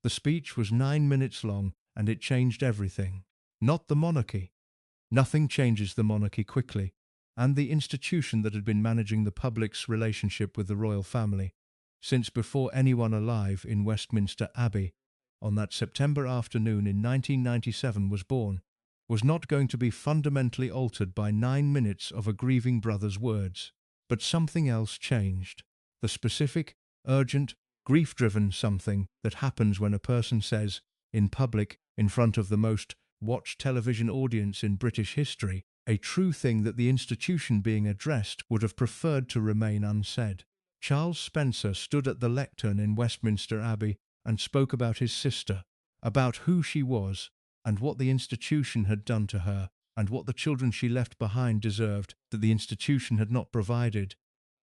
The speech was 9 minutes long, and it changed everything. Not the monarchy. Nothing changes the monarchy quickly, and the institution that had been managing the public's relationship with the royal family since before anyone alive in Westminster Abbey on that September afternoon in 1997 was born, was not going to be fundamentally altered by 9 minutes of a grieving brother's words. But something else changed. The specific, urgent, grief-driven something that happens when a person says, in public, in front of the most watched television audience in British history, a true thing that the institution being addressed would have preferred to remain unsaid. Charles Spencer stood at the lectern in Westminster Abbey and spoke about his sister, about who she was, and what the institution had done to her, and what the children she left behind deserved that the institution had not provided,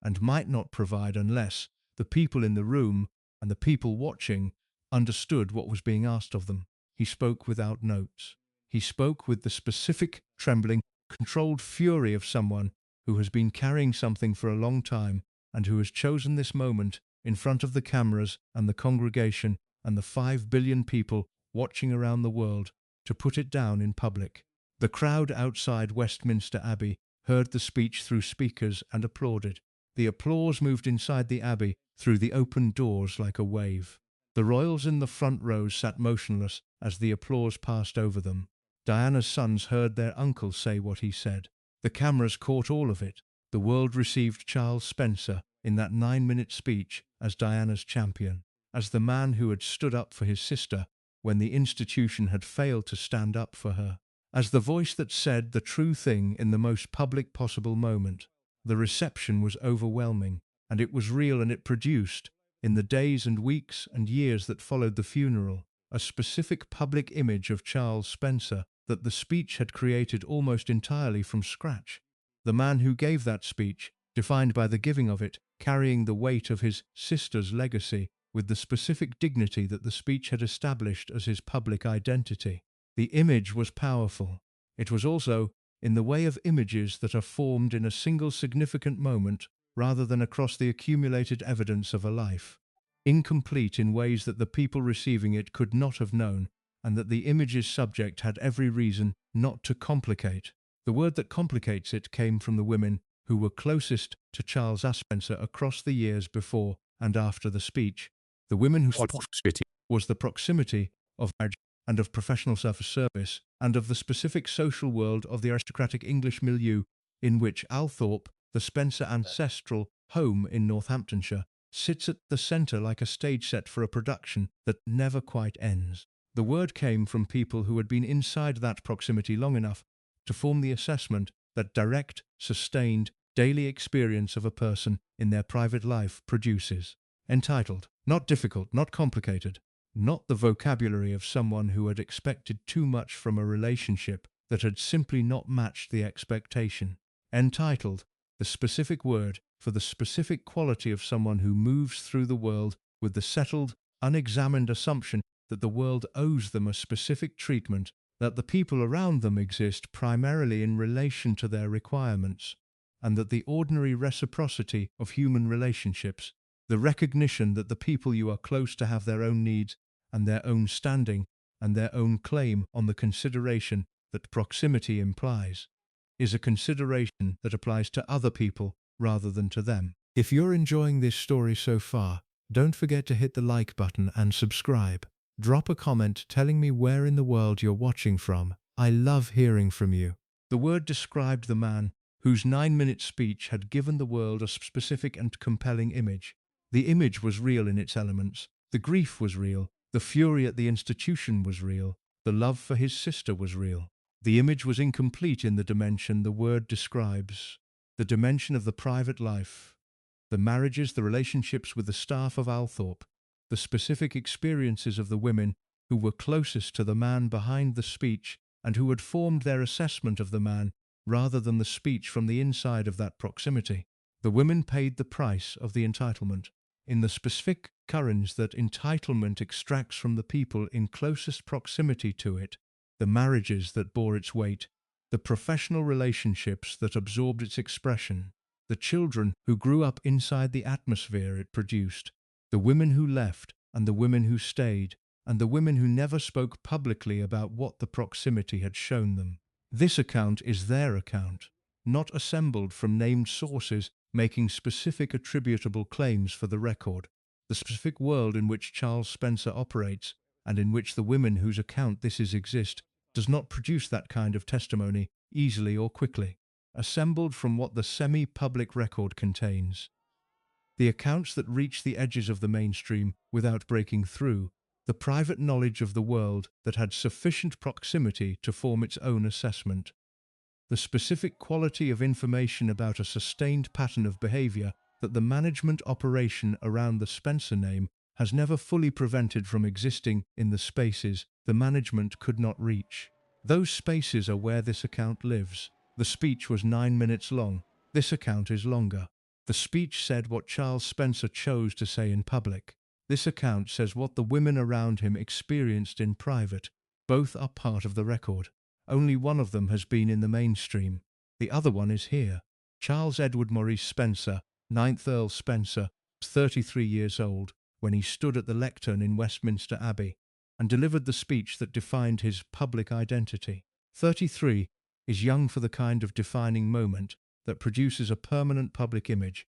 and might not provide unless the people in the room and the people watching understood what was being asked of them. He spoke without notes. He spoke with the specific, trembling, controlled fury of someone who has been carrying something for a long time and who has chosen this moment in front of the cameras and the congregation and the 5 billion people watching around the world to put it down in public. The crowd outside Westminster Abbey heard the speech through speakers and applauded. The applause moved inside the Abbey through the open doors like a wave. The royals in the front rows sat motionless as the applause passed over them. Diana's sons heard their uncle say what he said. The cameras caught all of it. The world received Charles Spencer in that 9-minute speech as Diana's champion, as the man who had stood up for his sister when the institution had failed to stand up for her, as the voice that said the true thing in the most public possible moment. The reception was overwhelming, and it was real, and it produced, in the days and weeks and years that followed the funeral, a specific public image of Charles Spencer that the speech had created almost entirely from scratch. The man who gave that speech, defined by the giving of it, carrying the weight of his sister's legacy with the specific dignity that the speech had established as his public identity. The image was powerful. It was also in the way of images that are formed in a single significant moment rather than across the accumulated evidence of a life. Incomplete in ways that the people receiving it could not have known, and that the image's subject had every reason not to complicate. The word that complicates it came from the women who were closest to Charles Spencer across the years before and after the speech. The women whose proximity was the proximity of marriage and of professional service and of the specific social world of the aristocratic English milieu in which Althorpe, the Spencer ancestral home in Northamptonshire, sits at the centre like a stage set for a production that never quite ends. The word came from people who had been inside that proximity long enough to form the assessment that direct, sustained, daily experience of a person in their private life produces. Entitled, not difficult, not complicated, not the vocabulary of someone who had expected too much from a relationship that had simply not matched the expectation. Entitled, the specific word for the specific quality of someone who moves through the world with the settled, unexamined assumption that the world owes them a specific treatment, that the people around them exist primarily in relation to their requirements, and that the ordinary reciprocity of human relationships, the recognition that the people you are close to have their own needs and their own standing and their own claim on the consideration that proximity implies, is a consideration that applies to other people rather than to them. If you're enjoying this story so far, don't forget to hit the like button and subscribe. Drop a comment telling me where in the world you're watching from. I love hearing from you. The word described the man whose 9-minute speech had given the world a specific and compelling image. The image was real in its elements. The grief was real. The fury at the institution was real. The love for his sister was real. The image was incomplete in the dimension the word describes, the dimension of the private life, the marriages, the relationships with the staff of Althorpe, the specific experiences of the women who were closest to the man behind the speech and who had formed their assessment of the man rather than the speech from the inside of that proximity. The women paid the price of the entitlement. In the specific currents that entitlement extracts from the people in closest proximity to it, the marriages that bore its weight, the professional relationships that absorbed its expression, the children who grew up inside the atmosphere it produced, the women who left and the women who stayed, and the women who never spoke publicly about what the proximity had shown them. This account is their account, not assembled from named sources making specific attributable claims for the record. The specific world in which Charles Spencer operates, and in which the women whose account this is exist, does not produce that kind of testimony easily or quickly, assembled from what the semi-public record contains. The accounts that reach the edges of the mainstream without breaking through, the private knowledge of the world that had sufficient proximity to form its own assessment. The specific quality of information about a sustained pattern of behavior that the management operation around the Spencer name has never fully prevented from existing in the spaces the management could not reach. Those spaces are where this account lives. The speech was 9 minutes long. This account is longer. The speech said what Charles Spencer chose to say in public. This account says what the women around him experienced in private. Both are part of the record. Only one of them has been in the mainstream. The other one is here. Charles Edward Maurice Spencer, 9th Earl Spencer, was 33 years old when he stood at the lectern in Westminster Abbey and delivered the speech that defined his public identity. 33 is young for the kind of defining moment that produces a permanent public image.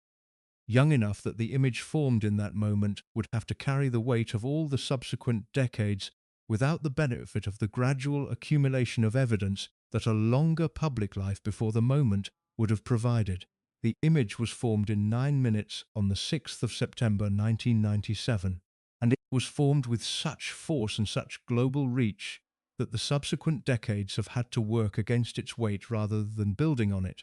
Young enough that the image formed in that moment would have to carry the weight of all the subsequent decades without the benefit of the gradual accumulation of evidence that a longer public life before the moment would have provided. The image was formed in 9 minutes on the 6th of September 1997, and it was formed with such force and such global reach that the subsequent decades have had to work against its weight rather than building on it.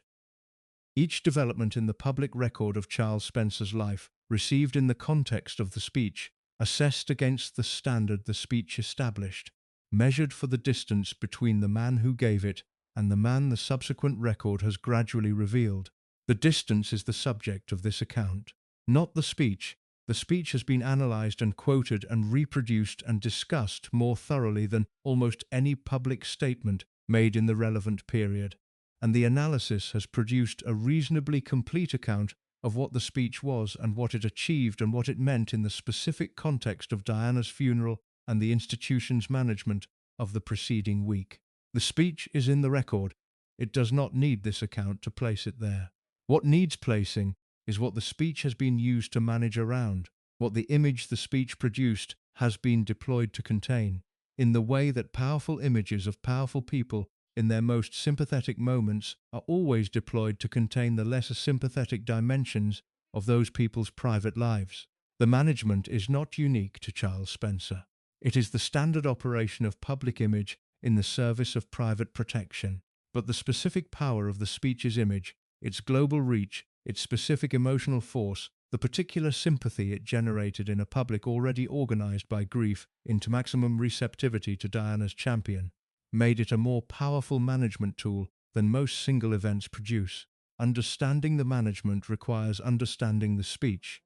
Each development in the public record of Charles Spencer's life, received in the context of the speech, assessed against the standard the speech established, measured for the distance between the man who gave it and the man the subsequent record has gradually revealed. The distance is the subject of this account, not the speech. The speech has been analysed and quoted and reproduced and discussed more thoroughly than almost any public statement made in the relevant period, and the analysis has produced a reasonably complete account of what the speech was and what it achieved and what it meant in the specific context of Diana's funeral and the institution's management of the preceding week. The speech is in the record. It does not need this account to place it there. What needs placing is what the speech has been used to manage around, what the image the speech produced has been deployed to contain, in the way that powerful images of powerful people in their most sympathetic moments are always deployed to contain the lesser sympathetic dimensions of those people's private lives. The management is not unique to Charles Spencer. It is the standard operation of public image in the service of private protection. But the specific power of the speech's image, its global reach, its specific emotional force, the particular sympathy it generated in a public already organised by grief into maximum receptivity to Diana's champion, made it a more powerful management tool than most single events produce. Understanding the management requires understanding the speech.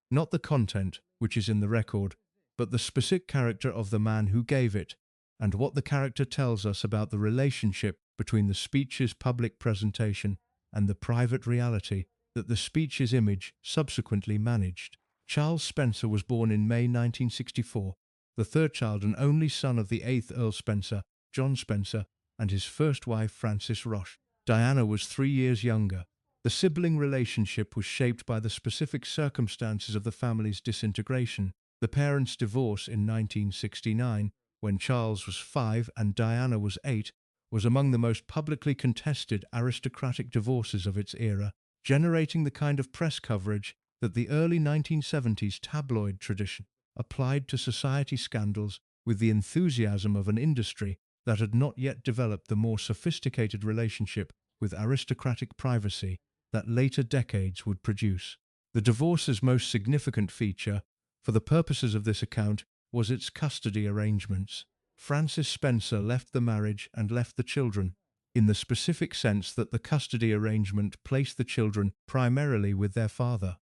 Not the content, which is in the record, but the specific character of the man who gave it, and what the character tells us about the relationship between the speech's public presentation and the private reality that the speech's image subsequently managed. Charles Spencer was born in May 1964, the third child and only son of the 8th Earl Spencer, John Spencer, and his first wife Frances Roche. Diana was 3 years younger. The sibling relationship was shaped by the specific circumstances of the family's disintegration. The parents' divorce in 1969, when Charles was 5 and Diana was 8, was among the most publicly contested aristocratic divorces of its era, generating the kind of press coverage that the early 1970s tabloid tradition applied to society scandals with the enthusiasm of an industry that had not yet developed the more sophisticated relationship with aristocratic privacy that later decades would produce. The divorce's most significant feature, for the purposes of this account, was its custody arrangements. Frances Spencer left the marriage and left the children, in the specific sense that the custody arrangement placed the children primarily with their father,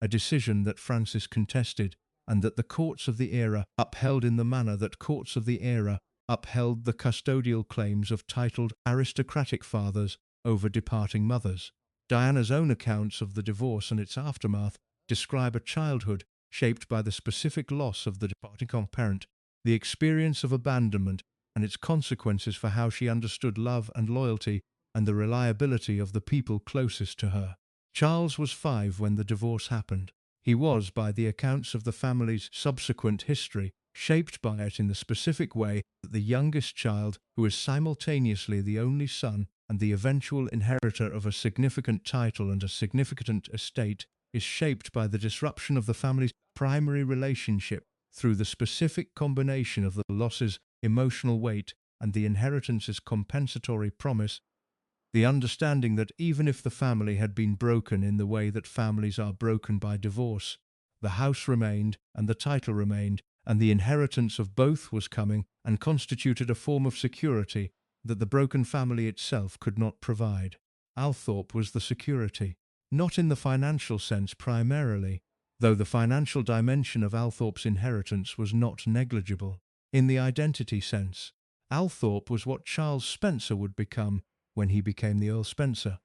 a decision that Frances contested and that the courts of the era upheld in the manner that courts of the era upheld the custodial claims of titled aristocratic fathers over departing mothers. Diana's own accounts of the divorce and its aftermath describe a childhood shaped by the specific loss of the departing parent the experience of abandonment and its consequences for how she understood love and loyalty and the reliability of the people closest to her. Charles was 5 when the divorce happened. He was, by the accounts of the family's subsequent history, shaped by it in the specific way that the youngest child, who is simultaneously the only son and the eventual inheritor of a significant title and a significant estate, is shaped by the disruption of the family's primary relationship through the specific combination of the losses, emotional weight, and the inheritance's compensatory promise. The understanding that even if the family had been broken in the way that families are broken by divorce, the house remained and the title remained, and the inheritance of both was coming and constituted a form of security that the broken family itself could not provide. Althorp was the security, not in the financial sense primarily, though the financial dimension of Althorp's inheritance was not negligible. In the identity sense, Althorp was what Charles Spencer would become when he became the Earl Spencer.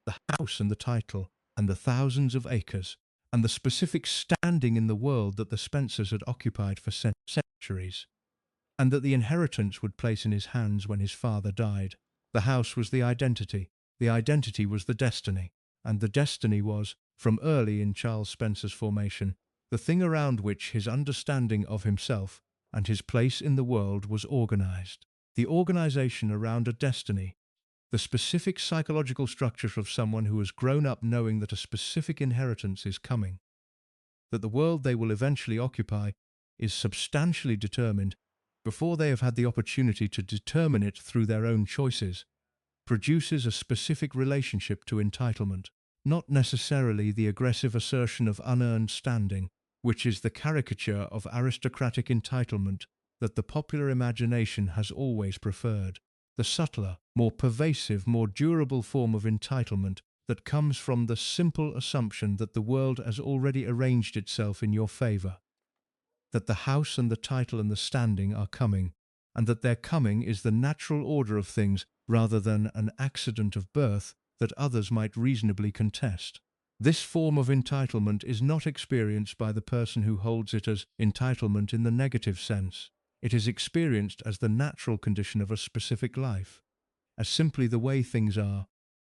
The house and the title, and the thousands of acres, and the specific standing in the world that the Spencers had occupied for centuries, and that the inheritance would place in his hands when his father died. The house was the identity was the destiny, and the destiny was, from early in Charles Spencer's formation, the thing around which his understanding of himself and his place in the world was organized. The organization around a destiny, the specific psychological structure of someone who has grown up knowing that a specific inheritance is coming, that the world they will eventually occupy is substantially determined before they have had the opportunity to determine it through their own choices, produces a specific relationship to entitlement, not necessarily the aggressive assertion of unearned standing, which is the caricature of aristocratic entitlement that the popular imagination has always preferred. The subtler, more pervasive, more durable form of entitlement that comes from the simple assumption that the world has already arranged itself in your favor, that the house and the title and the standing are coming, and that their coming is the natural order of things rather than an accident of birth that others might reasonably contest. This form of entitlement is not experienced by the person who holds it as entitlement in the negative sense. It is experienced as the natural condition of a specific life, as simply the way things are,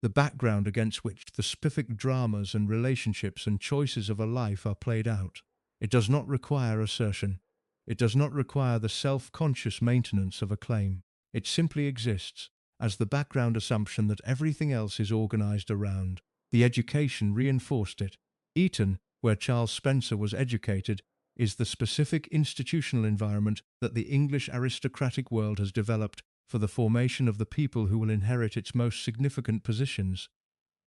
the background against which the specific dramas and relationships and choices of a life are played out. It does not require assertion. It does not require the self-conscious maintenance of a claim. It simply exists as the background assumption that everything else is organized around. The education reinforced it. Eton, where Charles Spencer was educated, is the specific institutional environment that the English aristocratic world has developed for the formation of the people who will inherit its most significant positions.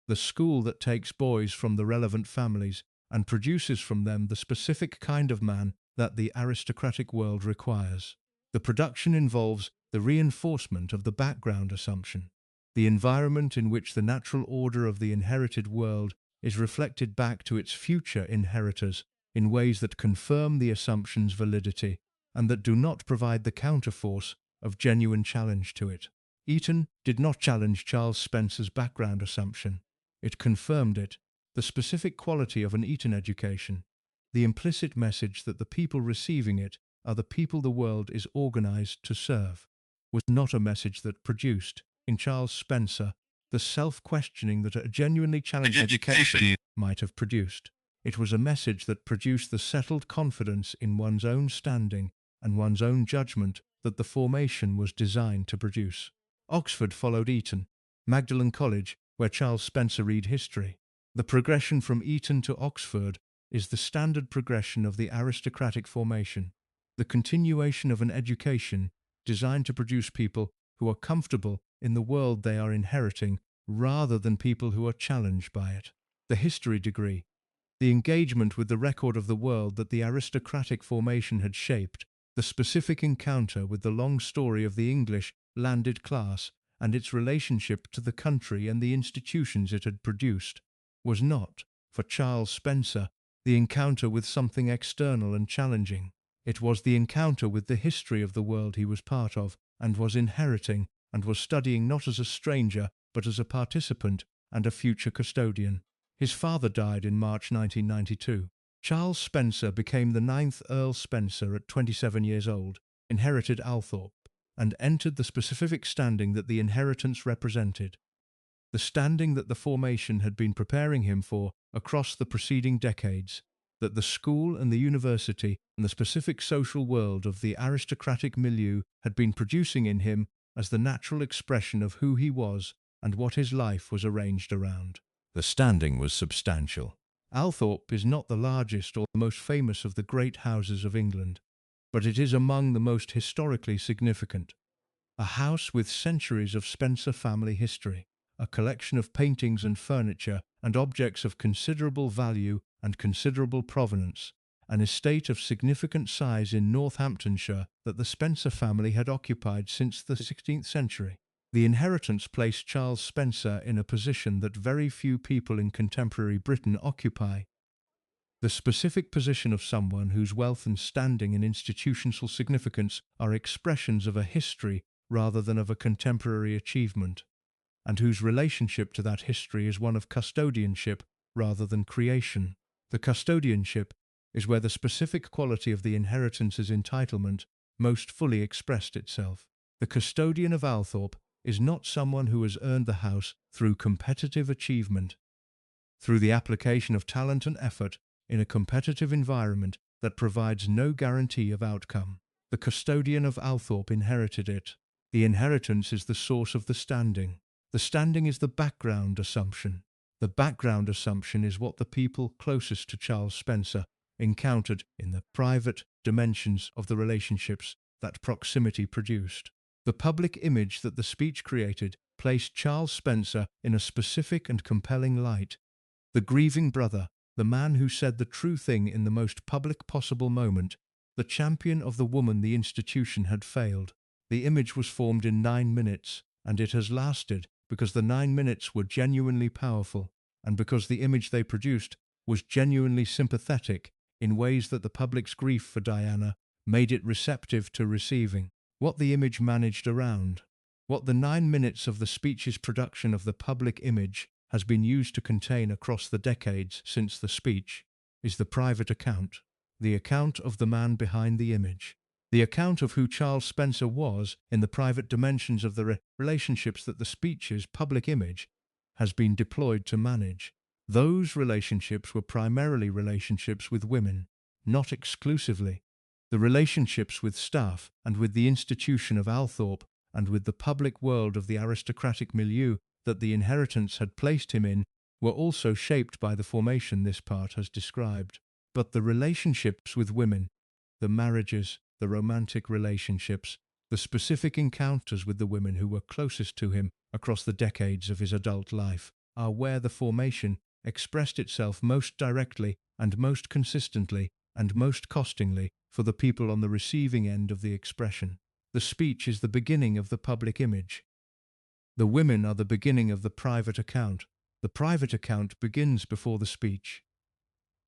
The school that takes boys from the relevant families and produces from them the specific kind of man that the aristocratic world requires. The production involves the reinforcement of the background assumption, the environment in which the natural order of the inherited world is reflected back to its future inheritors in ways that confirm the assumption's validity and that do not provide the counterforce of genuine challenge to it. Eton did not challenge Charles Spencer's background assumption. It confirmed it, the specific quality of an Eton education, the implicit message that the people receiving it are the people the world is organized to serve, was not a message that produced, in Charles Spencer, the self-questioning that a genuinely challenged education might have produced. It was a message that produced the settled confidence in one's own standing and one's own judgment that the formation was designed to produce. Oxford followed Eton, Magdalen College, where Charles Spencer read history. The progression from Eton to Oxford is the standard progression of the aristocratic formation, the continuation of an education designed to produce people who are comfortable in the world they are inheriting rather than people who are challenged by it. The history degree, the engagement with the record of the world that the aristocratic formation had shaped, the specific encounter with the long story of the English landed class and its relationship to the country and the institutions it had produced, was not, for Charles Spencer, the encounter with something external and challenging. It was the encounter with the history of the world he was part of and was inheriting and was studying not as a stranger but as a participant and a future custodian. His father died in March 1992. Charles Spencer became the 9th Earl Spencer at 27 years old. inherited Althorp, and entered the specific standing that the inheritance represented, the standing that the formation had been preparing him for across the preceding decades, that the school and the university and the specific social world of the aristocratic milieu had been producing in him as the natural expression of who he was and what his life was arranged around. The standing was substantial. Althorp is not the largest or the most famous of the great houses of England, but it is among the most historically significant. A house with centuries of Spencer family history, a collection of paintings and furniture and objects of considerable value and considerable provenance, an estate of significant size in Northamptonshire that the Spencer family had occupied since the 16th century. The inheritance placed Charles Spencer in a position that very few people in contemporary Britain occupy. The specific position of someone whose wealth and standing and institutional significance are expressions of a history rather than of a contemporary achievement, and whose relationship to that history is one of custodianship rather than creation. The custodianship is where the specific quality of the inheritance's entitlement most fully expressed itself. The custodian of Althorp is not someone who has earned the house through competitive achievement, through the application of talent and effort in a competitive environment that provides no guarantee of outcome. The custodian of Althorp inherited it. The inheritance is the source of the standing. The standing is the background assumption. The background assumption is what the people closest to Charles Spencer encountered in the private dimensions of the relationships that proximity produced. The public image that the speech created placed Charles Spencer in a specific and compelling light. The grieving brother, the man who said the true thing in the most public possible moment, the champion of the woman the institution had failed. The image was formed in 9 minutes, and it has lasted because the 9 minutes were genuinely powerful, and because the image they produced was genuinely sympathetic in ways that the public's grief for Diana made it receptive to receiving. What the image managed around, what the 9 minutes of the speech's production of the public image has been used to contain across the decades since the speech, is the private account, the account of the man behind the image, the account of who Charles Spencer was in the private dimensions of the relationships that the speech's public image has been deployed to manage. Those relationships were primarily relationships with women, not exclusively. The relationships with staff and with the institution of Althorp and with the public world of the aristocratic milieu that the inheritance had placed him in were also shaped by the formation this part has described. But the relationships with women, the marriages, the romantic relationships, the specific encounters with the women who were closest to him across the decades of his adult life, are where the formation expressed itself most directly and most consistently and most costingly for the people on the receiving end of the expression. The speech is the beginning of the public image. The women are the beginning of the private account. The private account begins before the speech.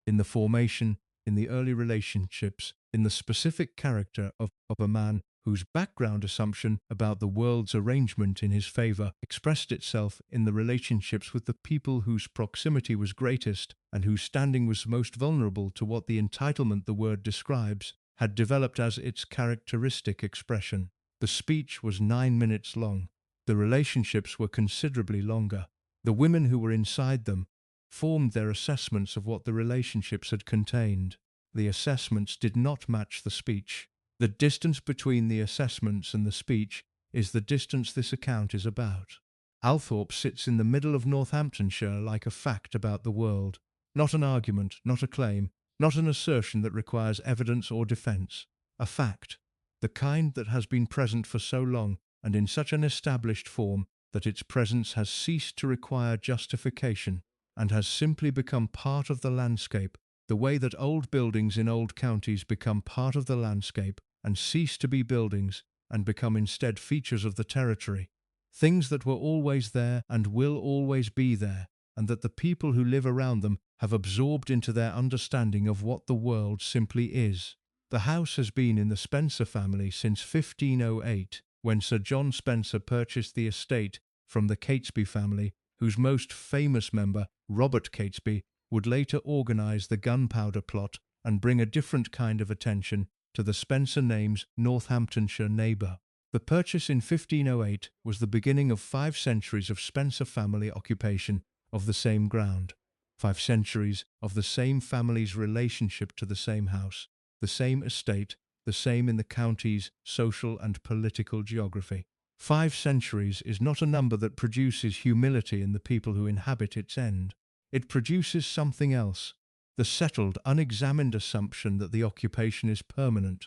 In the formation, in the early relationships, in the specific character of a man whose background assumption about the world's arrangement in his favor expressed itself in the relationships with the people whose proximity was greatest and whose standing was most vulnerable to what the entitlement the word describes had developed as its characteristic expression. The speech was 9 minutes long. The relationships were considerably longer. The women who were inside them formed their assessments of what the relationships had contained. The assessments did not match the speech. The distance between the assessments and the speech is the distance this account is about. Althorp sits in the middle of Northamptonshire like a fact about the world, not an argument, not a claim, not an assertion that requires evidence or defence. A fact, the kind that has been present for so long and in such an established form that its presence has ceased to require justification and has simply become part of the landscape, the way that old buildings in old counties become part of the landscape and cease to be buildings and become instead features of the territory, things that were always there and will always be there, and that the people who live around them have absorbed into their understanding of what the world simply is. The house has been in the Spencer family since 1508, when Sir John Spencer purchased the estate from the Catesby family, whose most famous member, Robert Catesby, would later organise the gunpowder plot and bring a different kind of attention to the Spencer name's Northamptonshire neighbour. The purchase in 1508 was the beginning of 5 centuries of Spencer family occupation of the same ground, 5 centuries of the same family's relationship to the same house, the same estate, the same in the county's social and political geography. 5 centuries is not a number that produces humility in the people who inhabit its end. It produces something else, the settled, unexamined assumption that the occupation is permanent,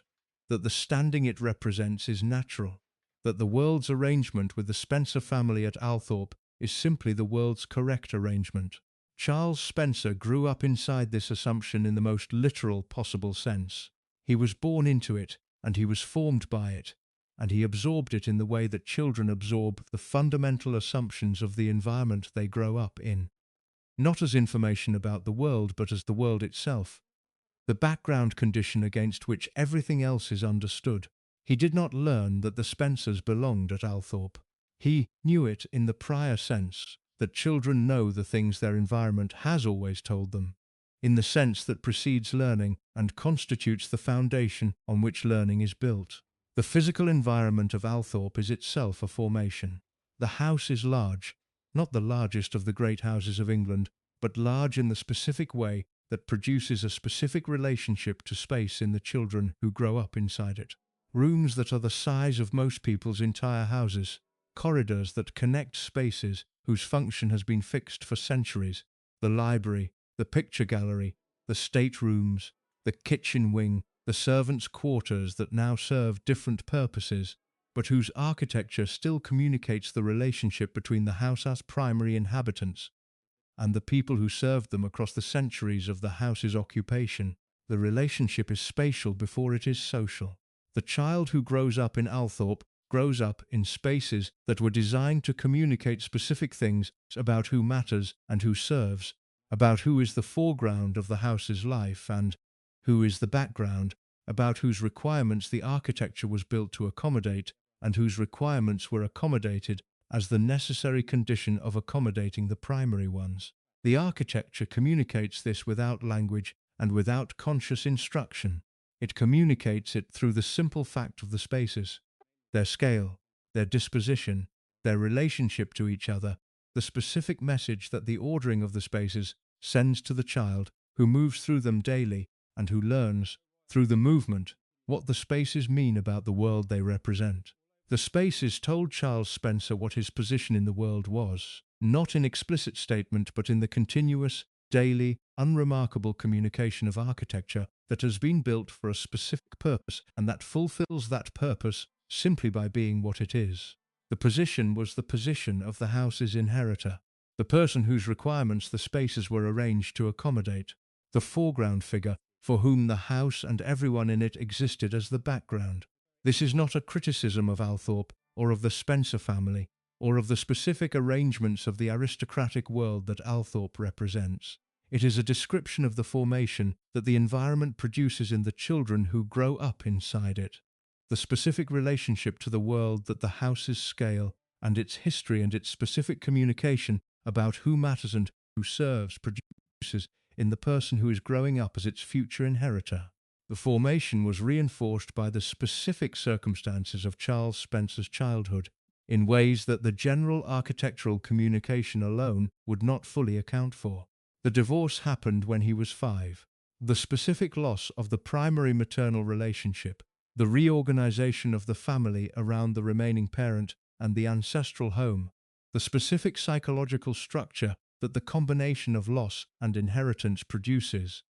that the standing it represents is natural, that the world's arrangement with the Spencer family at Althorpe is simply the world's correct arrangement. Charles Spencer grew up inside this assumption in the most literal possible sense. He was born into it, and he was formed by it, and he absorbed it in the way that children absorb the fundamental assumptions of the environment they grow up in. Not as information about the world, but as the world itself, the background condition against which everything else is understood. He did not learn that the Spencers belonged at Althorpe. He knew it in the prior sense that children know the things their environment has always told them, in the sense that precedes learning and constitutes the foundation on which learning is built. The physical environment of Althorpe is itself a formation. The house is large, not the largest of the great houses of England, but large in the specific way that produces a specific relationship to space in the children who grow up inside it. Rooms that are the size of most people's entire houses, corridors that connect spaces whose function has been fixed for centuries, the library, the picture gallery, the staterooms, the kitchen wing, the servants' quarters that now serve different purposes, but whose architecture still communicates the relationship between the house's primary inhabitants and the people who served them across the centuries of the house's occupation. The relationship is spatial before it is social. The child who grows up in Althorpe grows up in spaces that were designed to communicate specific things about who matters and who serves, about who is the foreground of the house's life and who is the background, about whose requirements the architecture was built to accommodate and whose requirements were accommodated as the necessary condition of accommodating the primary ones. The architecture communicates this without language and without conscious instruction. It communicates it through the simple fact of the spaces, their scale, their disposition, their relationship to each other, the specific message that the ordering of the spaces sends to the child who moves through them daily and who learns, through the movement, what the spaces mean about the world they represent. The spaces told Charles Spencer what his position in the world was, not in explicit statement but in the continuous, daily, unremarkable communication of architecture that has been built for a specific purpose and that fulfills that purpose simply by being what it is. The position was the position of the house's inheritor, the person whose requirements the spaces were arranged to accommodate, the foreground figure for whom the house and everyone in it existed as the background. This is not a criticism of Althorpe or of the Spencer family or of the specific arrangements of the aristocratic world that Althorpe represents. It is a description of the formation that the environment produces in the children who grow up inside it, the specific relationship to the world that the house's scale and its history and its specific communication about who matters and who serves produces in the person who is growing up as its future inheritor. The formation was reinforced by the specific circumstances of Charles Spencer's childhood in ways that the general architectural communication alone would not fully account for. The divorce happened when he was 5. The specific loss of the primary maternal relationship, the reorganization of the family around the remaining parent and the ancestral home, the specific psychological structure that the combination of loss and inheritance produces.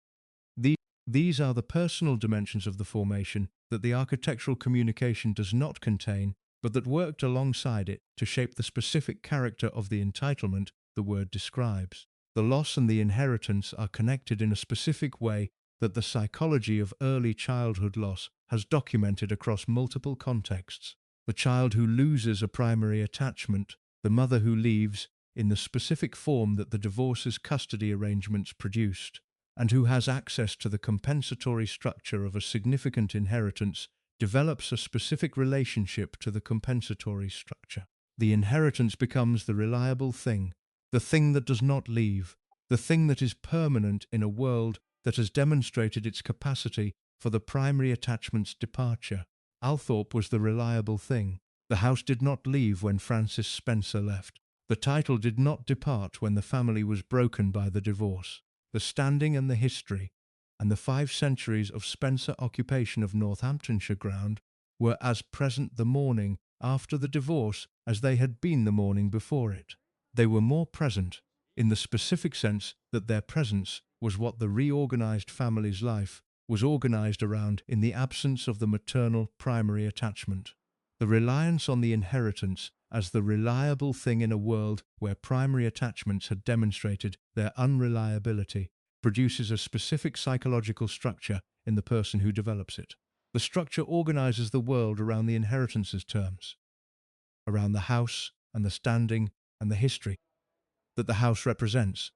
These are the personal dimensions of the formation that the architectural communication does not contain, but that worked alongside it to shape the specific character of the entitlement the word describes. The loss and the inheritance are connected in a specific way that the psychology of early childhood loss has documented across multiple contexts. The child who loses a primary attachment, the mother who leaves, in the specific form that the divorce's custody arrangements produced, and who has access to the compensatory structure of a significant inheritance, develops a specific relationship to the compensatory structure. The inheritance becomes the reliable thing, the thing that does not leave, the thing that is permanent in a world that has demonstrated its capacity for the primary attachment's departure. Althorpe was the reliable thing. The house did not leave when Francis Spencer left. The title did not depart when the family was broken by the divorce. The standing and the history, and the 5 centuries of Spencer occupation of Northamptonshire ground were as present the morning after the divorce as they had been the morning before it. They were more present, in the specific sense that their presence was what the reorganized family's life was organized around in the absence of the maternal primary attachment. The reliance on the inheritance as the reliable thing in a world where primary attachments had demonstrated their unreliability produces a specific psychological structure in the person who develops it. The structure organizes the world around the inheritance's terms, around the house and the standing and the history that the house represents,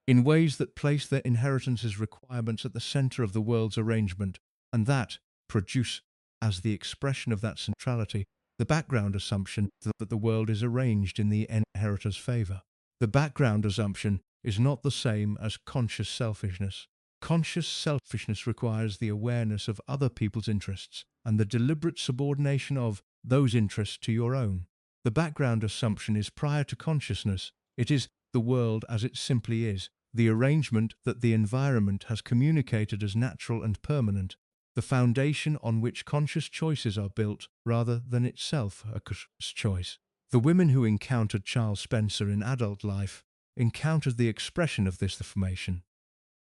in ways that place their inheritance's requirements at the center of the world's arrangement, and that produce, as the expression of that centrality, the background assumption that the world is arranged in the inheritor's favor. The background assumption is not the same as conscious selfishness. Conscious selfishness requires the awareness of other people's interests and the deliberate subordination of those interests to your own. The background assumption is prior to consciousness. It is the world as it simply is, the arrangement that the environment has communicated as natural and permanent, the foundation on which conscious choices are built rather than itself a conscious choice. The women who encountered Charles Spencer in adult life encountered the expression of this formation.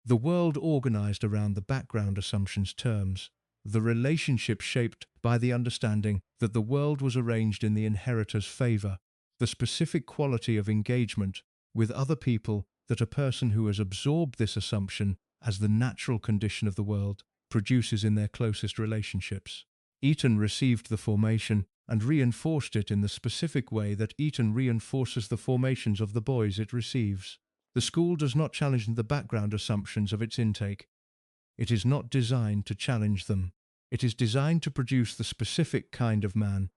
The world organized around the background assumption's terms, the relationship shaped by the understanding that the world was arranged in the inheritor's favor, the specific quality of engagement with other people that a person who has absorbed this assumption as the natural condition of the world produces in their closest relationships. Eton received the formation and reinforced it in the specific way that Eton reinforces the formations of the boys it receives. The school does not challenge the background assumptions of its intake. It is not designed to challenge them. It is designed to produce the specific kind of man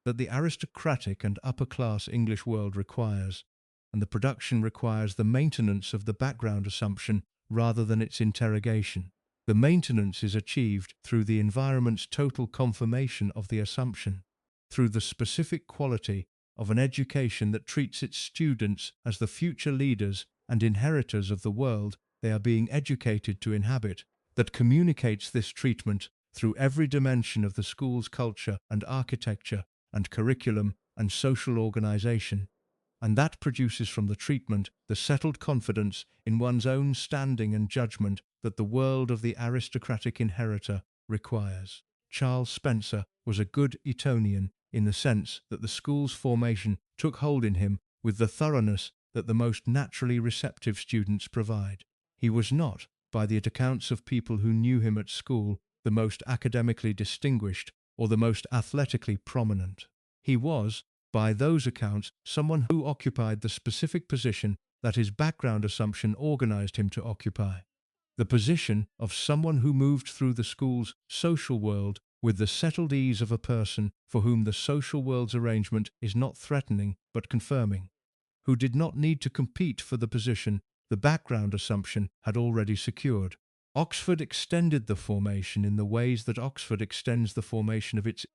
that the aristocratic and upper-class English world requires, and the production requires the maintenance of the background assumption rather than its interrogation. The maintenance is achieved through the environment's total confirmation of the assumption, through the specific quality of an education that treats its students as the future leaders and inheritors of the world they are being educated to inhabit, that communicates this treatment through every dimension of the school's culture and architecture and curriculum and social organization, and that produces from the treatment the settled confidence in one's own standing and judgment that the world of the aristocratic inheritor requires. Charles Spencer was a good Etonian in the sense that the school's formation took hold in him with the thoroughness that the most naturally receptive students provide. He was not, by the accounts of people who knew him at school, the most academically distinguished or the most athletically prominent. He was, by those accounts, someone who occupied the specific position that his background assumption organized him to occupy. The position of someone who moved through the school's social world with the settled ease of a person for whom the social world's arrangement is not threatening but confirming, who did not need to compete for the position the background assumption had already secured. Oxford extended the formation in the ways that Oxford extends the formation of its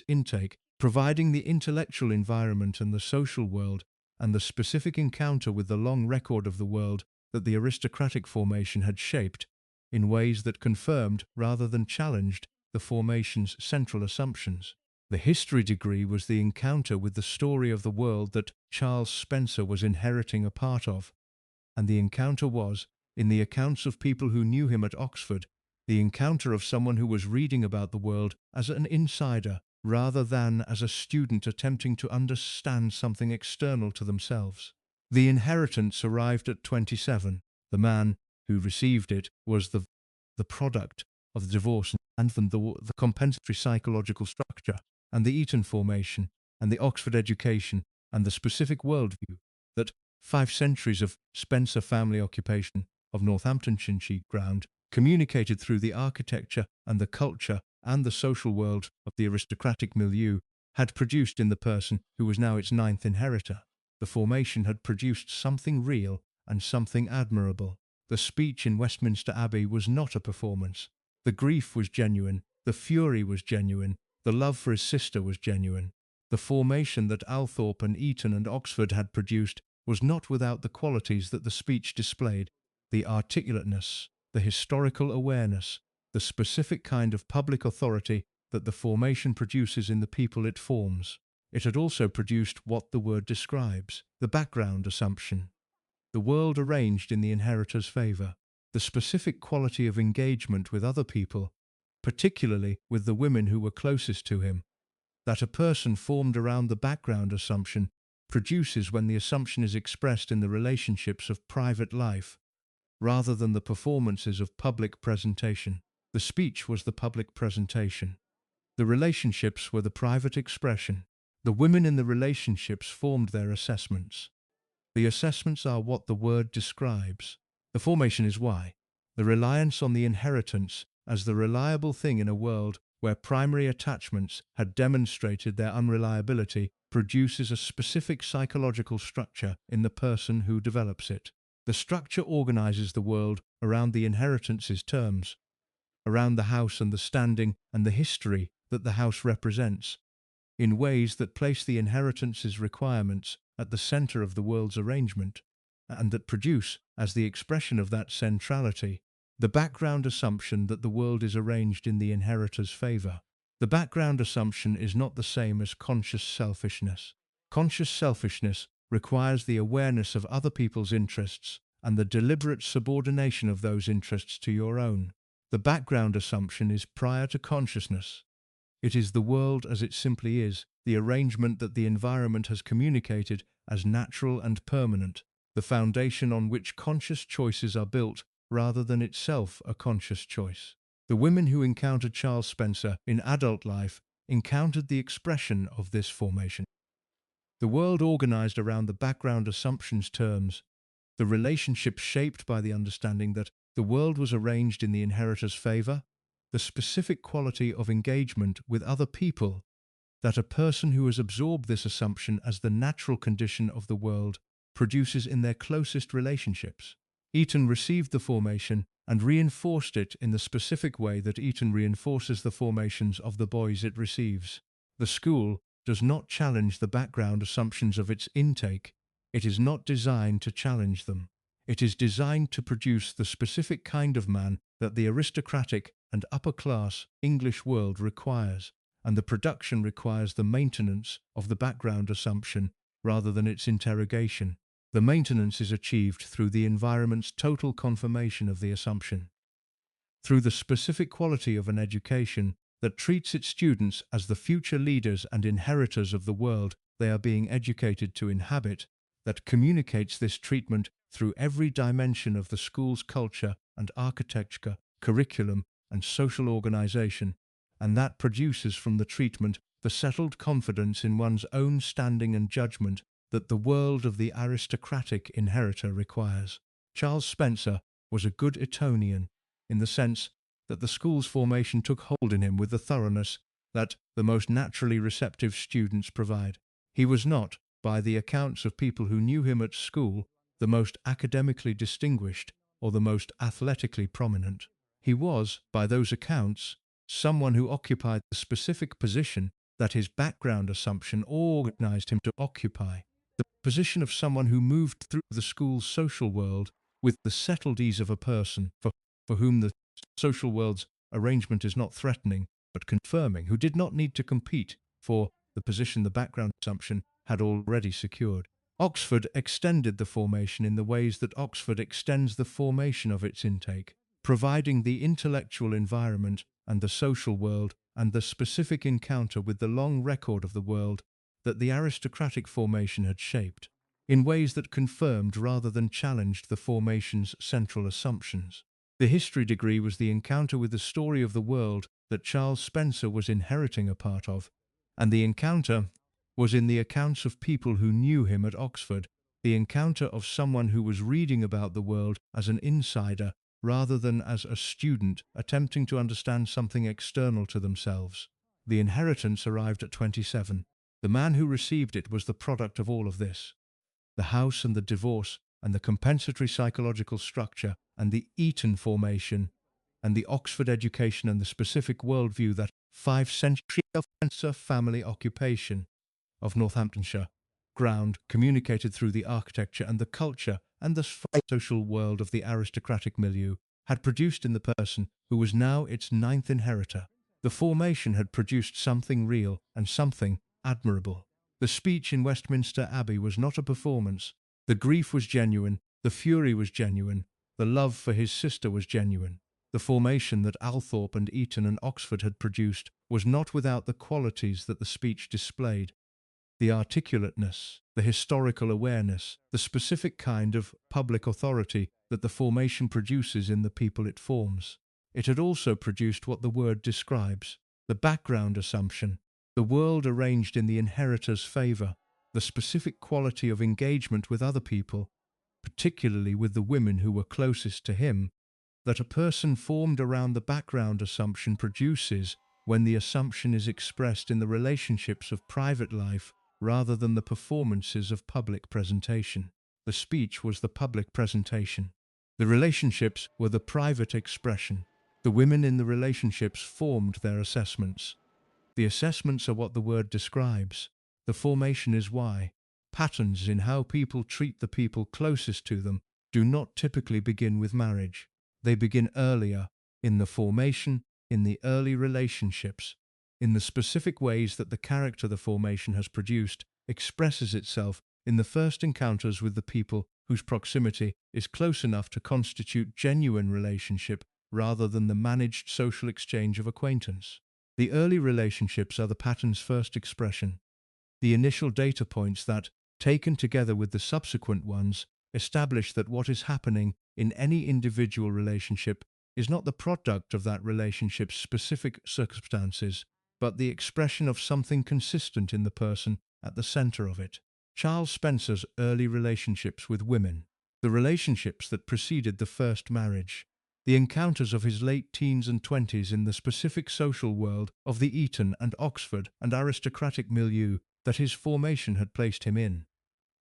intake, providing the intellectual environment and the social world and the specific encounter with the long record of the world that the aristocratic formation had shaped, in ways that confirmed rather than challenged the formation's central assumptions. The history degree was the encounter with the story of the world that Charles Spencer was inheriting a part of, and the encounter was, in the accounts of people who knew him at Oxford, the encounter of someone who was reading about the world as an insider rather than as a student attempting to understand something external to themselves. The inheritance arrived at 27. The man who received it was the product of the divorce and the compensatory psychological structure and the Eton formation and the Oxford education and the specific worldview that 5 centuries of Spencer family occupation of Northamptonshire ground communicated through the architecture and the culture and the social world of the aristocratic milieu had produced in the person who was now its 9th inheritor. The formation had produced something real and something admirable. The speech in Westminster Abbey was not a performance. The grief was genuine, the fury was genuine, the love for his sister was genuine. The formation that Althorp and Eton and Oxford had produced was not without the qualities that the speech displayed: the articulateness, the historical awareness, the specific kind of public authority that the formation produces in the people it forms. It had also produced what the word describes: the background assumption, the world arranged in the inheritor's favour, the specific quality of engagement with other people, particularly with the women who were closest to him, that a person formed around the background assumption produces when the assumption is expressed in the relationships of private life, rather than the performances of public presentation. The speech was the public presentation. The relationships were the private expression. The women in the relationships formed their assessments. The assessments are what the word describes. The formation is why. The reliance on the inheritance as the reliable thing in a world where primary attachments had demonstrated their unreliability produces a specific psychological structure in the person who develops it. The structure organizes the world around the inheritance's terms, around the house and the standing and the history that the house represents, in ways that place the inheritance's requirements at the center of the world's arrangement, and that produce, as the expression of that centrality, the background assumption that the world is arranged in the inheritor's favor. The background assumption is not the same as conscious selfishness. Conscious selfishness requires the awareness of other people's interests and the deliberate subordination of those interests to your own. The background assumption is prior to consciousness. It is the world as it simply is, the arrangement that the environment has communicated as natural and permanent, the foundation on which conscious choices are built rather than itself a conscious choice. The women who encountered Charles Spencer in adult life encountered the expression of this formation. The world organized around the background assumption's terms, the relationship shaped by the understanding that the world was arranged in the inheritor's favor, the specific quality of engagement with other people, that a person who has absorbed this assumption as the natural condition of the world produces in their closest relationships. Eton received the formation and reinforced it in the specific way that Eton reinforces the formations of the boys it receives. The school does not challenge the background assumptions of its intake. It is not designed to challenge them. It is designed to produce the specific kind of man that the aristocratic and upper-class English world requires, and the production requires the maintenance of the background assumption rather than its interrogation. The maintenance is achieved through the environment's total confirmation of the assumption. Through the specific quality of an education that treats its students as the future leaders and inheritors of the world they are being educated to inhabit, that communicates this treatment through every dimension of the school's culture and architecture, curriculum, and social organization, and that produces from the treatment the settled confidence in one's own standing and judgment that the world of the aristocratic inheritor requires. Charles Spencer was a good Etonian, in the sense that the school's formation took hold in him with the thoroughness that the most naturally receptive students provide. He was not, by the accounts of people who knew him at school, the most academically distinguished or the most athletically prominent. He was, by those accounts, someone who occupied the specific position that his background assumption organized him to occupy, the position of someone who moved through the school's social world with the settled ease of a person for whom the social world's arrangement is not threatening but confirming, who did not need to compete for the position the background assumption had already secured. Oxford extended the formation in the ways that Oxford extends the formation of its intake, providing the intellectual environment and the social world and the specific encounter with the long record of the world that the aristocratic formation had shaped, in ways that confirmed rather than challenged the formation's central assumptions. The history degree was the encounter with the story of the world that Charles Spencer was inheriting a part of, and the encounter was in the accounts of people who knew him at Oxford, the encounter of someone who was reading about the world as an insider rather than as a student attempting to understand something external to themselves. The inheritance arrived at 27. The man who received it was the product of all of this. The house and the divorce and the compensatory psychological structure and the Eton formation and the Oxford education and the specific worldview that 5 centuries of Spencer family occupation of Northamptonshire ground communicated through the architecture and the culture and the social world of the aristocratic milieu had produced in the person who was now its ninth inheritor. The formation had produced something real and something admirable. The speech in Westminster Abbey was not a performance. The grief was genuine, the fury was genuine, the love for his sister was genuine. The formation that Althorp and Eton and Oxford had produced was not without the qualities that the speech displayed. The articulateness, the historical awareness, the specific kind of public authority that the formation produces in the people it forms. It had also produced what the word describes: the background assumption, the world arranged in the inheritor's favour, the specific quality of engagement with other people, particularly with the women who were closest to him, that a person formed around the background assumption produces when the assumption is expressed in the relationships of private life rather than the performances of public presentation. The speech was the public presentation. The relationships were the private expression. The women in the relationships formed their assessments. The assessments are what the word describes. The formation is why. Patterns in how people treat the people closest to them do not typically begin with marriage. They begin earlier, in the formation, in the early relationships, in the specific ways that the character the formation has produced expresses itself in the first encounters with the people whose proximity is close enough to constitute genuine relationship rather than the managed social exchange of acquaintance. The early relationships are the pattern's first expression. The initial data points that, taken together with the subsequent ones, establish that what is happening in any individual relationship is not the product of that relationship's specific circumstances, but the expression of something consistent in the person at the center of it. Charles Spencer's early relationships with women, the relationships that preceded the first marriage, the encounters of his late teens and 20s in the specific social world of the Eton and Oxford and aristocratic milieu that his formation had placed him in,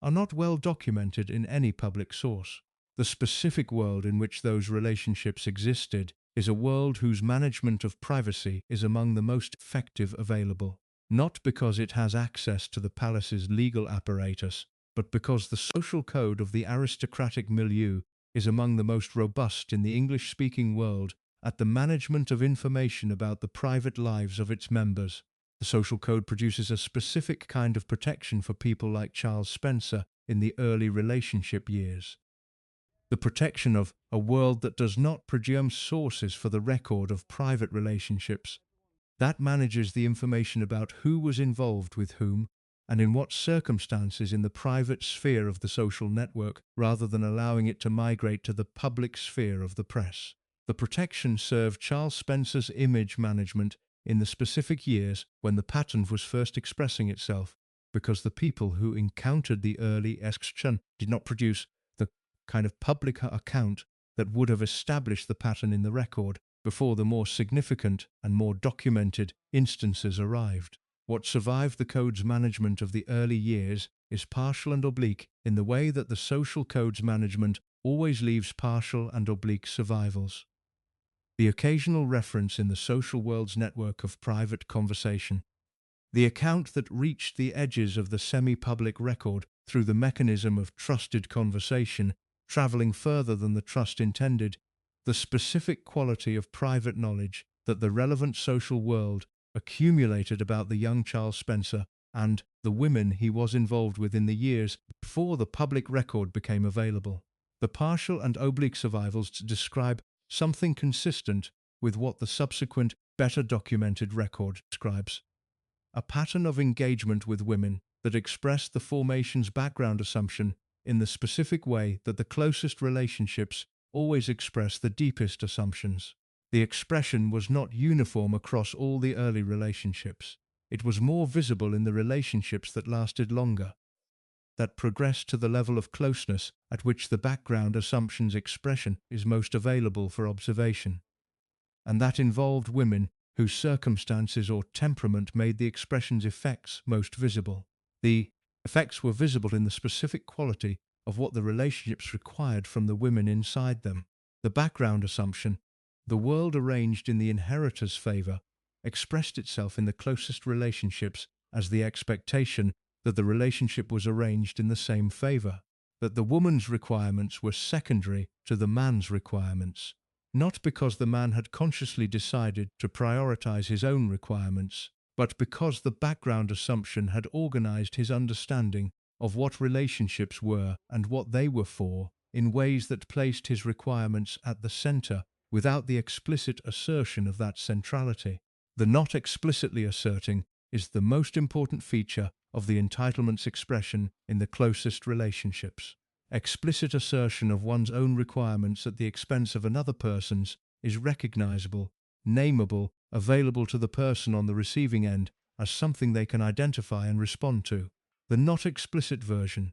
are not well documented in any public source. The specific world in which those relationships existed is a world whose management of privacy is among the most effective available, not because it has access to the palace's legal apparatus, but because the social code of the aristocratic milieu is among the most robust in the English-speaking world at the management of information about the private lives of its members. The social code produces a specific kind of protection for people like Charles Spencer in the early relationship years. The protection of a world that does not produce sources for the record of private relationships, that manages the information about who was involved with whom and in what circumstances in the private sphere of the social network rather than allowing it to migrate to the public sphere of the press. The protection served Charles Spencer's image management in the specific years when the pattern was first expressing itself, because the people who encountered the early exchange did not produce the kind of public account that would have established the pattern in the record before the more significant and more documented instances arrived. What survived the code's management of the early years is partial and oblique in the way that the social code's management always leaves partial and oblique survivals. The occasional reference in the social world's network of private conversation, the account that reached the edges of the semi-public record through the mechanism of trusted conversation, traveling further than the trust intended, the specific quality of private knowledge that the relevant social world accumulated about the young Charles Spencer and the women he was involved with in the years before the public record became available. The partial and oblique survivals describe something consistent with what the subsequent, better documented record describes: a pattern of engagement with women that expressed the formation's background assumption in the specific way that the closest relationships always express the deepest assumptions. The expression was not uniform across all the early relationships. It was more visible in the relationships that lasted longer, that progressed to the level of closeness at which the background assumption's expression is most available for observation, and that involved women whose circumstances or temperament made the expression's effects most visible. The effects were visible in the specific quality of what the relationships required from the women inside them. The background assumption, The world arranged in the inheritor's favor expressed itself in the closest relationships as the expectation that the relationship was arranged in the same favor, that the woman's requirements were secondary to the man's requirements, not because the man had consciously decided to prioritize his own requirements, but because the background assumption had organized his understanding of what relationships were and what they were for in ways that placed his requirements at the center without the explicit assertion of that centrality. The not explicitly asserting is the most important feature of the entitlement's expression in the closest relationships. Explicit assertion of one's own requirements at the expense of another person's is recognizable, nameable, available to the person on the receiving end as something they can identify and respond to. The not explicit version,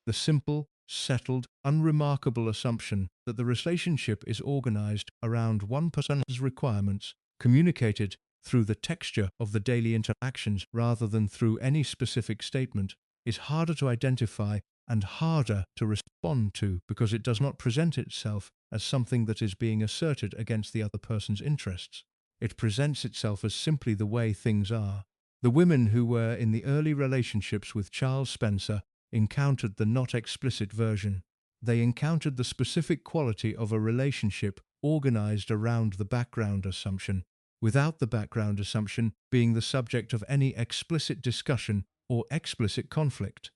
the simple, settled, unremarkable assumption that the relationship is organized around one person's requirements, communicated through the texture of the daily interactions rather than through any specific statement, is harder to identify and harder to respond to because it does not present itself as something that is being asserted against the other person's interests. It presents itself as simply the way things are. The women who were in the early relationships with Charles Spencer encountered the not explicit version. They encountered the specific quality of a relationship organized around the background assumption, without the background assumption being the subject of any explicit discussion or explicit conflict.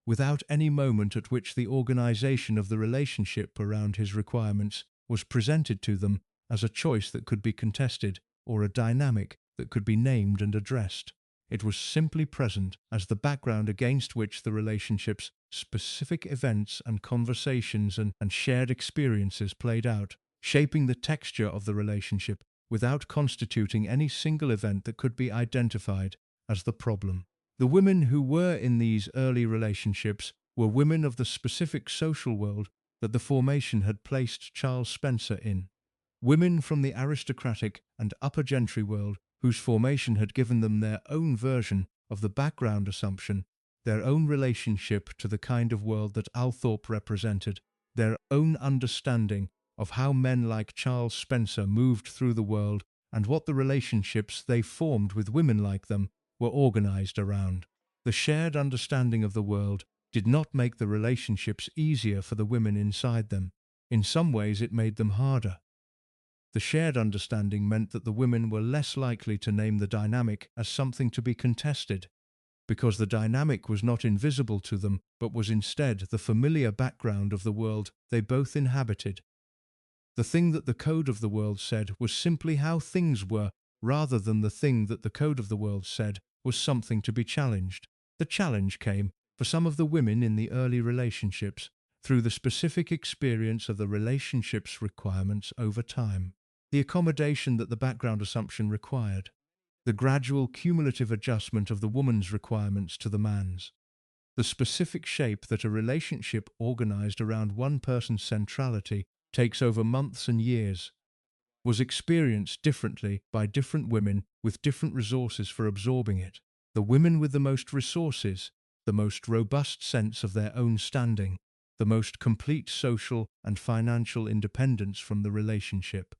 Without any moment at which the organization of the relationship around his requirements was presented to them as a choice that could be contested or a dynamic that could be named and addressed. It was simply present as the background against which the relationship's specific events and conversations and shared experiences played out, shaping the texture of the relationship without constituting any single event that could be identified as the problem. The women who were in these early relationships were women of the specific social world that the formation had placed Charles Spencer in. Women from the aristocratic and upper gentry world whose formation had given them their own version of the background assumption, their own relationship to the kind of world that Althorpe represented, their own understanding of how men like Charles Spencer moved through the world and what the relationships they formed with women like them were organized around. The shared understanding of the world did not make the relationships easier for the women inside them. In some ways it made them harder. The shared understanding meant that the women were less likely to name the dynamic as something to be contested, because the dynamic was not invisible to them, but was instead the familiar background of the world they both inhabited. The thing that the code of the world said was simply how things were, rather than the thing that the code of the world said was something to be challenged. The challenge came, for some of the women in the early relationships, through the specific experience of the relationship's requirements over time. The accommodation that the background assumption required. The gradual cumulative adjustment of the woman's requirements to the man's. The specific shape that a relationship organized around one person's centrality takes over months and years, was experienced differently by different women with different resources for absorbing it. The women with the most resources, the most robust sense of their own standing, the most complete social and financial independence from the relationship,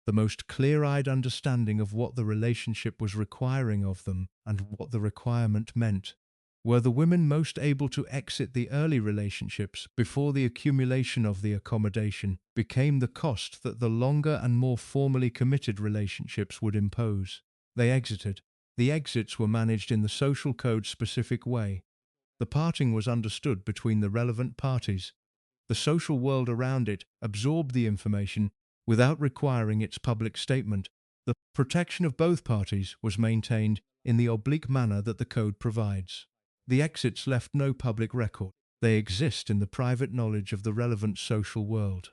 the most clear-eyed understanding of what the relationship was requiring of them and what the requirement meant, were the women most able to exit the early relationships before the accumulation of the accommodation became the cost that the longer and more formally committed relationships would impose. They exited. The exits were managed in the social code-specific way. The parting was understood between the relevant parties. The social world around it absorbed the information without requiring its public statement. The protection of both parties was maintained in the oblique manner that the code provides. The exits left no public record. They exist in the private knowledge of the relevant social world.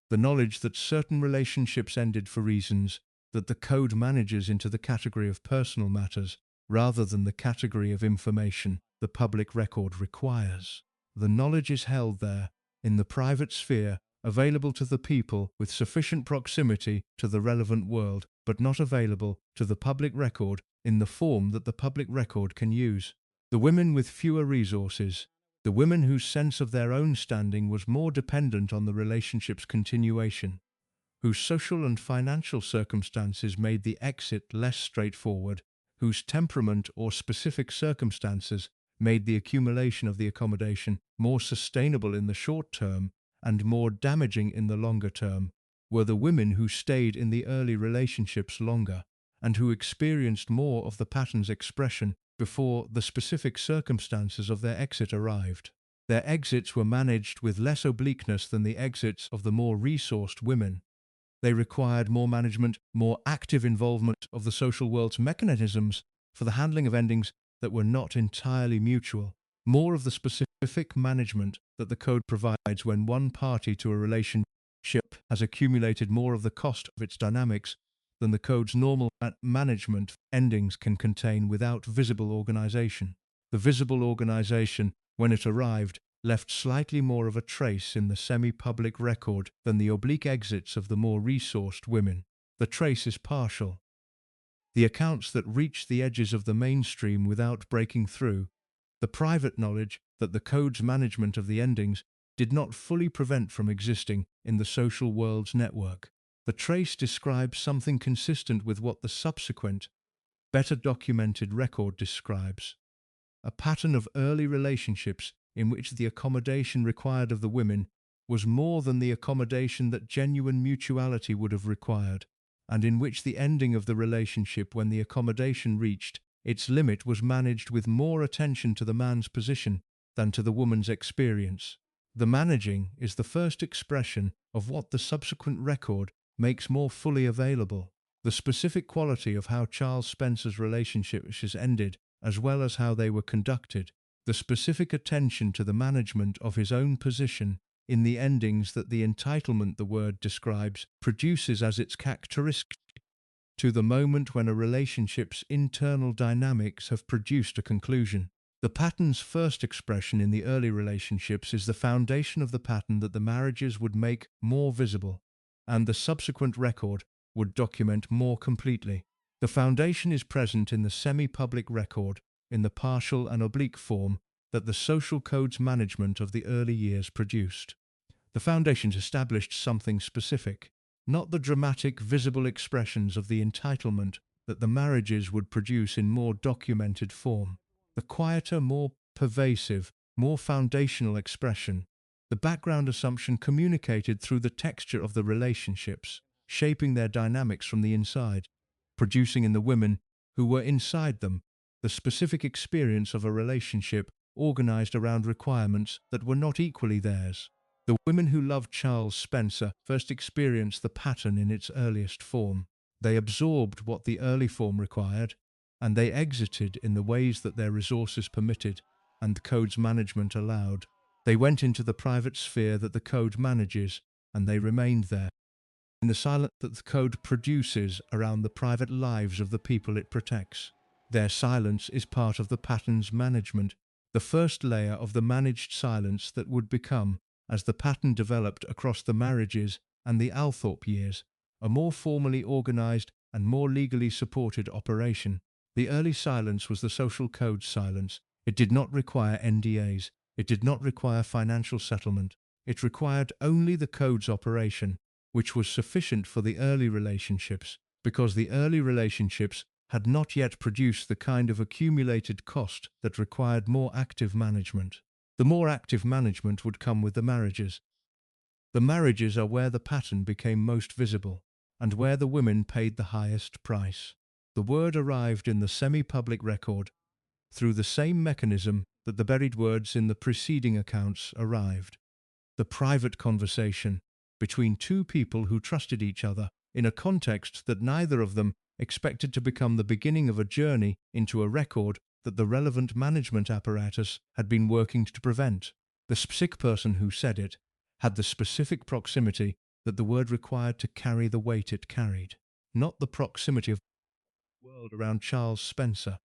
The knowledge that certain relationships ended for reasons that the code manages into the category of personal matters rather than the category of information the public record requires. The knowledge is held there, in the private sphere, available to the people with sufficient proximity to the relevant world, but not available to the public record in the form that the public record can use. The women with fewer resources, the women whose sense of their own standing was more dependent on the relationship's continuation, whose social and financial circumstances made the exit less straightforward, whose temperament or specific circumstances made the accumulation of the accommodation more sustainable in the short term and more damaging in the longer term, were the women who stayed in the early relationships longer and who experienced more of the pattern's expression before the specific circumstances of their exit arrived. Their exits were managed with less obliqueness than the exits of the more resourced women. They required more management, more active involvement of the social world's mechanisms for the handling of endings that were not entirely mutual, more of the specific management that the code provides when one party to a relationship has accumulated more of the cost of its dynamics than the code's normal management endings can contain without visible organization. The visible organization, when it arrived, left slightly more of a trace in the semi-public record than the oblique exits of the more resourced women. The trace is partial. The accounts that reach the edges of the mainstream without breaking through, the private knowledge that the code's management of the endings did not fully prevent from existing in the social world's network. The trace describes something consistent with what the subsequent, better documented record describes: a pattern of early relationships in which the accommodation required of the women was more than the accommodation that genuine mutuality would have required, and in which the ending of the relationship when the accommodation reached its limit was managed with more attention to the man's position than to the woman's experience. The managing is the first expression of what the subsequent record makes more fully available: the specific quality of how Charles Spencer's relationships ended, as well as how they were conducted, the specific attention to the management of his own position in the endings that the entitlement the word describes produces as its characteristic, to the moment when a relationship's internal dynamics have produced a conclusion. The pattern's first expression in the early relationships is the foundation of the pattern that the marriages would make more visible, and the subsequent record would document more completely. The foundation is present in the semi-public record, in the partial and oblique form that the social code's management of the early years produced. The foundations established something specific, not the dramatic, visible expressions of the entitlement that the marriages would produce in more documented form. The quieter, more pervasive, more foundational expression, the background assumption communicated through the texture of the relationships, shaping their dynamics from the inside, producing in the women who were inside them the specific experience of a relationship organized around requirements that were not equally theirs. The women who loved Charles Spencer first experienced the pattern in its earliest form. They absorbed what the early form required, and they exited in the ways that their resources permitted and the code's management allowed. They went into the private sphere that the code manages, and they remained there, in the silence that the code produces around the private lives of the people it protects. Their silence is part of the pattern's management, the first layer of the managed silence that would become, as the pattern developed across the marriages and the Althorpe years, a more formally organized and more legally supported operation. The early silence was the social code's silence. It did not require NDAs. It did not require financial settlement. It required only the code's operation, which was sufficient for the early relationships, because the early relationships had not yet produced the kind of accumulated cost that required more active management. The more active management would come with the marriages. The marriages are where the pattern became most visible, and where the women paid the highest price. The word arrived in the semi-public record through the same mechanism that the buried words in the preceding accounts arrived. The private conversation between two people who trusted each other in a context that neither of them expected to become the beginning of a journey into a record that the relevant management apparatus had been working to prevent. The sick person who said it had the specific proximity that the word required to carry the weight it carried, not the proximity of the world around Charles Spencer,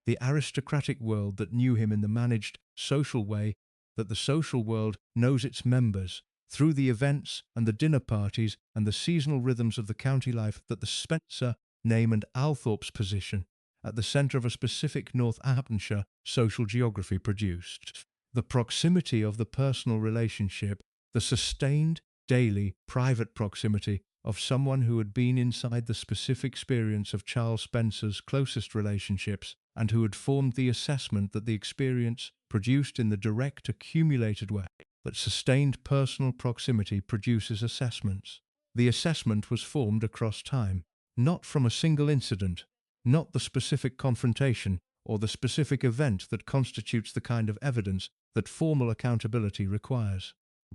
the aristocratic world that knew him in the managed, social way that the social world knows its members, through the events and the dinner parties and the seasonal rhythms of the county life that the Spencer name and Althorpe's position at the centre of a specific Northamptonshire social geography produced. The proximity of the personal relationship, the sustained, daily, private proximity of someone who had been inside the specific experience of Charles Spencer's closest relationships and who had formed the assessment that the experience produced in the direct accumulated way that sustained personal proximity produces assessments. The assessment was formed across time, not from a single incident, not the specific confrontation or the specific event that constitutes the kind of evidence that formal accountability requires.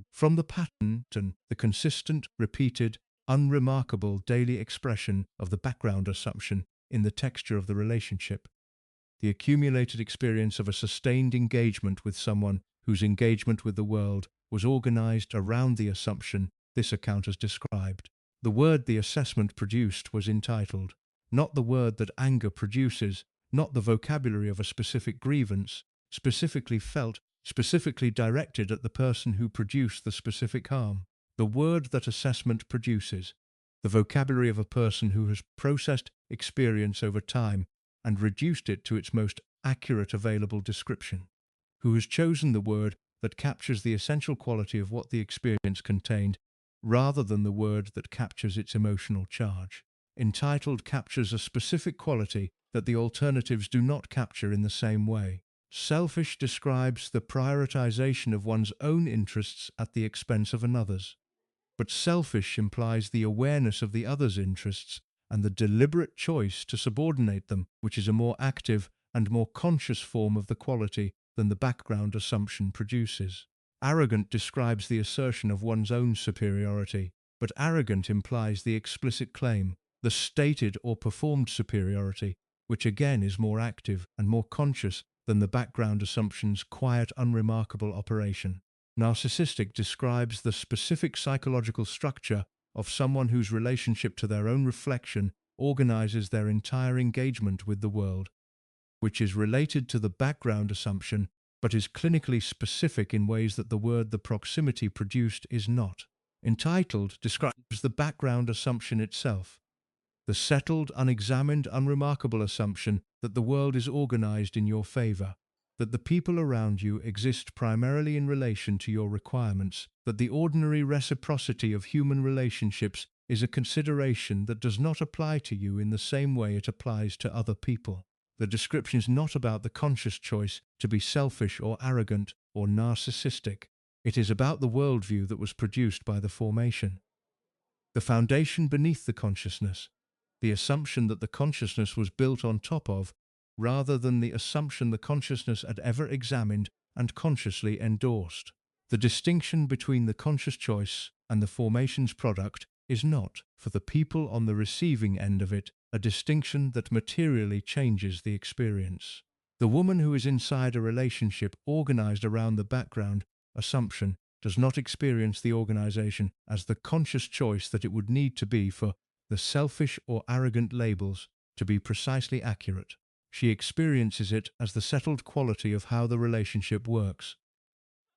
From the pattern and the consistent, repeated, unremarkable daily expression of the background assumption in the texture of the relationship. The accumulated experience of a sustained engagement with someone whose engagement with the world was organized around the assumption this account has described. The word the assessment produced was entitled, not the word that anger produces, not the vocabulary of a specific grievance, specifically felt, specifically directed at the person who produced the specific harm. The word that assessment produces, the vocabulary of a person who has processed experience over time and reduced it to its most accurate available description, who has chosen the word that captures the essential quality of what the experience contained, rather than the word that captures its emotional charge. Entitled captures a specific quality that the alternatives do not capture in the same way. Selfish describes the prioritization of one's own interests at the expense of another's. But selfish implies the awareness of the other's interests and the deliberate choice to subordinate them, which is a more active and more conscious form of the quality than the background assumption produces. Arrogant describes the assertion of one's own superiority, but arrogant implies the explicit claim, the stated or performed superiority, which again is more active and more conscious than the background assumption's quiet, unremarkable operation. Narcissistic describes the specific psychological structure of someone whose relationship to their own reflection organizes their entire engagement with the world, which is related to the background assumption but is clinically specific in ways that the word the proximity produced is not. Entitled describes the background assumption itself, the settled, unexamined, unremarkable assumption that the world is organized in your favor, that the people around you exist primarily in relation to your requirements, that the ordinary reciprocity of human relationships is a consideration that does not apply to you in the same way it applies to other people. The description is not about the conscious choice to be selfish or arrogant or narcissistic. It is about the worldview that was produced by the formation. The foundation beneath the consciousness, the assumption that the consciousness was built on top of, rather than the assumption the consciousness had ever examined and consciously endorsed. The distinction between the conscious choice and the formation's product is not, for the people on the receiving end of it, a distinction that materially changes the experience. The woman who is inside a relationship organized around the background assumption does not experience the organization as the conscious choice that it would need to be for the selfish or arrogant labels to be precisely accurate. She experiences it as the settled quality of how the relationship works.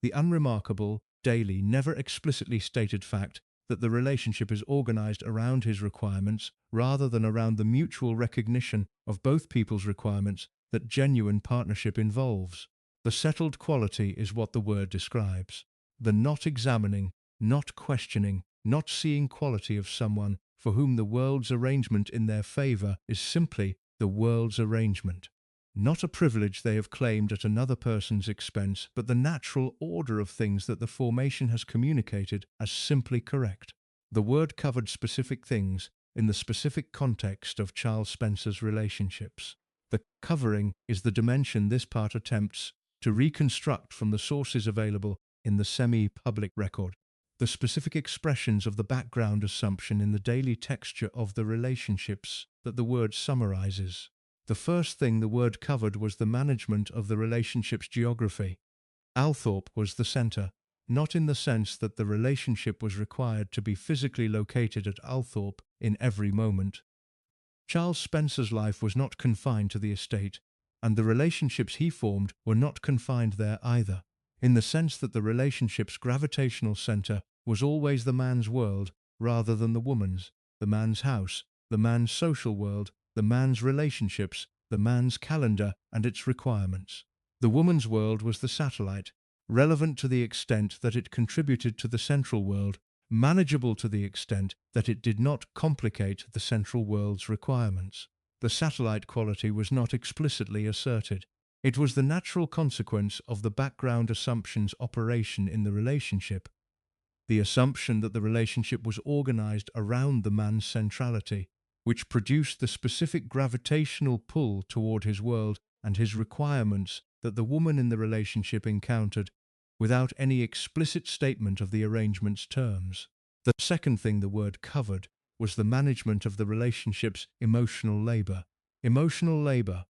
The unremarkable, daily, never explicitly stated fact that the relationship is organized around his requirements rather than around the mutual recognition of both people's requirements that genuine partnership involves. The settled quality is what the word describes. The not examining, not questioning, not seeing quality of someone for whom the world's arrangement in their favor is simply the world's arrangement. Not a privilege they have claimed at another person's expense, but the natural order of things that the formation has communicated as simply correct. The word covered specific things in the specific context of Charles Spencer's relationships. The covering is the dimension this part attempts to reconstruct from the sources available in the semi-public record. The specific expressions of the background assumption in the daily texture of the relationships that the word summarizes. The first thing the word covered was the management of the relationship's geography. Althorpe was the center, not in the sense that the relationship was required to be physically located at Althorpe in every moment. Charles Spencer's life was not confined to the estate, and the relationships he formed were not confined there either, in the sense that the relationship's gravitational center was always the man's world rather than the woman's, the man's house, the man's social world, the man's relationships, the man's calendar and its requirements. The woman's world was the satellite, relevant to the extent that it contributed to the central world manageable to the extent that it did not complicate the central world's requirements. The satellite quality was not explicitly asserted. It was the natural consequence of the background assumption's operation in the relationship, the assumption that the relationship was organized around the man's centrality, which produced the specific gravitational pull toward his world and his requirements that the woman in the relationship encountered without any explicit statement of the arrangement's terms. The second thing the word covered was the management of the relationship's emotional labor. Emotional labor,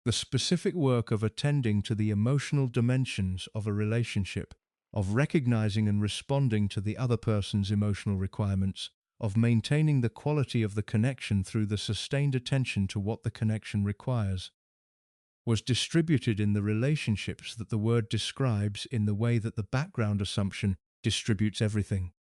the specific work of attending to the emotional dimensions of a relationship, of recognizing and responding to the other person's emotional requirements, of maintaining the quality of the connection through the sustained attention to what the connection requires, was distributed in the relationships that the word describes in the way that the background assumption distributes everything,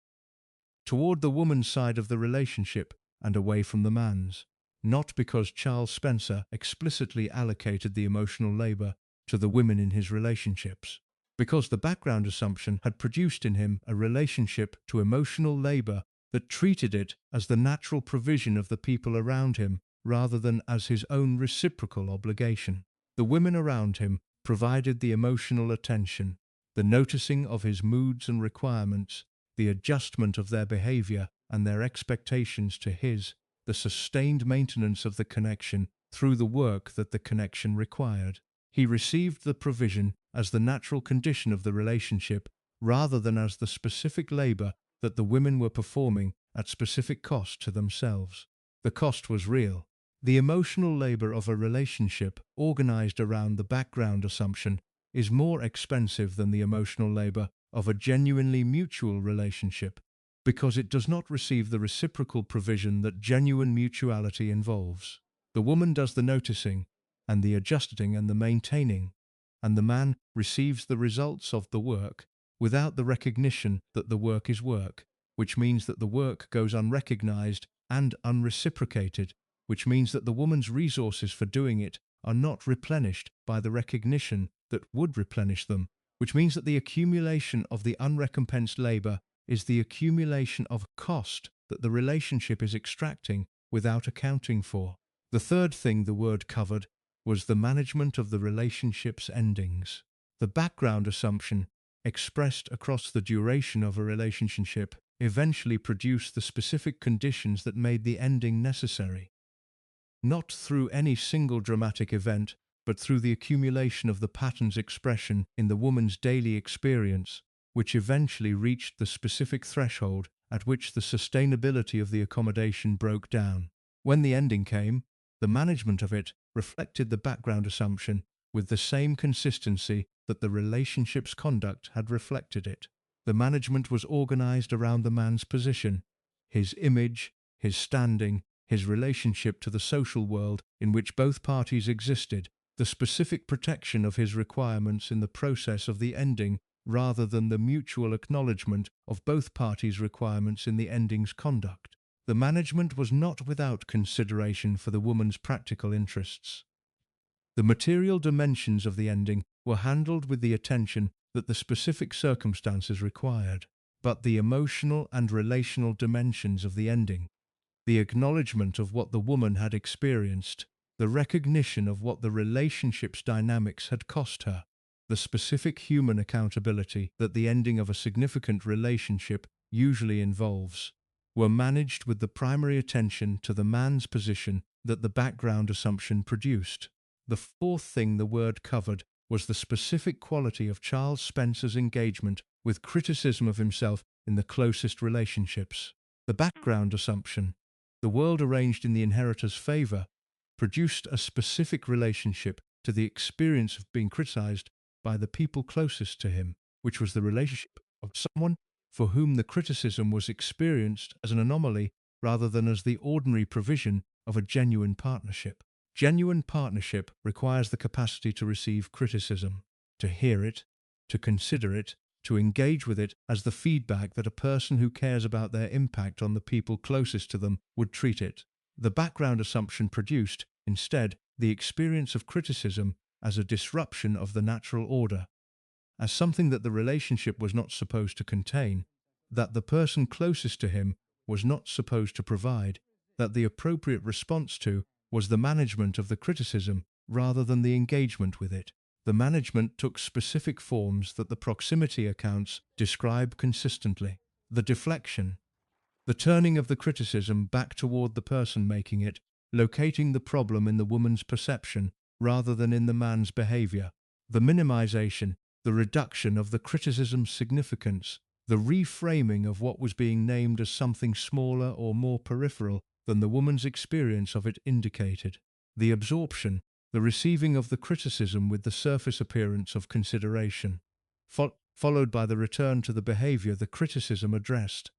toward the woman's side of the relationship and away from the man's, not because Charles Spencer explicitly allocated the emotional labor to the women in his relationships, because the background assumption had produced in him a relationship to emotional labor that treated it as the natural provision of the people around him rather than as his own reciprocal obligation. The women around him provided the emotional attention, the noticing of his moods and requirements, the adjustment of their behavior and their expectations to his, the sustained maintenance of the connection through the work that the connection required. He received the provision as the natural condition of the relationship rather than as the specific labor that the women were performing at specific cost to themselves. The cost was real. The emotional labor of a relationship organized around the background assumption is more expensive than the emotional labor of a genuinely mutual relationship, because it does not receive the reciprocal provision that genuine mutuality involves. The woman does the noticing and the adjusting and the maintaining, and the man receives the results of the work without the recognition that the work is work, which means that the work goes unrecognized and unreciprocated, which means that the woman's resources for doing it are not replenished by the recognition that would replenish them, which means that the accumulation of the unrecompensed labor is the accumulation of cost that the relationship is extracting without accounting for. The third thing the word covered was the management of the relationship's endings. The background assumption, expressed across the duration of a relationship, eventually produced the specific conditions that made the ending necessary. Not through any single dramatic event, but through the accumulation of the pattern's expression in the woman's daily experience, which eventually reached the specific threshold at which the sustainability of the accommodation broke down. When the ending came, the management of it reflected the background assumption with the same consistency that the relationship's conduct had reflected it. The management was organized around the man's position, his image, his standing, his relationship to the social world in which both parties existed, the specific protection of his requirements in the process of the ending rather than the mutual acknowledgement of both parties' requirements in the ending's conduct. The management was not without consideration for the woman's practical interests. The material dimensions of the ending were handled with the attention that the specific circumstances required, but the emotional and relational dimensions of the ending, the acknowledgement of what the woman had experienced, the recognition of what the relationship's dynamics had cost her, the specific human accountability that the ending of a significant relationship usually involves, were managed with the primary attention to the man's position that the background assumption produced. The fourth thing the word covered was the specific quality of Charles Spencer's engagement with criticism of himself in the closest relationships. The background assumption, the world arranged in the inheritor's favor, produced a specific relationship to the experience of being criticized by the people closest to him, which was the relationship of someone for whom the criticism was experienced as an anomaly rather than as the ordinary provision of a genuine partnership. Genuine partnership requires the capacity to receive criticism, to hear it, to consider it, to engage with it as the feedback that a person who cares about their impact on the people closest to them would treat it. The background assumption produced, instead, the experience of criticism as a disruption of the natural order, as something that the relationship was not supposed to contain, that the person closest to him was not supposed to provide, that the appropriate response to was the management of the criticism rather than the engagement with it. The management took specific forms that the proximity accounts describe consistently. The deflection, the turning of the criticism back toward the person making it, locating the problem in the woman's perception rather than in the man's behavior. The minimization, the reduction of the criticism's significance, the reframing of what was being named as something smaller or more peripheral than the woman's experience of it indicated. The absorption, the receiving of the criticism with the surface appearance of consideration, followed by the return to the behavior the criticism addressed,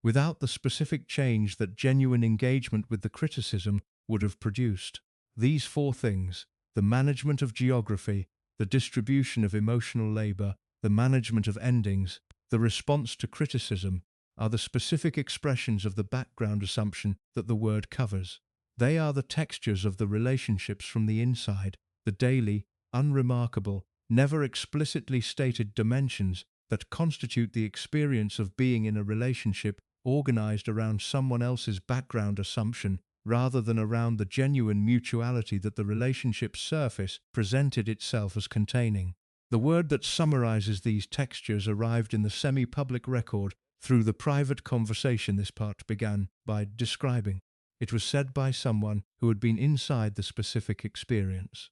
without the specific change that genuine engagement with the criticism would have produced. These four things, the management of geography, the distribution of emotional labor, the management of endings, the response to criticism, are the specific expressions of the background assumption that the word covers. They are the textures of the relationships from the inside, the daily, unremarkable, never explicitly stated dimensions that constitute the experience of being in a relationship organized around someone else's background assumption rather than around the genuine mutuality that the relationship's surface presented itself as containing. The word that summarizes these textures arrived in the semi-public record through the private conversation this part began by describing. It was said by someone who had been inside the specific experience,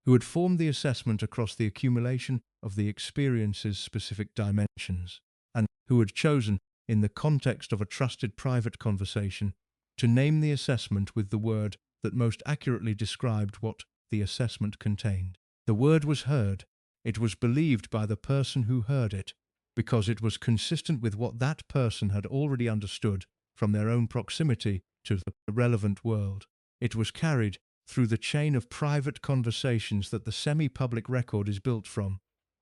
who had formed the assessment across the accumulation of the experience's specific dimensions, and who had chosen, in the context of a trusted private conversation, to name the assessment with the word that most accurately described what the assessment contained. The word was heard. It was believed by the person who heard it, because it was consistent with what that person had already understood from their own proximity to the relevant world. It was carried through the chain of private conversations that the semi-public record is built from,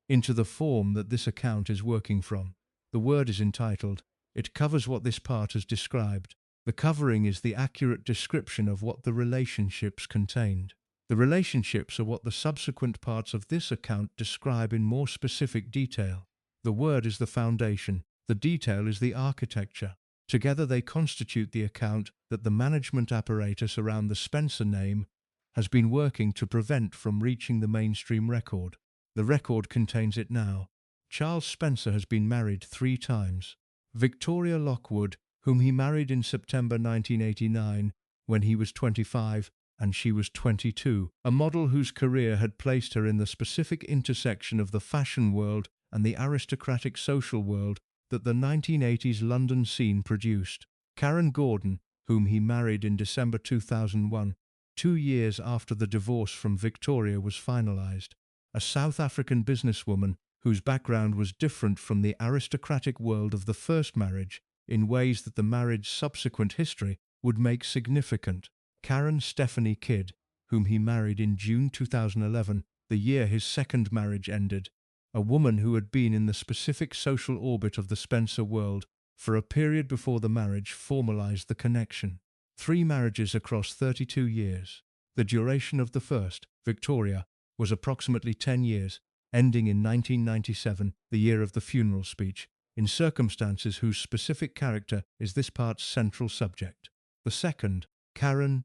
into the form that this account is working from. The word is entitled. It covers what this part has described. The covering is the accurate description of what the relationships contained. The relationships are what the subsequent parts of this account describe in more specific detail. The word is the foundation. The detail is the architecture. Together they constitute the account that the management apparatus around the Spencer name has been working to prevent from reaching the mainstream record. The record contains it now. Charles Spencer has been married 3 times. Victoria Lockwood, whom he married in September 1989 when he was 25 and she was 22, a model whose career had placed her in the specific intersection of the fashion world and the aristocratic social world that the 1980s London scene produced. Karen Gordon, whom he married in December 2001, 2 years after the divorce from Victoria was finalized, a South African businesswoman whose background was different from the aristocratic world of the first marriage in ways that the marriage's subsequent history would make significant. Karen Stephanie Kidd, whom he married in June 2011, the year his second marriage ended, a woman who had been in the specific social orbit of the Spencer world for a period before the marriage formalized the connection. 3 marriages across 32 years. The duration of the first, Victoria, was approximately 10 years, ending in 1997, the year of the funeral speech, in circumstances whose specific character is this part's central subject. The second, Karen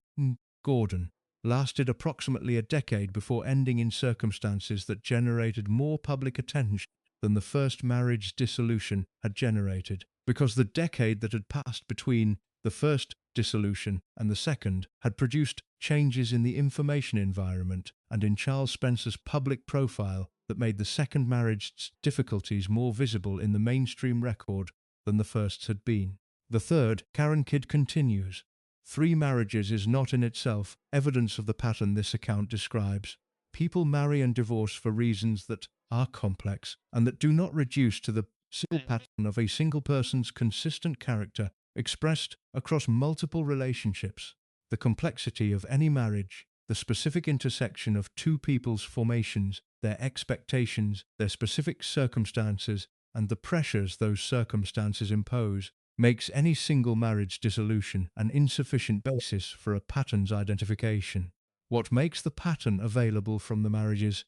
Gordon, lasted approximately a decade before ending in circumstances that generated more public attention than the first marriage dissolution had generated, because the decade that had passed between the first dissolution and the second had produced changes in the information environment and in Charles Spencer's public profile that made the second marriage's difficulties more visible in the mainstream record than the first's had been. The third, Karen Kidd, continues. 3 marriages is not in itself evidence of the pattern this account describes. People marry and divorce for reasons that are complex and that do not reduce to the single pattern of a single person's consistent character expressed across multiple relationships. The complexity of any marriage, the specific intersection of 2 people's formations, their expectations, their specific circumstances, and the pressures those circumstances impose, makes any single marriage dissolution an insufficient basis for a pattern's identification. What makes the pattern available from the marriages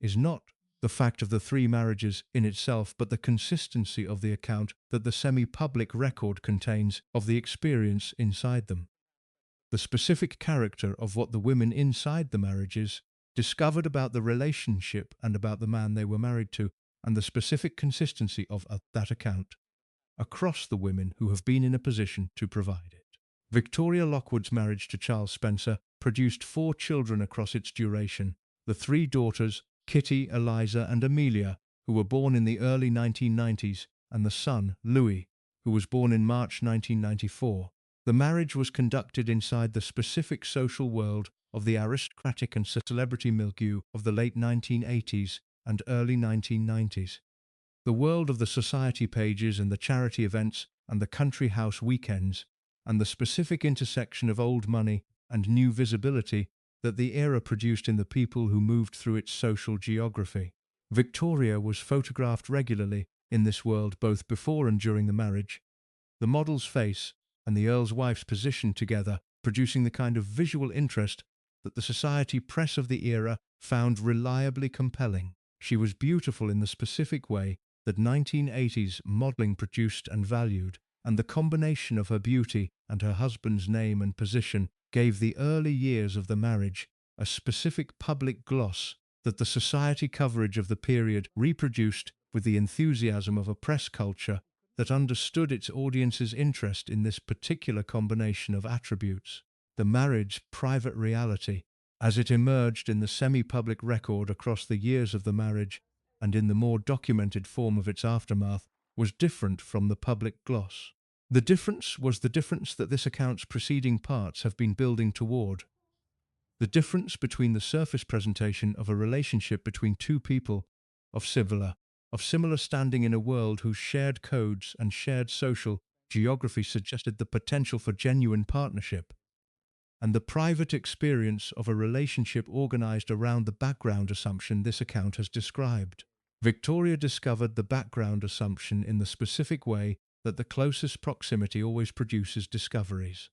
is not the fact of the three marriages in itself, but the consistency of the account that the semi-public record contains of the experience inside them. The specific character of what the women inside the marriages discovered about the relationship and about the man they were married to, and the specific consistency of that account across the women who have been in a position to provide it. Victoria Lockwood's marriage to Charles Spencer produced 4 children across its duration, the 3 daughters, Kitty, Eliza and Amelia, who were born in the early 1990s, and the son, Louis, who was born in March 1994. The marriage was conducted inside the specific social world of the aristocratic and celebrity milieu of the late 1980s and early 1990s. The world of the society pages and the charity events and the country house weekends, and the specific intersection of old money and new visibility that the era produced in the people who moved through its social geography. Victoria was photographed regularly in this world both before and during the marriage. The model's face and the Earl's wife's position together, producing the kind of visual interest that the society press of the era found reliably compelling. She was beautiful in the specific way that 1980s modeling produced and valued, and the combination of her beauty and her husband's name and position gave the early years of the marriage a specific public gloss that the society coverage of the period reproduced with the enthusiasm of a press culture that understood its audience's interest in this particular combination of attributes. The marriage's private reality, as it emerged in the semi-public record across the years of the marriage and in the more documented form of its aftermath, was different from the public gloss. The difference was the difference that this account's preceding parts have been building toward. The difference between the surface presentation of a relationship between two people of similar standing in a world whose shared codes and shared social geography suggested the potential for genuine partnership, and the private experience of a relationship organized around the background assumption this account has described. Victoria discovered the background assumption in the specific way that the closest proximity always produces discoveries.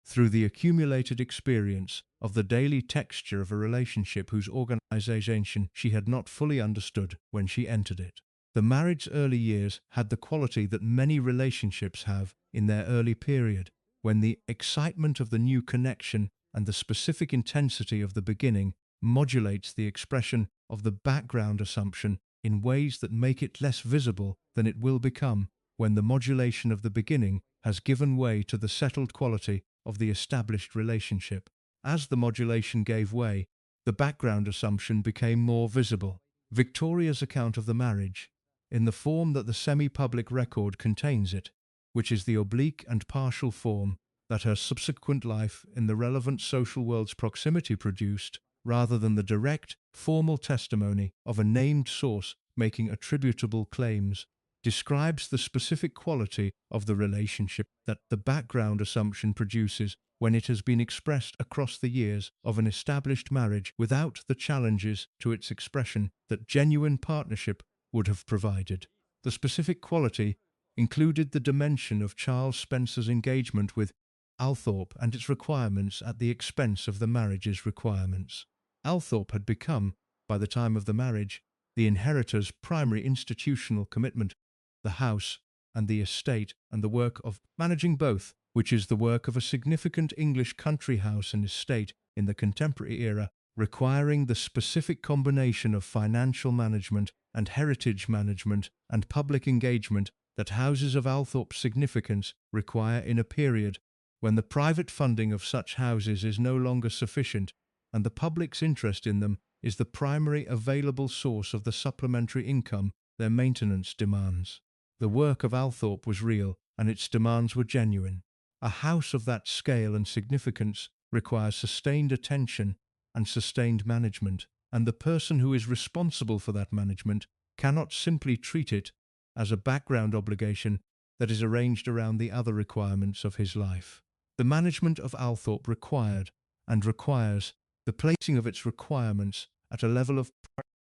Through the accumulated experience of the daily texture of a relationship whose organization she had not fully understood when she entered it. The marriage's early years had the quality that many relationships have in their early period, when the excitement of the new connection and the specific intensity of the beginning modulates the expression of the background assumption in ways that make it less visible than it will become when the modulation of the beginning has given way to the settled quality of the established relationship. As the modulation gave way, the background assumption became more visible. Victoria's account of the marriage, in the form that the semi-public record contains it, which is the oblique and partial form that her subsequent life in the relevant social world's proximity produced, rather than the direct, formal testimony of a named source making attributable claims, describes the specific quality of the relationship that the background assumption produces when it has been expressed across the years of an established marriage without the challenges to its expression that genuine partnership would have provided. The specific quality included the dimension of Charles Spencer's engagement with Althorpe and its requirements at the expense of the marriage's requirements. Althorpe had become, by the time of the marriage, the inheritor's primary institutional commitment, the house and the estate, and the work of managing both, which is the work of a significant English country house and estate in the contemporary era, requiring the specific combination of financial management and heritage management and public engagement that houses of Althorpe's significance require in a period when the private funding of such houses is no longer sufficient and the public's interest in them is the primary available source of the supplementary income their maintenance demands. The work of Althorpe was real and its demands were genuine. A house of that scale and significance requires sustained attention and sustained management, and the person who is responsible for that management cannot simply treat it as a background obligation that is arranged around the other requirements of his life. The management of Althorpe required and requires the placing of its requirements at a level of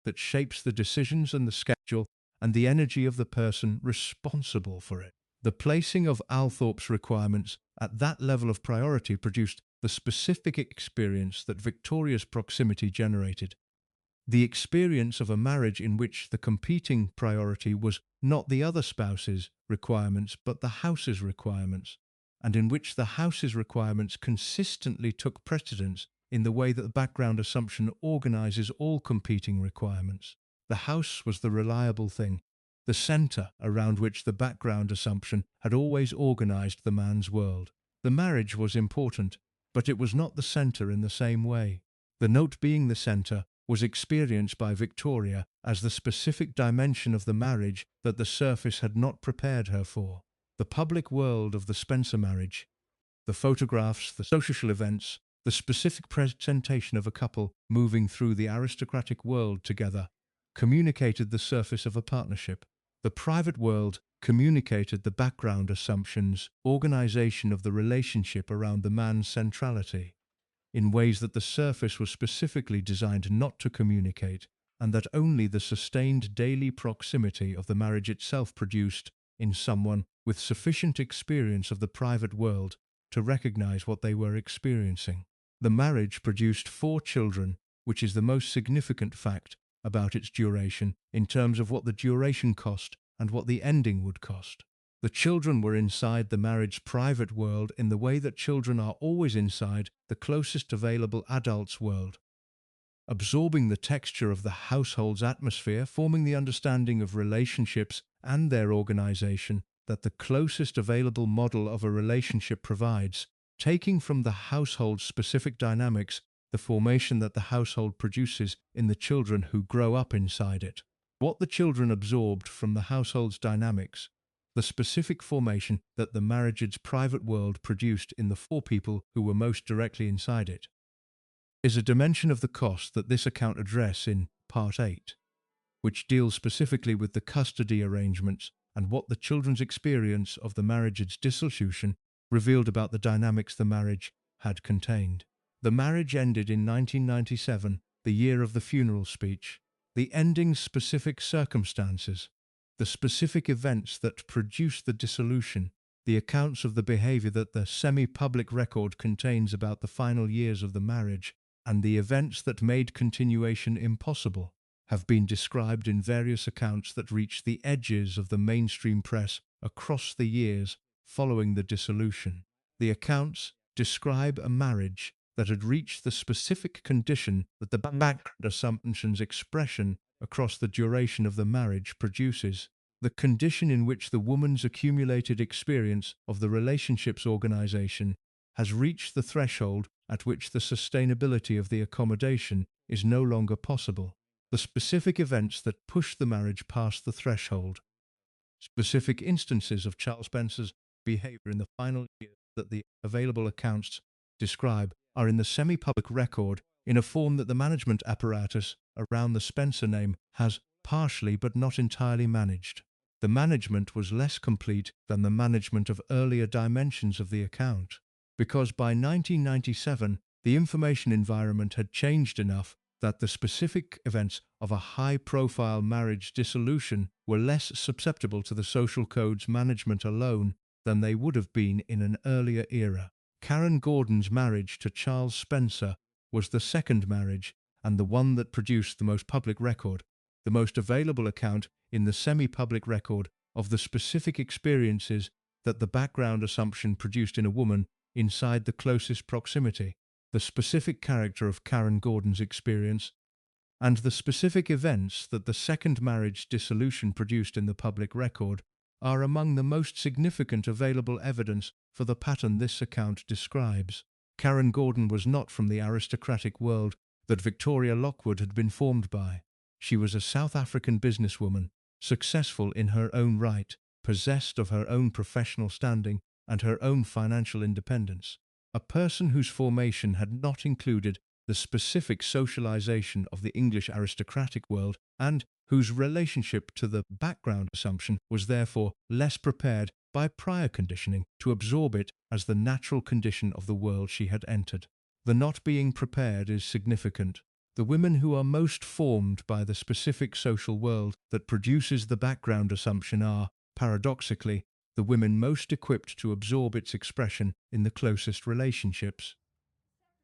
that shapes the decisions and the schedule and the energy of the person responsible for it. The placing of Althorpe's requirements at that level of priority produced the specific experience that Victoria's proximity generated. The experience of a marriage in which the competing priority was not the other spouse's requirements but the house's requirements, and in which the house's requirements consistently took precedence in the way that the background assumption organizes all competing requirements. The house was the reliable thing, the center around which the background assumption had always organized the man's world. The marriage was important, but it was not the center in the same way. The note being the center was experienced by Victoria as the specific dimension of the marriage that the surface had not prepared her for. The public world of the Spencer marriage, the photographs, the social events, the specific presentation of a couple moving through the aristocratic world together, communicated the surface of a partnership. The private world communicated the background assumptions, organization of the relationship around the man's centrality, in ways that the surface was specifically designed not to communicate, and that only the sustained daily proximity of the marriage itself produced in someone with sufficient experience of the private world to recognize what they were experiencing. The marriage produced 4 children, which is the most significant fact about its duration in terms of what the duration cost and what the ending would cost. The children were inside the marriage's private world in the way that children are always inside the closest available adult's world, absorbing the texture of the household's atmosphere, forming the understanding of relationships and their organization that the closest available model of a relationship provides, taking from the household's specific dynamics the formation that the household produces in the children who grow up inside it. What the children absorbed from the household's dynamics, the specific formation that the marriage's private world produced in the 4 people who were most directly inside it, is a dimension of the cost that this account addresses in Part 8, which deals specifically with the custody arrangements and what the children's experience of the marriage's dissolution revealed about the dynamics the marriage had contained. The marriage ended in 1997, the year of the funeral speech. The ending's specific circumstances, the specific events that produced the dissolution, the accounts of the behavior that the semi-public record contains about the final years of the marriage, and the events that made continuation impossible, have been described in various accounts that reached the edges of the mainstream press across the years following the dissolution. The accounts describe a marriage that had reached the specific condition that the background assumption's expression across the duration of the marriage produces, the condition in which the woman's accumulated experience of the relationship's organization has reached the threshold at which the sustainability of the accommodation is no longer possible, the specific events that push the marriage past the threshold. Specific instances of Charles Spencer's behavior in the final years that the available accounts describe are in the semi-public record in a form that the management apparatus around the Spencer name has partially but not entirely managed. The management was less complete than the management of earlier dimensions of the account, because by 1997 the information environment had changed enough that the specific events of a high-profile marriage dissolution were less susceptible to the social code's management alone than they would have been in an earlier era. Karen Gordon's marriage to Charles Spencer was the second marriage and the one that produced the most public record, the most available account in the semi-public record of the specific experiences that the background assumption produced in a woman inside the closest proximity, the specific character of Karen Gordon's experience, and the specific events that the second marriage dissolution produced in the public record are among the most significant available evidence for the pattern this account describes. Karen Gordon was not from the aristocratic world that Victoria Lockwood had been formed by. She was a South African businesswoman, successful in her own right, possessed of her own professional standing and her own financial independence. A person whose formation had not included the specific socialization of the English aristocratic world and whose relationship to the background assumption was therefore less prepared by prior conditioning to absorb it as the natural condition of the world she had entered. The not being prepared is significant. The women who are most formed by the specific social world that produces the background assumption are, paradoxically, the women most equipped to absorb its expression in the closest relationships,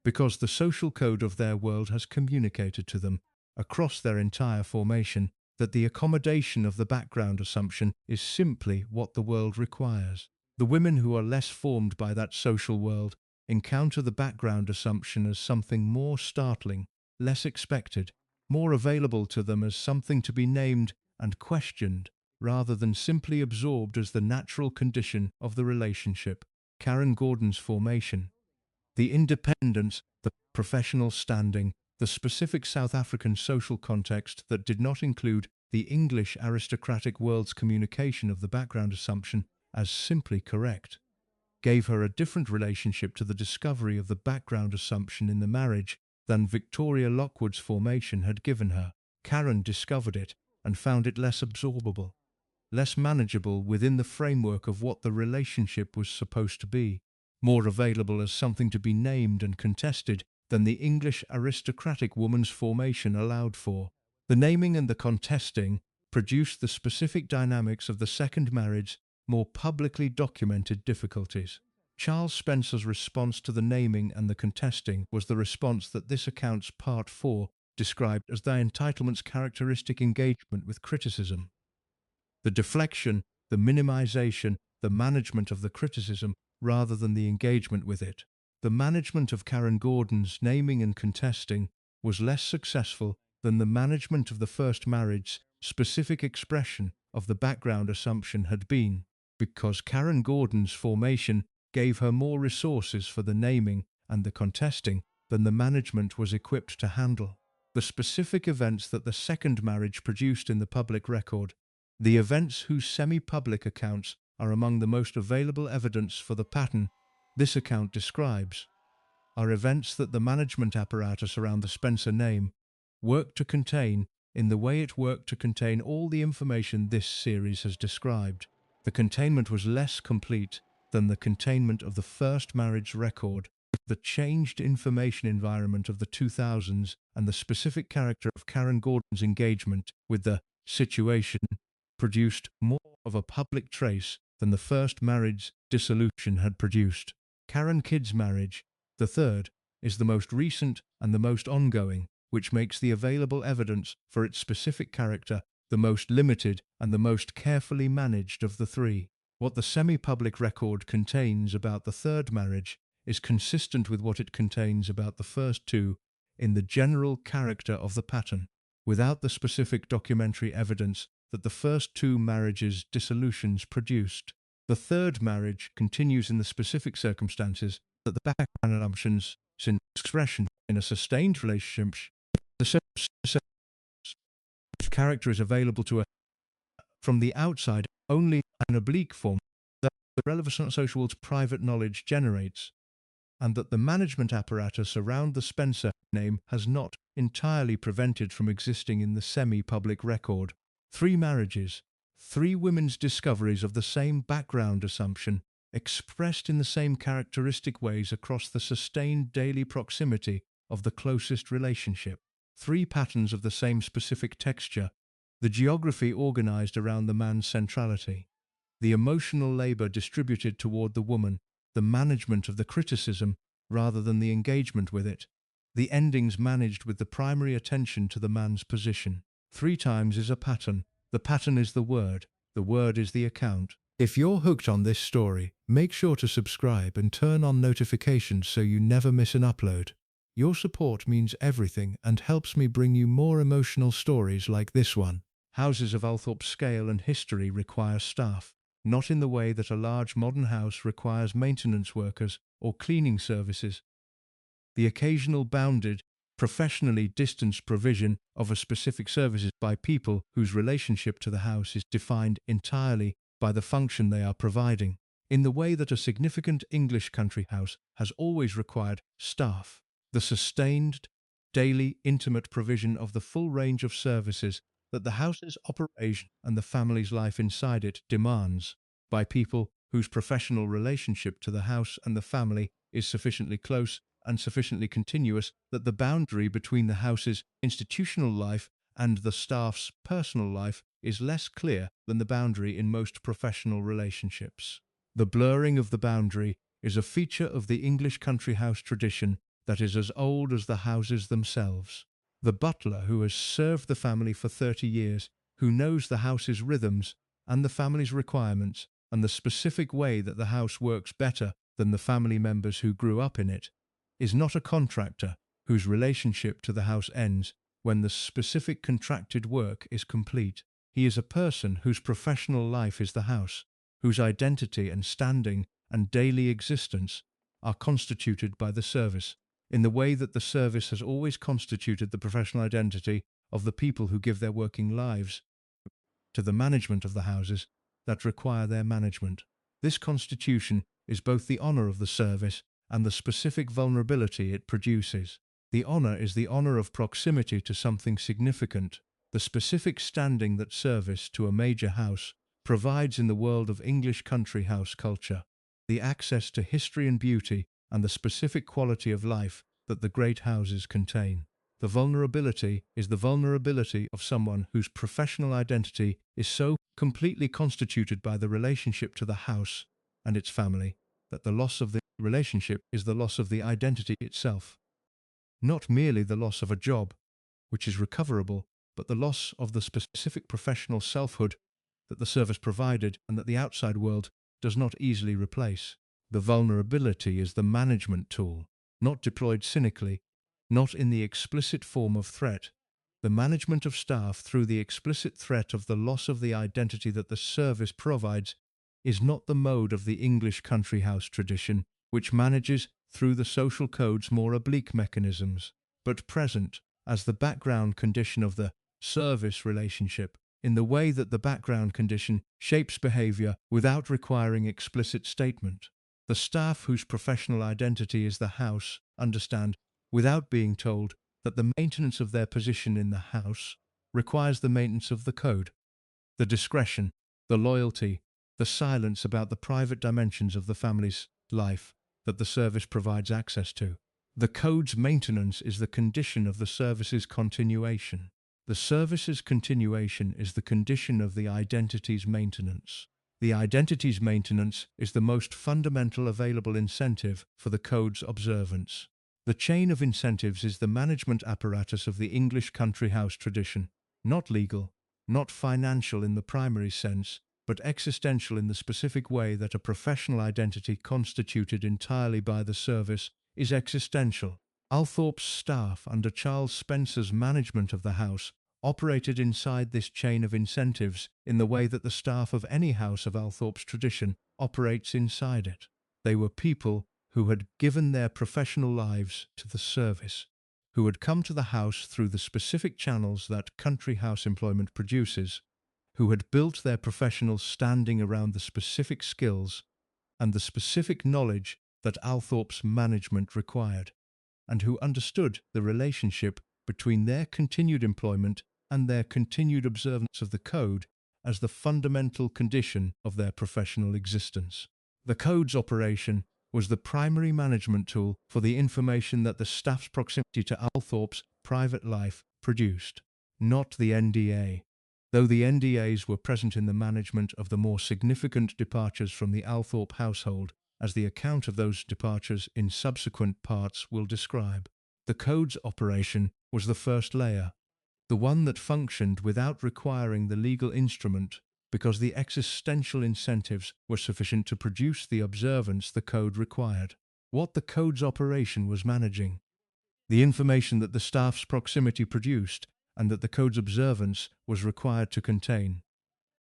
because the social code of their world has communicated to them across their entire formation, that the accommodation of the background assumption is simply what the world requires. The women who are less formed by that social world encounter the background assumption as something more startling, less expected, more available to them as something to be named and questioned, rather than simply absorbed as the natural condition of the relationship. Karen Gordon's formation. The independence, the professional standing, the specific South African social context that did not include the English aristocratic world's communication of the background assumption as simply correct, gave her a different relationship to the discovery of the background assumption in the marriage than Victoria Lockwood's formation had given her. Karen discovered it and found it less absorbable, less manageable within the framework of what the relationship was supposed to be, more available as something to be named and contested than the English aristocratic woman's formation allowed for. The naming and the contesting produced the specific dynamics of the second marriage's more publicly documented difficulties. Charles Spencer's response to the naming and the contesting was the response that this account's Part 4 described as the entitlement's characteristic engagement with criticism. The deflection, the minimization, the management of the criticism rather than the engagement with it. The management of Karen Gordon's naming and contesting was less successful than the management of the first marriage's specific expression of the background assumption had been, because Karen Gordon's formation gave her more resources for the naming and the contesting than the management was equipped to handle. The specific events that the second marriage produced in the public record, the events whose semi-public accounts are among the most available evidence for the pattern this account describes, are events that the management apparatus around the Spencer name worked to contain in the way it worked to contain all the information this series has described. The containment was less complete than the containment of the first marriage record. The changed information environment of the 2000s and the specific character of Karen Gordon's engagement with the situation produced more of a public trace than the first marriage's dissolution had produced. Karen Kidd's marriage, the third, is the most recent and the most ongoing, which makes the available evidence for its specific character the most limited and the most carefully managed of the three. What the semi-public record contains about the third marriage is consistent with what it contains about the first two in the general character of the pattern, without the specific documentary evidence that the first two marriages' dissolutions produced. The third marriage continues in the specific circumstances that the background assumptions in expression in a sustained relationship. The character is available to us from the outside only in an oblique form that the relevant social world's private knowledge generates, and that the management apparatus around the Spencer name has not entirely prevented from existing in the semi-public record. Three marriages, three women's discoveries of the same background assumption, expressed in the same characteristic ways across the sustained daily proximity of the closest relationship. Three patterns of the same specific texture, the geography organized around the man's centrality, the emotional labor distributed toward the woman, the management of the criticism rather than the engagement with it, the endings managed with the primary attention to the man's position. 3 times is a pattern. The pattern is the word is the account. If you're hooked on this story, make sure to subscribe and turn on notifications so you never miss an upload. Your support means everything and helps me bring you more emotional stories like this one. Houses of Althorp's scale and history require staff, not in the way that a large modern house requires maintenance workers or cleaning services. The occasional bounded, professionally distanced provision of a specific services by people whose relationship to the house is defined entirely by the function they are providing, in the way that a significant English country house has always required staff. The sustained, daily, intimate provision of the full range of services that the house's operation and the family's life inside it demands, by people whose professional relationship to the house and the family is sufficiently close and sufficiently continuous that the boundary between the house's institutional life and the staff's personal life is less clear than the boundary in most professional relationships. The blurring of the boundary is a feature of the English country house tradition that is as old as the houses themselves. The butler who has served the family for 30 years, who knows the house's rhythms and the family's requirements and the specific way that the house works better than the family members who grew up in it, is not a contractor whose relationship to the house ends when the specific contracted work is complete. He is a person whose professional life is the house, whose identity and standing and daily existence are constituted by the service, in the way that the service has always constituted the professional identity of the people who give their working lives to the management of the houses that require their management. This constitution is both the honour of the service and the specific vulnerability it produces. The honour is the honour of proximity to something significant, the specific standing that service to a major house provides in the world of English country house culture, the access to history and beauty, and the specific quality of life that the great houses contain. The vulnerability is the vulnerability of someone whose professional identity is so completely constituted by the relationship to the house and its family that the loss of the relationship is the loss of the identity itself. Not merely the loss of a job, which is recoverable, but the loss of the specific professional selfhood that the service provided and that the outside world does not easily replace. The vulnerability is the management tool, not deployed cynically, not in the explicit form of threat. The management of staff through the explicit threat of the loss of the identity that the service provides is not the mode of the English country house tradition, which manages through the social code's more oblique mechanisms, but present as the background condition of the service relationship, in the way that the background condition shapes behaviour without requiring explicit statement. The staff whose professional identity is the house understand, without being told, that the maintenance of their position in the house requires the maintenance of the code, the discretion, the loyalty, the silence about the private dimensions of the family's life that the service provides access to. The code's maintenance is the condition of the service's continuation. The service's continuation is the condition of the identity's maintenance. The identity's maintenance is the most fundamental available incentive for the code's observance. The chain of incentives is the management apparatus of the English country house tradition, not legal, not financial in the primary sense, but existential in the specific way that a professional identity constituted entirely by the service is existential. Althorp's staff, under Charles Spencer's management of the house, operated inside this chain of incentives in the way that the staff of any house of Althorp's tradition operates inside it. They were people who had given their professional lives to the service, who had come to the house through the specific channels that country house employment produces, who had built their professional standing around the specific skills and the specific knowledge that Althorp's management required, and who understood the relationship between their continued employment and their continued observance of the code as the fundamental condition of their professional existence. The code's operation was the primary management tool for the information that the staff's proximity to Althorp's private life produced, not the NDA. Though the NDAs were present in the management of the more significant departures from the Althorp household, as the account of those departures in subsequent parts will describe. The code's operation was the first layer, the one that functioned without requiring the legal instrument, because the existential incentives were sufficient to produce the observance the code required. What the code's operation was managing, the information that the staff's proximity produced and that the code's observance was required to contain,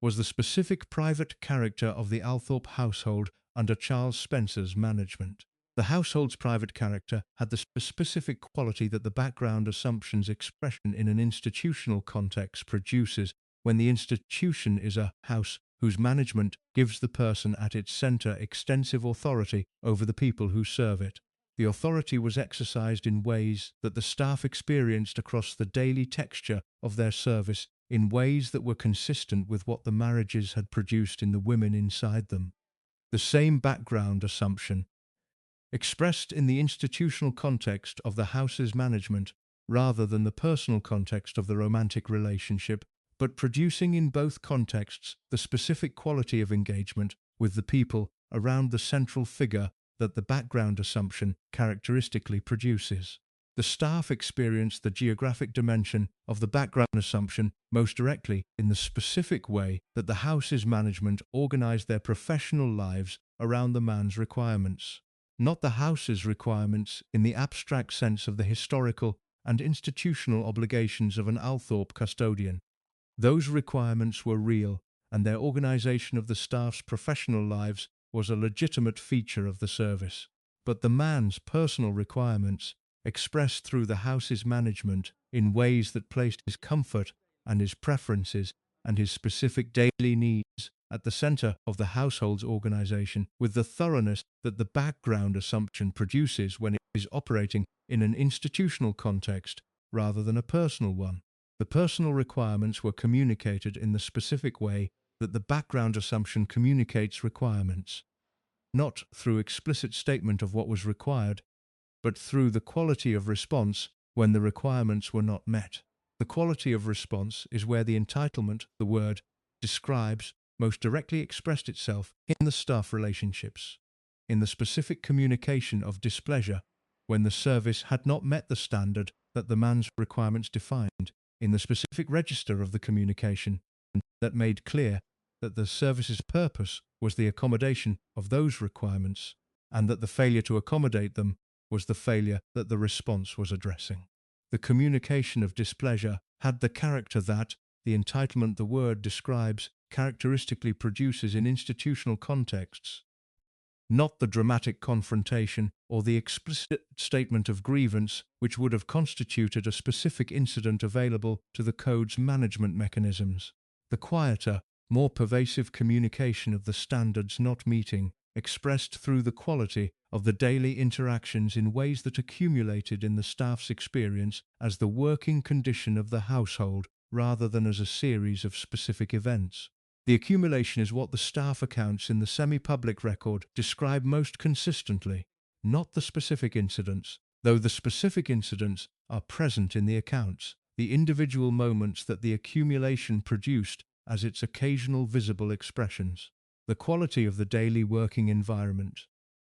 was the specific private character of the Althorp household under Charles Spencer's management. The household's private character had the specific quality that the background assumption's expression in an institutional context produces when the institution is a house whose management gives the person at its centre extensive authority over the people who serve it. The authority was exercised in ways that the staff experienced across the daily texture of their service, in ways that were consistent with what the marriages had produced in the women inside them. The same background assumption, expressed in the institutional context of the house's management rather than the personal context of the romantic relationship, but producing in both contexts the specific quality of engagement with the people around the central figure that the background assumption characteristically produces. The staff experienced the geographic dimension of the background assumption most directly in the specific way that the house's management organized their professional lives around the man's requirements. Not the house's requirements in the abstract sense of the historical and institutional obligations of an Althorp custodian. Those requirements were real, and their organization of the staff's professional lives was a legitimate feature of the service. But the man's personal requirements, expressed through the house's management in ways that placed his comfort and his preferences and his specific daily needs at the center of the household's organization, with the thoroughness that the background assumption produces when it is operating in an institutional context rather than a personal one. The personal requirements were communicated in the specific way that the background assumption communicates requirements, not through explicit statement of what was required, but through the quality of response when the requirements were not met. The quality of response is where the entitlement, the word, describes, most directly expressed itself in the staff relationships. In the specific communication of displeasure, when the service had not met the standard that the man's requirements defined, in the specific register of the communication that made clear that the service's purpose was the accommodation of those requirements, and that the failure to accommodate them was the failure that the response was addressing. The communication of displeasure had the character that the entitlement the word describes characteristically produces in institutional contexts, not the dramatic confrontation or the explicit statement of grievance which would have constituted a specific incident available to the code's management mechanisms. The quieter, more pervasive communication of the standards not meeting, expressed through the quality of the daily interactions in ways that accumulated in the staff's experience as the working condition of the household rather than as a series of specific events. The accumulation is what the staff accounts in the semi-public record describe most consistently, not the specific incidents, though the specific incidents are present in the accounts, the individual moments that the accumulation produced as its occasional visible expressions. The quality of the daily working environment,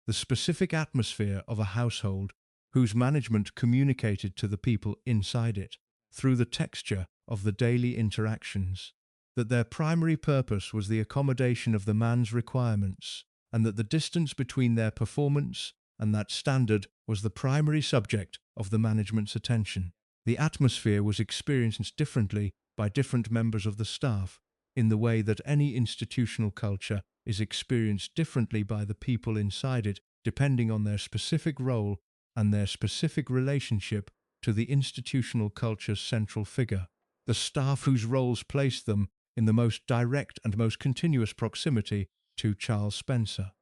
the specific atmosphere of a household whose management communicated to the people inside it, through the texture of the daily interactions, that their primary purpose was the accommodation of the man's requirements, and that the distance between their performance and that standard was the primary subject of the management's attention. The atmosphere was experienced differently by different members of the staff, in the way that any institutional culture is experienced differently by the people inside it, depending on their specific role and their specific relationship to the institutional culture's central figure. The staff whose roles placed them in the most direct and most continuous proximity to Charles Spencer.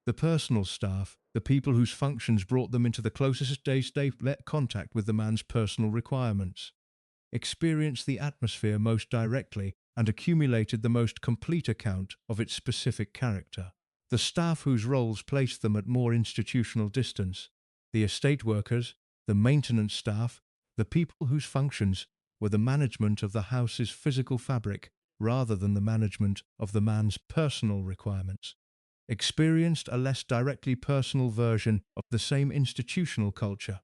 The personal staff, the people whose functions brought them into the closest day-to-day contact with the man's personal requirements, experienced the atmosphere most directly and accumulated the most complete account of its specific character. The staff whose roles placed them at more institutional distance, the estate workers, the maintenance staff, the people whose functions were the management of the house's physical fabric rather than the management of the man's personal requirements, experienced a less directly personal version of the same institutional culture,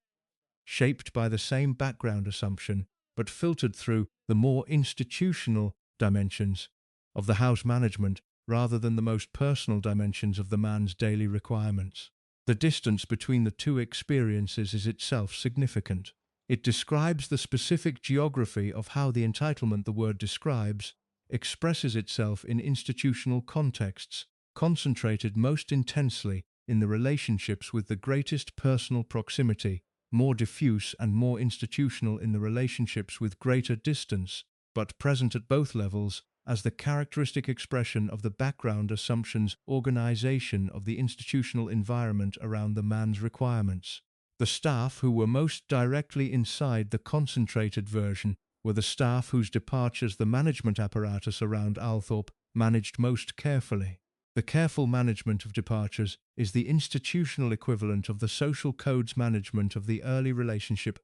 shaped by the same background assumption, but filtered through the more institutional dimensions of the house management rather than the most personal dimensions of the man's daily requirements. The distance between the two experiences is itself significant. It describes the specific geography of how the entitlement the word describes expresses itself in institutional contexts, concentrated most intensely in the relationships with the greatest personal proximity, more diffuse and more institutional in the relationships with greater distance, but present at both levels as the characteristic expression of the background assumption's organization of the institutional environment around the man's requirements. The staff who were most directly inside the concentrated version were the staff whose departures the management apparatus around Althorp managed most carefully. The careful management of departures is the institutional equivalent of the social code's management of the early relationship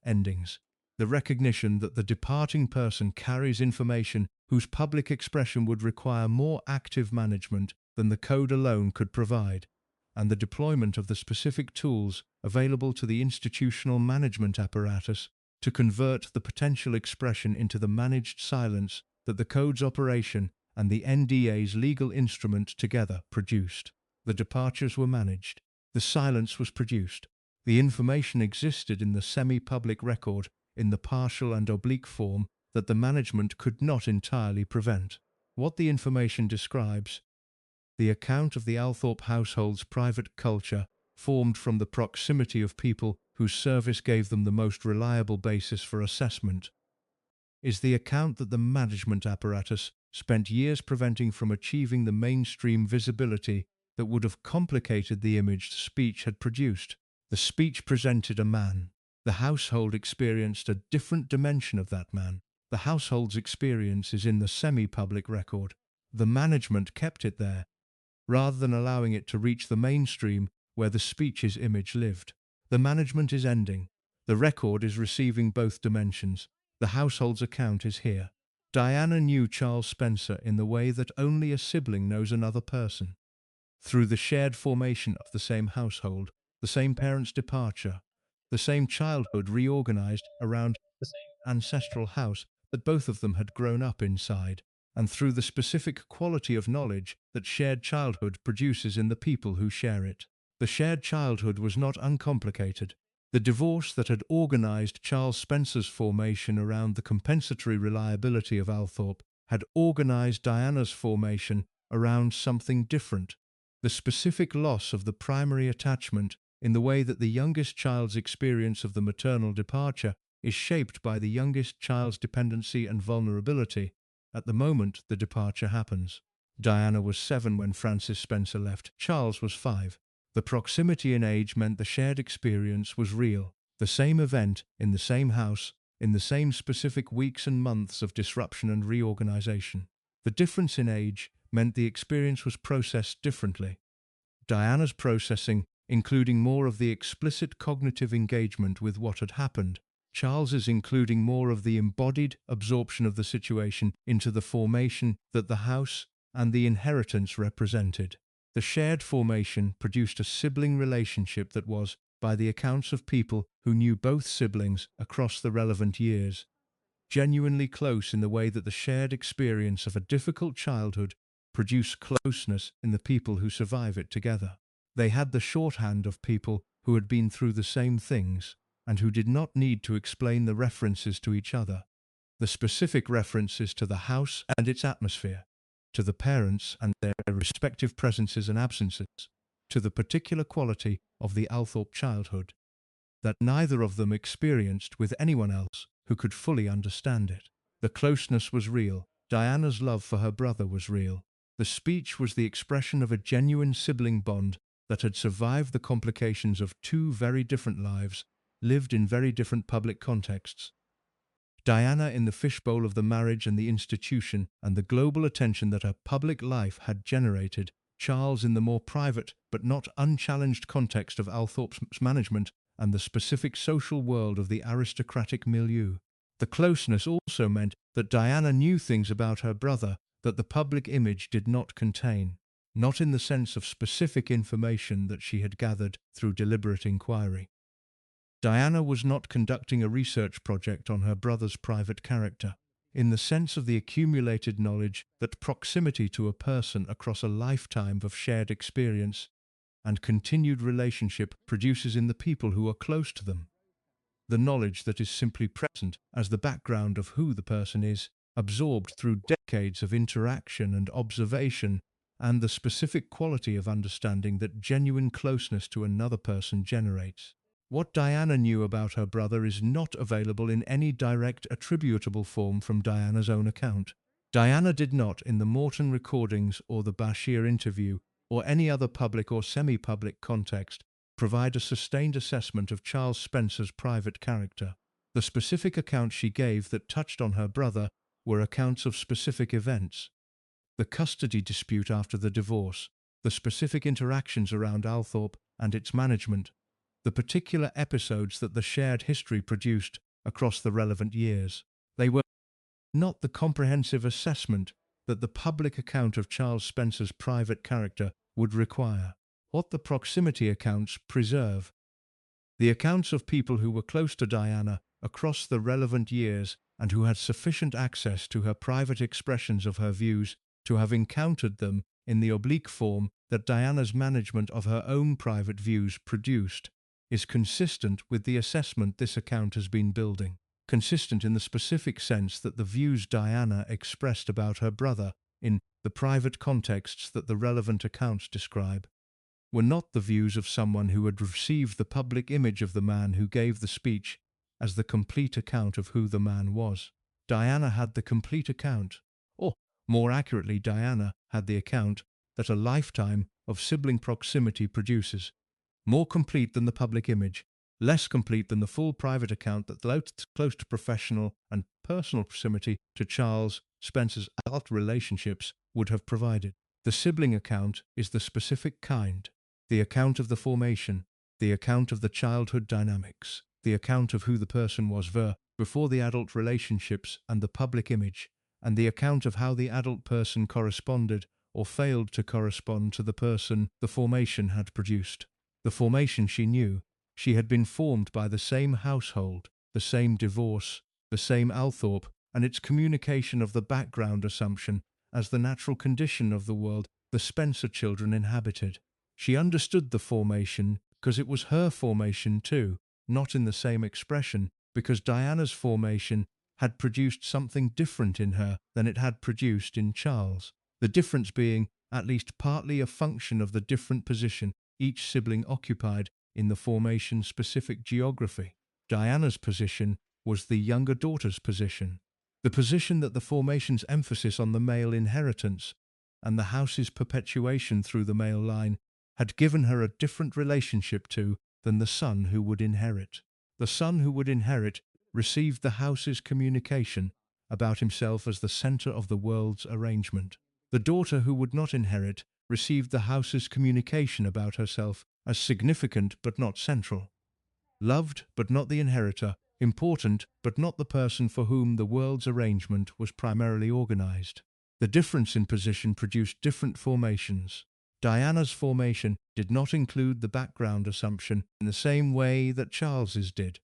endings. The recognition that the departing person carries information whose public expression would require more active management than the code alone could provide. and the deployment of the specific tools available to the institutional management apparatus to convert the potential expression into the managed silence that the code's operation and the NDA's legal instrument together produced. The departures were managed. The silence was produced. The information existed in the semi-public record in the partial and oblique form that the management could not entirely prevent. What the information describes: the account of the Althorpe household's private culture, formed from the proximity of people whose service gave them the most reliable basis for assessment, is the account that the management apparatus spent years preventing from achieving the mainstream visibility that would have complicated the image the speech had produced. The speech presented a man. The household experienced a different dimension of that man. The household's experience is in the semi-public record. The management kept it there, rather than allowing it to reach the mainstream where the speech's image lived. The management is ending. The record is receiving both dimensions. The household's account is here. Diana knew Charles Spencer in the way that only a sibling knows another person. Through the shared formation of the same household, the same parents' departure, the same childhood reorganized around the same ancestral house that both of them had grown up inside, and through the specific quality of knowledge that shared childhood produces in the people who share it. The shared childhood was not uncomplicated. The divorce that had organized Charles Spencer's formation around the compensatory reliability of Althorpe had organized Diana's formation around something different: the specific loss of the primary attachment, in the way that the youngest child's experience of the maternal departure is shaped by the youngest child's dependency and vulnerability at the moment the departure happens. Diana was 7 when Francis Spencer left. Charles was 5. The proximity in age meant the shared experience was real. The same event, in the same house, in the same specific weeks and months of disruption and reorganization. The difference in age meant the experience was processed differently. Diana's processing, including more of the explicit cognitive engagement with what had happened. Charles's including more of the embodied absorption of the situation into the formation that the house and the inheritance represented. The shared formation produced a sibling relationship that was, by the accounts of people who knew both siblings across the relevant years, genuinely close in the way that the shared experience of a difficult childhood produced closeness in the people who survive it together. They had the shorthand of people who had been through the same things and who did not need to explain the references to each other, the specific references to the house and its atmosphere, to the parents and their respective presences and absences, to the particular quality of the Althorpe childhood, that neither of them experienced with anyone else who could fully understand it. The closeness was real. Diana's love for her brother was real. The speech was the expression of a genuine sibling bond that had survived the complications of 2 very different lives, lived in very different public contexts. Diana in the fishbowl of the marriage and the institution and the global attention that her public life had generated, Charles in the more private but not unchallenged context of Althorpe's management and the specific social world of the aristocratic milieu. The closeness also meant that Diana knew things about her brother that the public image did not contain, not in the sense of specific information that she had gathered through deliberate inquiry. Diana was not conducting a research project on her brother's private character, in the sense of the accumulated knowledge that proximity to a person across a lifetime of shared experience and continued relationship produces in the people who are close to them. The knowledge that is simply present as the background of who the person is, absorbed through decades of interaction and observation, and the specific quality of understanding that genuine closeness to another person generates. What Diana knew about her brother is not available in any direct attributable form from Diana's own account. Diana did not, in the Morton recordings or the Bashir interview, or any other public or semi-public context, provide a sustained assessment of Charles Spencer's private character. The specific accounts she gave that touched on her brother were accounts of specific events: the custody dispute after the divorce, the specific interactions around Althorpe and its management, the particular episodes that the shared history produced across the relevant years. They were not the comprehensive assessment that the public account of Charles Spencer's private character would require. What the proximity accounts preserve. The accounts of people who were close to Diana across the relevant years and who had sufficient access to her private expressions of her views to have encountered them in the oblique form that Diana's management of her own private views produced, is consistent with the assessment this account has been building. Consistent in the specific sense that the views Diana expressed about her brother in the private contexts that the relevant accounts describe were not the views of someone who had received the public image of the man who gave the speech as the complete account of who the man was. Diana had the complete account, or more accurately, Diana had the account that a lifetime of sibling proximity produces, more complete than the public image, less complete than the full private account that close to professional and personal proximity to Charles Spencer's adult relationships would have provided. The sibling account is the specific kind, the account of the formation, the account of the childhood dynamics, the account of who the person was before the adult relationships and the public image, and the account of how the adult person corresponded or failed to correspond to the person the formation had produced. The formation she knew, she had been formed by the same household, the same divorce, the same Althorpe, and its communication of the background assumption as the natural condition of the world the Spencer children inhabited. She understood the formation because it was her formation too, not in the same expression, because Diana's formation had produced something different in her than it had produced in Charles, the difference being at least partly a function of the different position each sibling occupied in the formation's specific geography. Diana's position was the younger daughter's position, the position that the formation's emphasis on the male inheritance and the house's perpetuation through the male line had given her a different relationship to than the son who would inherit. The son who would inherit received the house's communication about himself as the center of the world's arrangement. The daughter who would not inherit received the house's communication about herself as significant but not central, loved but not the inheritor, important but not the person for whom the world's arrangement was primarily organized. The difference in position produced different formations. Diana's formation did not include the background assumption in the same way that Charles's did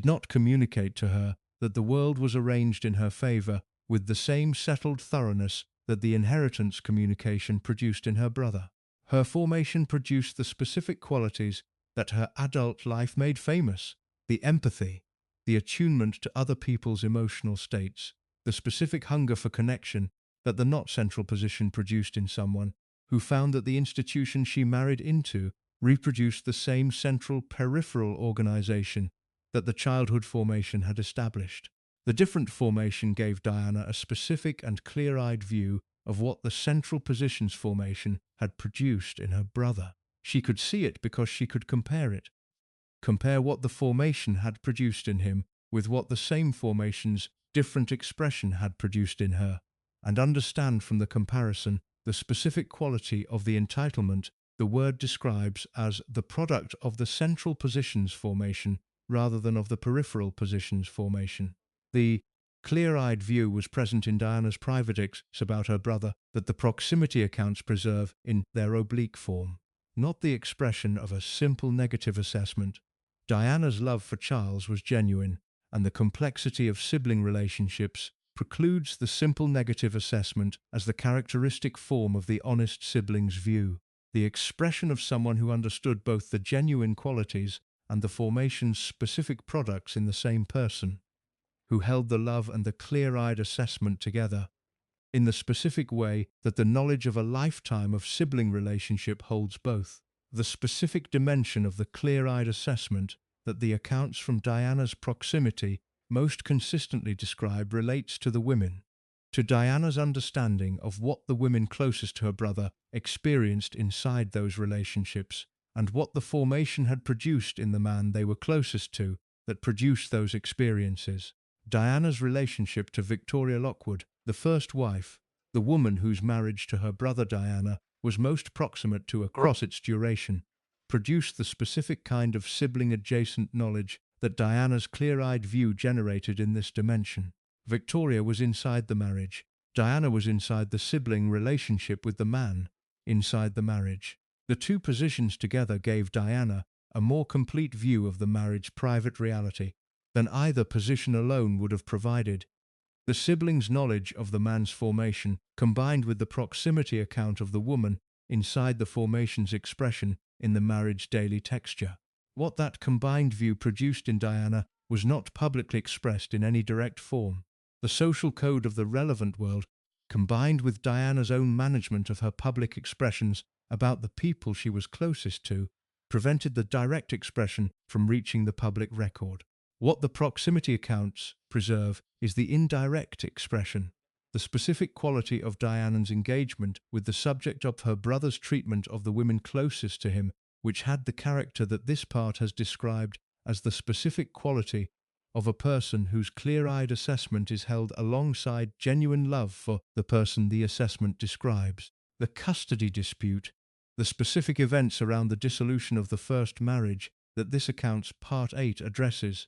not communicate to her that the world was arranged in her favor with the same settled thoroughness that the inheritance communication produced in her brother. Her formation produced the specific qualities that her adult life made famous: the empathy, the attunement to other people's emotional states, the specific hunger for connection that the not central position produced in someone who found that the institution she married into reproduced the same central peripheral organization that the childhood formation had established. The different formation gave Diana a specific and clear-eyed view of what the central position's formation had produced in her brother. She could see it because she could compare it. Compare what the formation had produced in him with what the same formation's different expression had produced in her, and understand from the comparison the specific quality of the entitlement the word describes as the product of the central position's formation rather than of the peripheral position's formation. The clear-eyed view was present in Diana's private acts about her brother that the proximity accounts preserve in their oblique form, not the expression of a simple negative assessment. Diana's love for Charles was genuine, and the complexity of sibling relationships precludes the simple negative assessment as the characteristic form of the honest sibling's view, the expression of someone who understood both the genuine qualities and the formation's specific products in the same person, who held the love and the clear-eyed assessment together, in the specific way that the knowledge of a lifetime of sibling relationship holds both. The specific dimension of the clear-eyed assessment that the accounts from Diana's proximity most consistently describe relates to the women, to Diana's understanding of what the women closest to her brother experienced inside those relationships, and what the formation had produced in the man they were closest to that produced those experiences. Diana's relationship to Victoria Lockwood, the first wife, the woman whose marriage to her brother Diana was most proximate to across its duration, produced the specific kind of sibling-adjacent knowledge that Diana's clear-eyed view generated in this dimension. Victoria was inside the marriage. Diana was inside the sibling relationship with the man, inside the marriage. The two positions together gave Diana a more complete view of the marriage's private reality than either position alone would have provided. The siblings' knowledge of the man's formation, combined with the proximity account of the woman inside the formation's expression in the marriage daily texture. What that combined view produced in Diana was not publicly expressed in any direct form. The social code of the relevant world, combined with Diana's own management of her public expressions about the people she was closest to, prevented the direct expression from reaching the public record. What the proximity accounts preserve is the indirect expression, the specific quality of Diana's engagement with the subject of her brother's treatment of the women closest to him, which had the character that this part has described as the specific quality of a person whose clear-eyed assessment is held alongside genuine love for the person the assessment describes. The custody dispute, the specific events around the dissolution of the first marriage that this account's Part 8 addresses,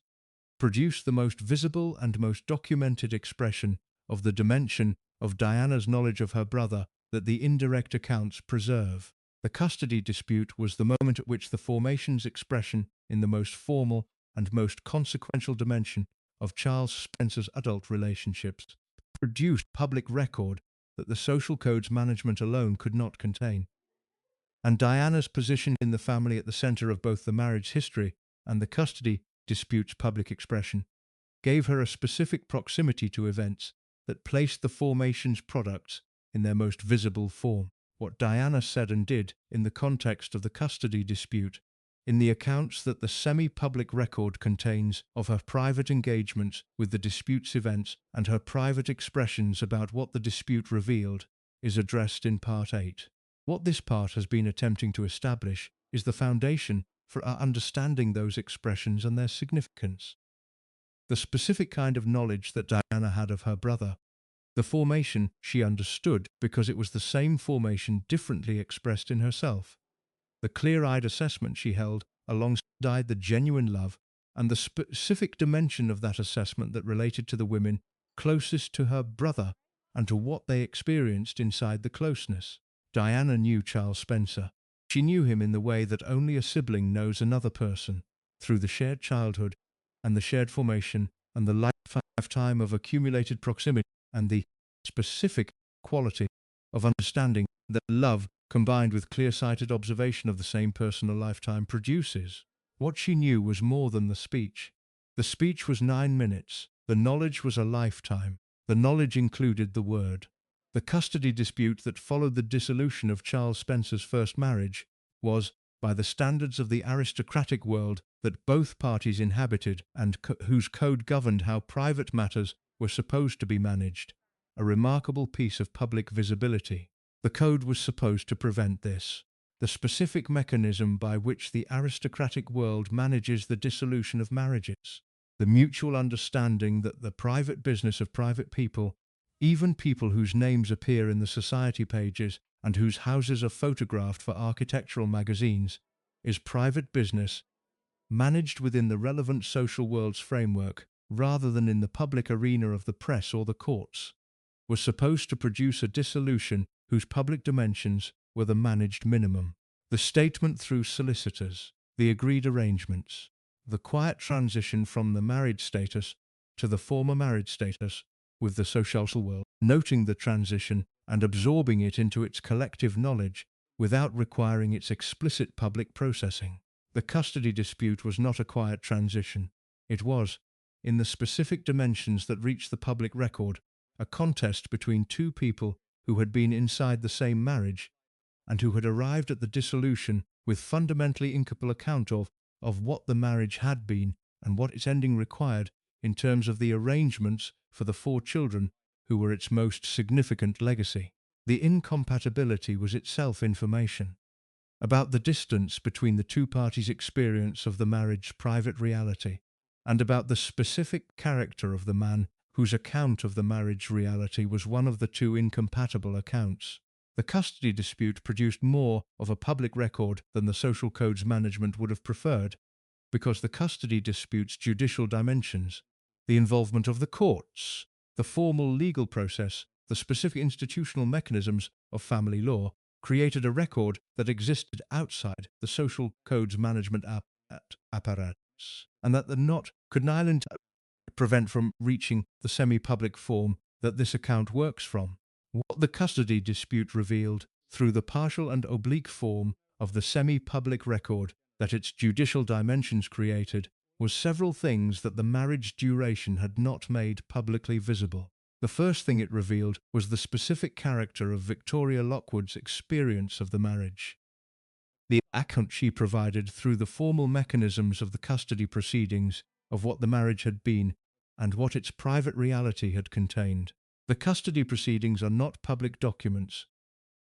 produce the most visible and most documented expression of the dimension of Diana's knowledge of her brother that the indirect accounts preserve. The custody dispute was the moment at which the formation's expression in the most formal and most consequential dimension of Charles Spencer's adult relationships produced public record that the social code's management alone could not contain. And Diana's position in the family at the center of both the marriage history and the custody dispute's public expression gave her a specific proximity to events that placed the formation's products in their most visible form. What Diana said and did in the context of the custody dispute, in the accounts that the semi-public record contains of her private engagements with the dispute's events and her private expressions about what the dispute revealed, is addressed in Part 8. What this part has been attempting to establish is the foundation for our understanding those expressions and their significance. The specific kind of knowledge that Diana had of her brother, the formation she understood because it was the same formation differently expressed in herself. The clear-eyed assessment she held alongside the genuine love and the specific dimension of that assessment that related to the women closest to her brother and to what they experienced inside the closeness. Diana knew Charles Spencer. She knew him in the way that only a sibling knows another person, through the shared childhood and the shared formation and the lifetime of accumulated proximity and the specific quality of understanding that love, combined with clear-sighted observation of the same personal lifetime, produces. What she knew was more than the speech. The speech was 9 minutes. The knowledge was a lifetime. The knowledge included the word. The custody dispute that followed the dissolution of Charles Spencer's first marriage was, by the standards of the aristocratic world that both parties inhabited and whose code governed how private matters were supposed to be managed, a remarkable piece of public visibility. The code was supposed to prevent this. The specific mechanism by which the aristocratic world manages the dissolution of marriages. The mutual understanding that the private business of private people, even people whose names appear in the society pages and whose houses are photographed for architectural magazines, is private business, managed within the relevant social world's framework, rather than in the public arena of the press or the courts, was supposed to produce a dissolution whose public dimensions were the managed minimum. The statement through solicitors, the agreed arrangements, the quiet transition from the married status to the former married status with the social world, noting the transition and absorbing it into its collective knowledge without requiring its explicit public processing. The custody dispute was not a quiet transition. It was, in the specific dimensions that reached the public record, a contest between two people who had been inside the same marriage and who had arrived at the dissolution with fundamentally incapable account of what the marriage had been and what its ending required in terms of the arrangements for the 4 children who were its most significant legacy. The incompatibility was itself information about the distance between the two parties' experience of the marriage's private reality and about the specific character of the man whose account of the marriage reality was one of the 2 incompatible accounts. The custody dispute produced more of a public record than the social code's management would have preferred, because the custody dispute's judicial dimensions, the involvement of the courts, the formal legal process, the specific institutional mechanisms of family law, created a record that existed outside the social code's management apparatus, and that the knot could neither prevent from reaching the semi-public form that this account works from. What the custody dispute revealed, through the partial and oblique form of the semi-public record that its judicial dimensions created, was several things that the marriage duration had not made publicly visible. The first thing it revealed was the specific character of Victoria Lockwood's experience of the marriage. The account she provided through the formal mechanisms of the custody proceedings of what the marriage had been and what its private reality had contained. The custody proceedings are not public documents,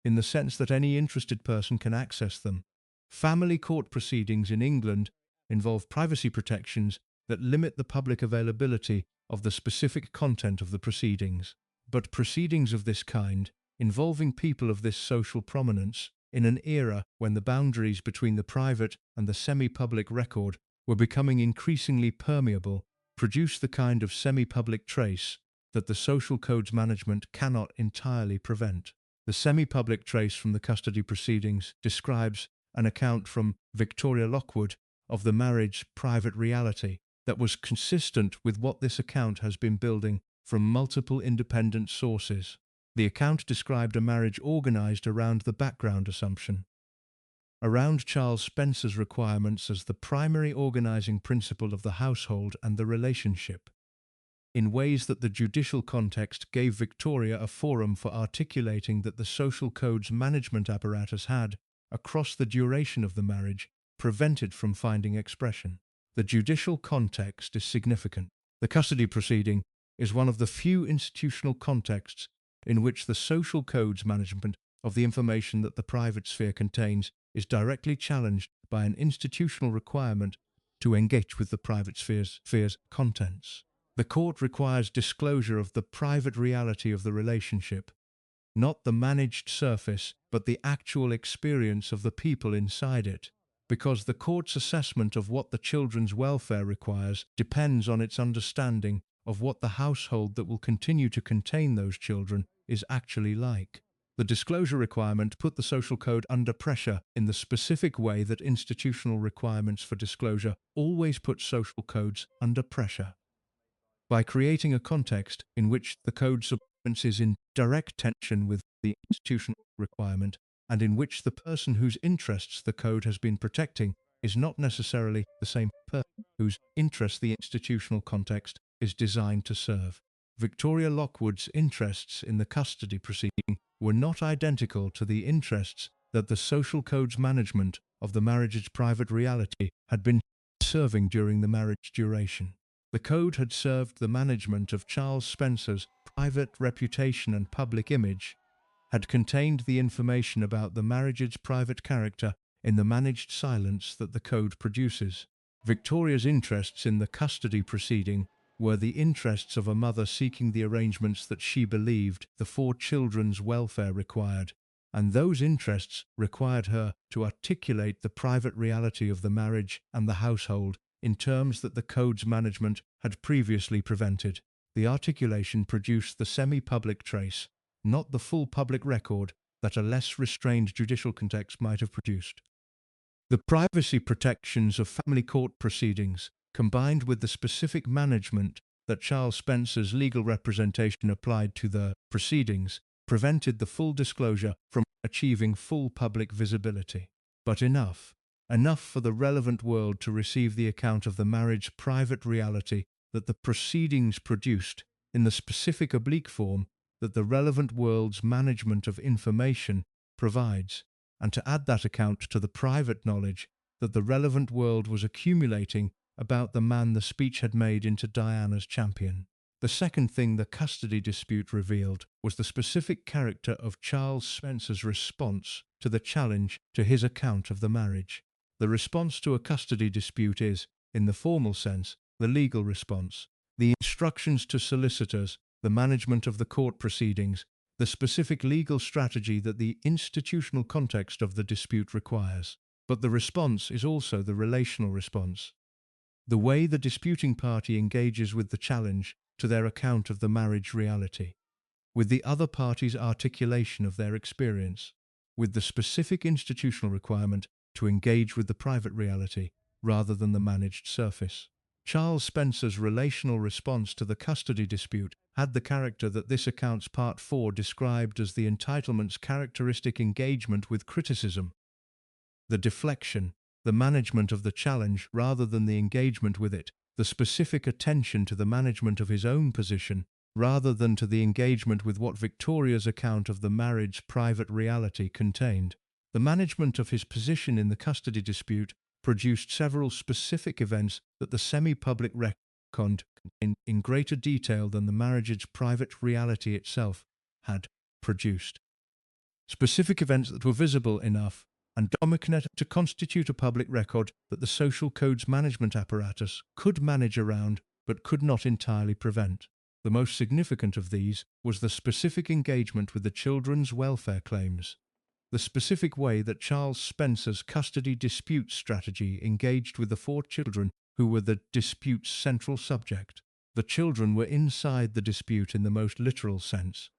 in the sense that any interested person can access them. Family court proceedings in England involve privacy protections that limit the public availability of the specific content of the proceedings. But proceedings of this kind, involving people of this social prominence, in an era when the boundaries between the private and the semi-public record were becoming increasingly permeable, produce the kind of semi-public trace that the social code's management cannot entirely prevent. The semi-public trace from the custody proceedings describes an account from Victoria Lockwood of the marriage private reality that was consistent with what this account has been building from multiple independent sources. The account described a marriage organised around the background assumption, around Charles Spencer's requirements as the primary organising principle of the household and the relationship, in ways that the judicial context gave Victoria a forum for articulating that the social code's management apparatus had, across the duration of the marriage, prevented from finding expression. The judicial context is significant. The custody proceeding is one of the few institutional contexts in which the social code's management of the information that the private sphere contains is directly challenged by an institutional requirement to engage with the private sphere's contents. The court requires disclosure of the private reality of the relationship, not the managed surface, but the actual experience of the people inside it, because the court's assessment of what the children's welfare requires depends on its understanding of what the household that will continue to contain those children is actually like. The disclosure requirement put the social code under pressure in the specific way that institutional requirements for disclosure always put social codes under pressure. By creating a context in which the code substance is in direct tension with the institutional requirement, and in which the person whose interests the code has been protecting is not necessarily the same person whose interests the institutional context is designed to serve. Victoria Lockwood's interests in the custody proceeding were not identical to the interests that the social code's management of the marriage's private reality had been serving during the marriage duration. The code had served the management of Charles Spencer's private reputation and public image, had contained the information about the marriage's private character in the managed silence that the code produces. Victoria's interests in the custody proceeding were the interests of a mother seeking the arrangements that she believed the 4 children's welfare required, and those interests required her to articulate the private reality of the marriage and the household in terms that the code's management had previously prevented. The articulation produced the semi-public trace, not the full public record that a less restrained judicial context might have produced. The privacy protections of family court proceedings, combined with the specific management that Charles Spencer's legal representation applied to the proceedings, prevented the full disclosure from achieving full public visibility. But enough for the relevant world to receive the account of the marriage private reality that the proceedings produced in the specific oblique form that the relevant world's management of information provides, and to add that account to the private knowledge that the relevant world was accumulating about the man the speech had made into Diana's champion. The second thing the custody dispute revealed was the specific character of Charles Spencer's response to the challenge to his account of the marriage. The response to a custody dispute is, in the formal sense, the legal response. The instructions to solicitors, the management of the court proceedings, the specific legal strategy that the institutional context of the dispute requires. But the response is also the relational response. The way the disputing party engages with the challenge to their account of the marriage reality, with the other party's articulation of their experience, with the specific institutional requirement to engage with the private reality rather than the managed surface. Charles Spencer's relational response to the custody dispute had the character that this account's Part 4 described as the entitlement's characteristic engagement with criticism, the deflection, the management of the challenge rather than the engagement with it, the specific attention to the management of his own position rather than to the engagement with what Victoria's account of the marriage's private reality contained. The management of his position in the custody dispute produced several specific events that the semi-public record contained in greater detail than the marriage's private reality itself had produced. Specific events that were visible enough and dominant to constitute a public record that the social code's management apparatus could manage around but could not entirely prevent. The most significant of these was the specific engagement with the children's welfare claims. The specific way that Charles Spencer's custody dispute strategy engaged with the 4 children who were the dispute's central subject. The children were inside the dispute in the most literal sense.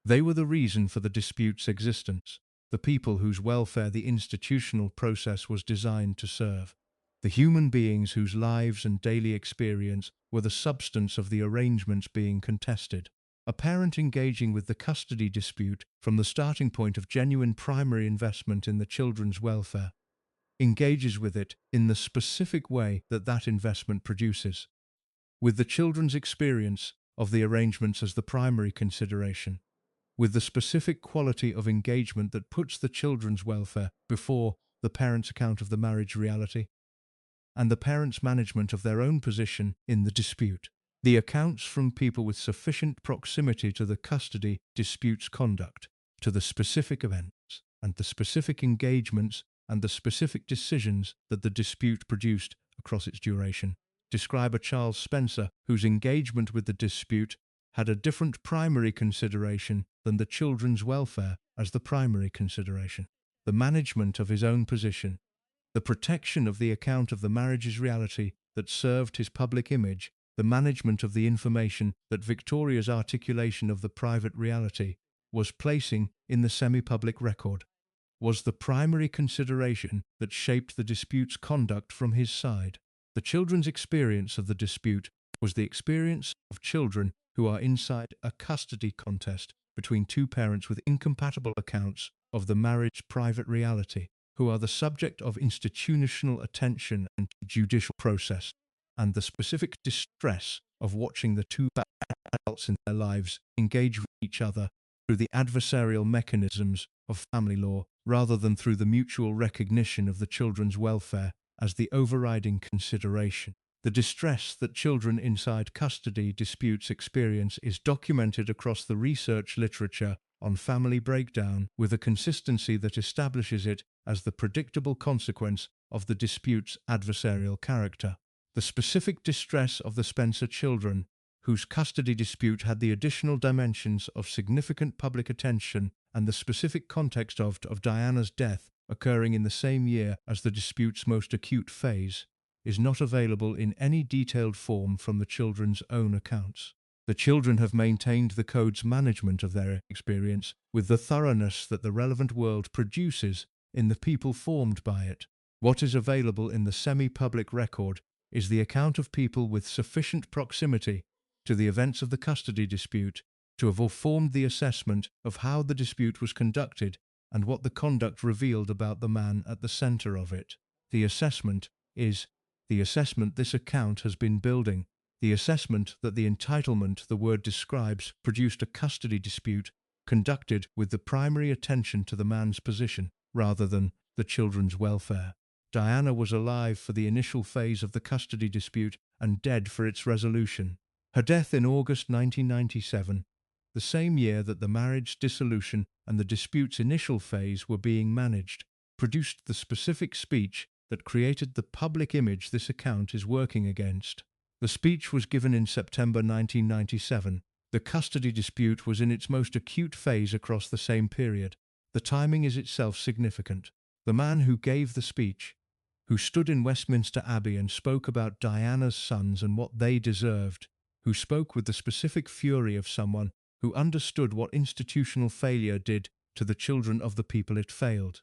They were the reason for the dispute's existence, the people whose welfare the institutional process was designed to serve, the human beings whose lives and daily experience were the substance of the arrangements being contested. A parent engaging with the custody dispute from the starting point of genuine primary investment in the children's welfare engages with it in the specific way that that investment produces, with the children's experience of the arrangements as the primary consideration, with the specific quality of engagement that puts the children's welfare before the parent's account of the marriage reality, and the parents' management of their own position in the dispute. The accounts from people with sufficient proximity to the custody dispute's conduct, to the specific events, and the specific engagements and the specific decisions that the dispute produced across its duration, describe a Charles Spencer whose engagement with the dispute had a different primary consideration than the children's welfare as the primary consideration. The management of his own position, the protection of the account of the marriage's reality that served his public image, the management of the information that Victoria's articulation of the private reality was placing in the semi-public record, was the primary consideration that shaped the dispute's conduct from his side. The children's experience of the dispute was the experience of children who are inside a custody contest between 2 parents with incompatible accounts of the marriage's private reality, who are the subject of institutional attention and judicial process, and the specific distress of watching the 2 adults in their lives engage with each other through the adversarial mechanisms of family law, rather than through the mutual recognition of the children's welfare as the overriding consideration. The distress that children inside custody disputes experience is documented across the research literature on family breakdown with a consistency that establishes it as the predictable consequence of the dispute's adversarial character. The specific distress of the Spencer children, whose custody dispute had the additional dimensions of significant public attention and the specific context of Diana's death occurring in the same year as the dispute's most acute phase, is not available in any detailed form from the children's own accounts. The children have maintained the code's management of their experience with the thoroughness that the relevant world produces in the people formed by it. What is available in the semi-public record is the account of people with sufficient proximity to the events of the custody dispute to have formed the assessment of how the dispute was conducted and what the conduct revealed about the man at the center of it. The assessment is the assessment this account has been building, the assessment that the entitlement the word describes produced a custody dispute conducted with the primary attention to the man's position rather than the children's welfare. Diana was alive for the initial phase of the custody dispute and dead for its resolution. Her death in August 1997, the same year that the marriage dissolution and the dispute's initial phase were being managed, produced the specific speech that created the public image this account is working against. The speech was given in September 1997. The custody dispute was in its most acute phase across the same period. The timing is itself significant. The man who gave the speech, who stood in Westminster Abbey and spoke about Diana's sons and what they deserved, who spoke with the specific fury of someone who understood what institutional failure did to the children of the people it failed,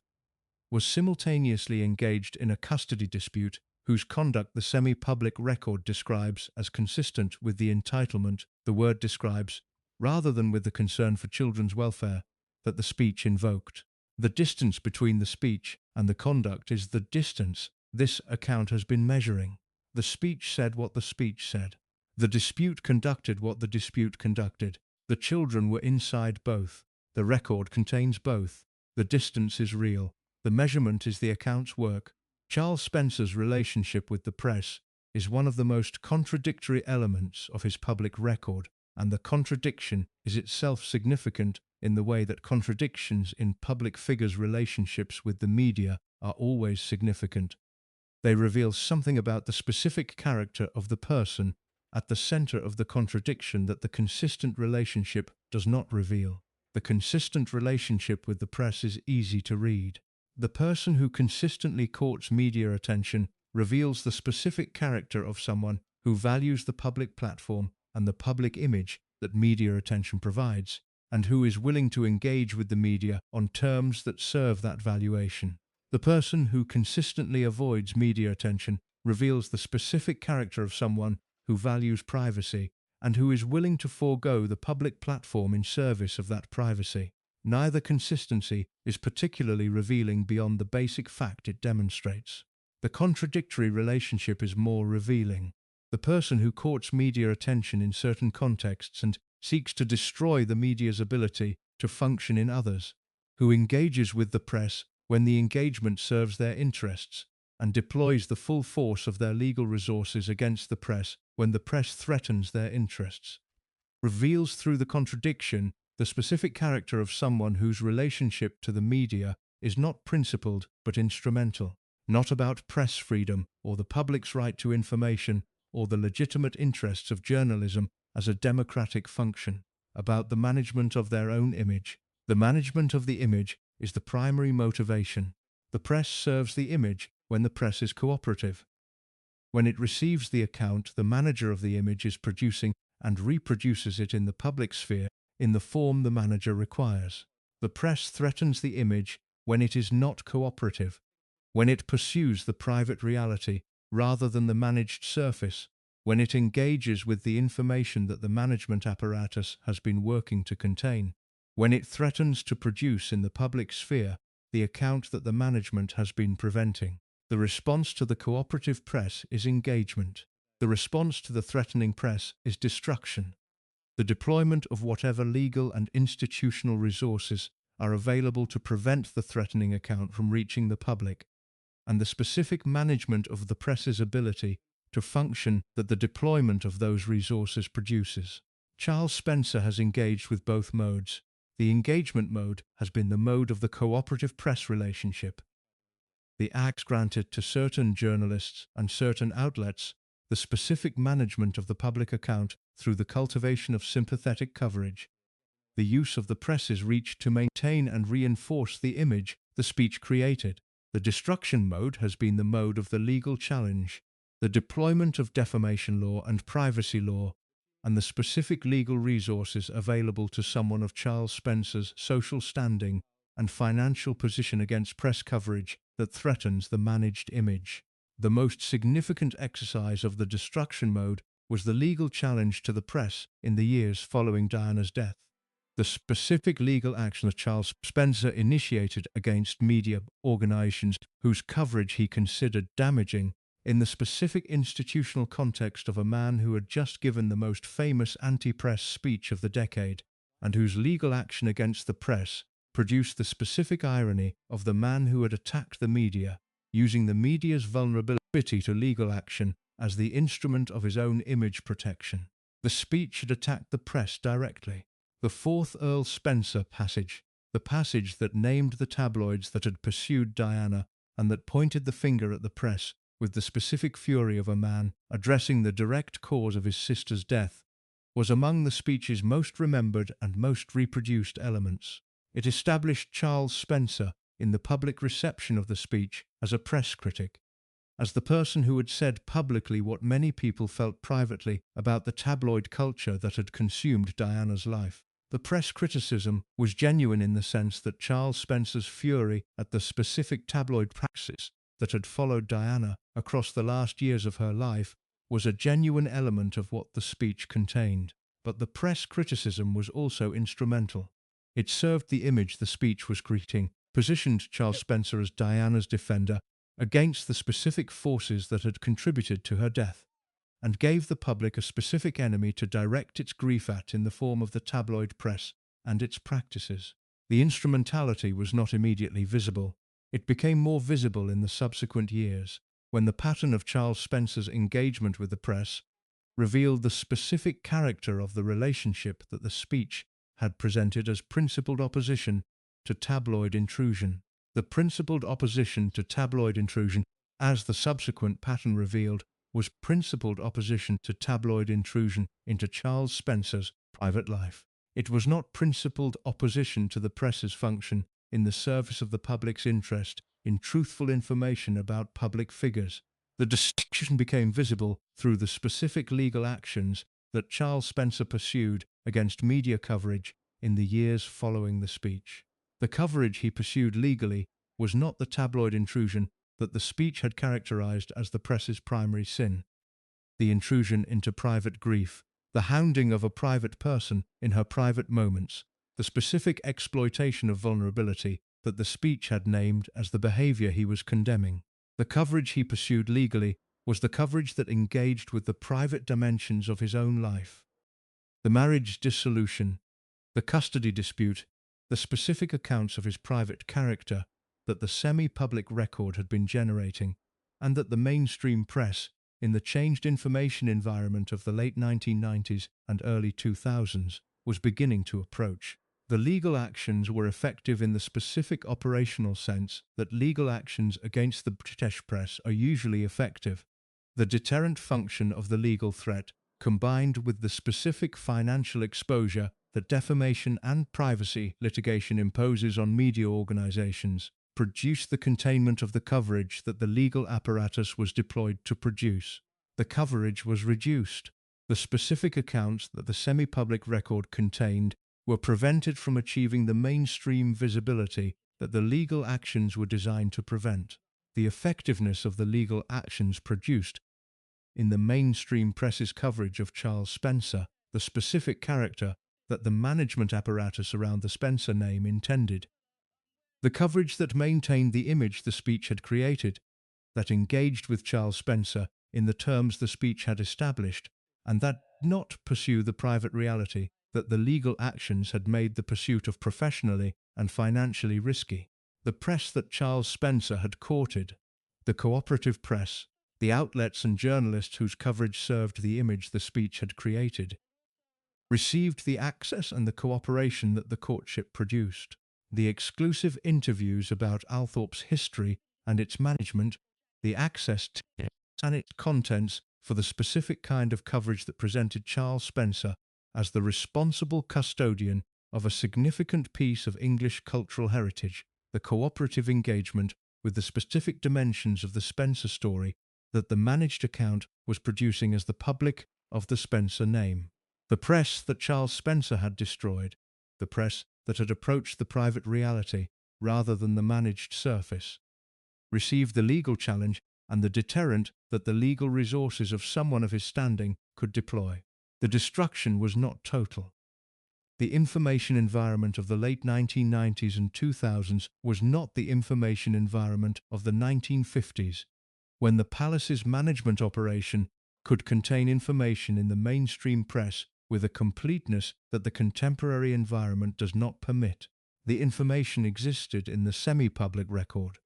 was simultaneously engaged in a custody dispute whose conduct the semi-public record describes as consistent with the entitlement the word describes, rather than with the concern for children's welfare that the speech invoked. The distance between the speech and the conduct is the distance this account has been measuring. The speech said what the speech said. The dispute conducted what the dispute conducted. The children were inside both. The record contains both. The distance is real. The measurement is the account's work. Charles Spencer's relationship with the press is one of the most contradictory elements of his public record, and the contradiction is itself significant in the way that contradictions in public figures' relationships with the media are always significant. They reveal something about the specific character of the person at the center of the contradiction that the consistent relationship does not reveal. The consistent relationship with the press is easy to read. The person who consistently courts media attention reveals the specific character of someone who values the public platform and the public image that media attention provides, and who is willing to engage with the media on terms that serve that valuation. The person who consistently avoids media attention reveals the specific character of someone who values privacy and who is willing to forego the public platform in service of that privacy. Neither consistency is particularly revealing beyond the basic fact it demonstrates. The contradictory relationship is more revealing. The person who courts media attention in certain contexts and seeks to destroy the media's ability to function in others, who engages with the press when the engagement serves their interests, and deploys the full force of their legal resources against the press when the press threatens their interests, reveals through the contradiction the specific character of someone whose relationship to the media is not principled but instrumental, not about press freedom or the public's right to information or the legitimate interests of journalism as a democratic function, about the management of their own image. The management of the image is the primary motivation. The press serves the image when the press is cooperative. When it receives the account, the manager of the image is producing and reproduces it in the public sphere in the form the manager requires. The press threatens the image when it is not cooperative, when it pursues the private reality rather than the managed surface, when it engages with the information that the management apparatus has been working to contain, when it threatens to produce in the public sphere the account that the management has been preventing. The response to the cooperative press is engagement. The response to the threatening press is destruction. The deployment of whatever legal and institutional resources are available to prevent the threatening account from reaching the public, and the specific management of the press's ability to function that the deployment of those resources produces. Charles Spencer has engaged with both modes. The engagement mode has been the mode of the cooperative press relationship. The acts granted to certain journalists and certain outlets the specific management of the public account through the cultivation of sympathetic coverage, the use of the press's reach to maintain and reinforce the image the speech created. The destruction mode has been the mode of the legal challenge, the deployment of defamation law and privacy law, and the specific legal resources available to someone of Charles Spencer's social standing and financial position against press coverage that threatens the managed image. The most significant exercise of the destruction mode was the legal challenge to the press in the years following Diana's death. The specific legal action that Charles Spencer initiated against media organizations whose coverage he considered damaging in the specific institutional context of a man who had just given the most famous anti-press speech of the decade, and whose legal action against the press produced the specific irony of the man who had attacked the media, using the media's vulnerability to legal action as the instrument of his own image protection. The speech had attacked the press directly. The 4th Earl Spencer passage, the passage that named the tabloids that had pursued Diana and that pointed the finger at the press with the specific fury of a man addressing the direct cause of his sister's death, was among the speech's most remembered and most reproduced elements. It established Charles Spencer in the public reception of the speech as a press critic, as the person who had said publicly what many people felt privately about the tabloid culture that had consumed Diana's life. The press criticism was genuine in the sense that Charles Spencer's fury at the specific tabloid practices that had followed Diana across the last years of her life was a genuine element of what the speech contained. But the press criticism was also instrumental. It served the image the speech was creating, positioned Charles Spencer as Diana's defender against the specific forces that had contributed to her death, and gave the public a specific enemy to direct its grief at in the form of the tabloid press and its practices. The instrumentality was not immediately visible. It became more visible in the subsequent years, when the pattern of Charles Spencer's engagement with the press revealed the specific character of the relationship that the speech had presented as principled opposition to tabloid intrusion. The principled opposition to tabloid intrusion, as the subsequent pattern revealed, was principled opposition to tabloid intrusion into Charles Spencer's private life. It was not principled opposition to the press's function in the service of the public's interest in truthful information about public figures. The distinction became visible through the specific legal actions that Charles Spencer pursued against media coverage in the years following the speech. The coverage he pursued legally was not the tabloid intrusion that the speech had characterized as the press's primary sin. The intrusion into private grief, the hounding of a private person in her private moments, the specific exploitation of vulnerability that the speech had named as the behavior he was condemning. The coverage he pursued legally was the coverage that engaged with the private dimensions of his own life. The marriage dissolution, the custody dispute, the specific accounts of his private character that the semi-public record had been generating, and that the mainstream press, in the changed information environment of the late 1990s and early 2000s, was beginning to approach. The legal actions were effective in the specific operational sense that legal actions against the British press are usually effective. The deterrent function of the legal threat, combined with the specific financial exposure that defamation and privacy litigation imposes on media organizations, produced the containment of the coverage that the legal apparatus was deployed to produce. The coverage was reduced. The specific accounts that the semi-public record contained were prevented from achieving the mainstream visibility that the legal actions were designed to prevent. The effectiveness of the legal actions produced in the mainstream press's coverage of Charles Spencer, the specific character that the management apparatus around the Spencer name intended. The coverage that maintained the image the speech had created, that engaged with Charles Spencer in the terms the speech had established, and that did not pursue the private reality that the legal actions had made the pursuit of professionally and financially risky. The press that Charles Spencer had courted, the cooperative press, the outlets and journalists whose coverage served the image the speech had created, received the access and the cooperation that the courtship produced. The exclusive interviews about Althorp's history and its management, the access to it and its contents for the specific kind of coverage that presented Charles Spencer as the responsible custodian of a significant piece of English cultural heritage, the cooperative engagement with the specific dimensions of the Spencer story that the managed account was producing as the public of the Spencer name. The press that Charles Spencer had destroyed, the press that had approached the private reality rather than the managed surface, received the legal challenge and the deterrent that the legal resources of someone of his standing could deploy. The destruction was not total. The information environment of the late 1990s and 2000s was not the information environment of the 1950s, when the palace's management operation could contain information in the mainstream press with a completeness that the contemporary environment does not permit. The information existed in the semi-public record,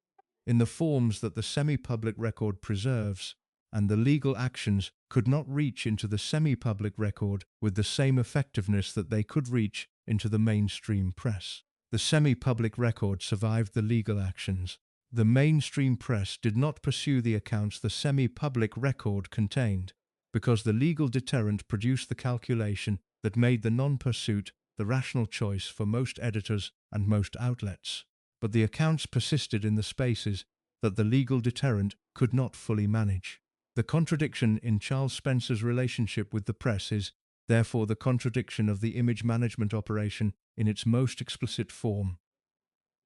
in the forms that the semi-public record preserves, and the legal actions could not reach into the semi-public record with the same effectiveness that they could reach into the mainstream press. The semi-public record survived the legal actions. The mainstream press did not pursue the accounts the semi-public record contained, because the legal deterrent produced the calculation that made the non-pursuit the rational choice for most editors and most outlets. But the accounts persisted in the spaces that the legal deterrent could not fully manage. The contradiction in Charles Spencer's relationship with the press is therefore the contradiction of the image management operation in its most explicit form.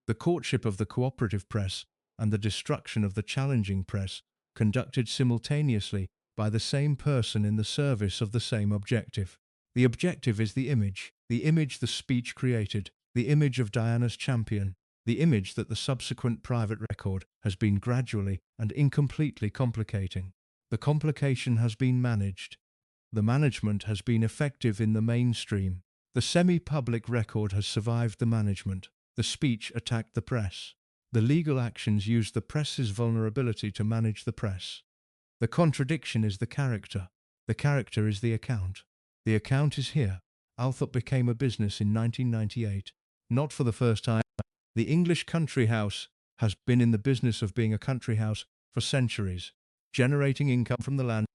The courtship of the cooperative press and the destruction of the challenging press, conducted simultaneously by the same person in the service of the same objective. The objective is the image the speech created, the image of Diana's champion, the image that the subsequent private record has been gradually and incompletely complicating. The complication has been managed. The management has been effective in the mainstream. The semi-public record has survived the management. The speech attacked the press. The legal actions used the press's vulnerability to manage the press. The contradiction is the character. The character is the account. The account is here. Althorp became a business in 1998. Not for the first time. The English country house has been in the business of being a country house for centuries, generating income from the land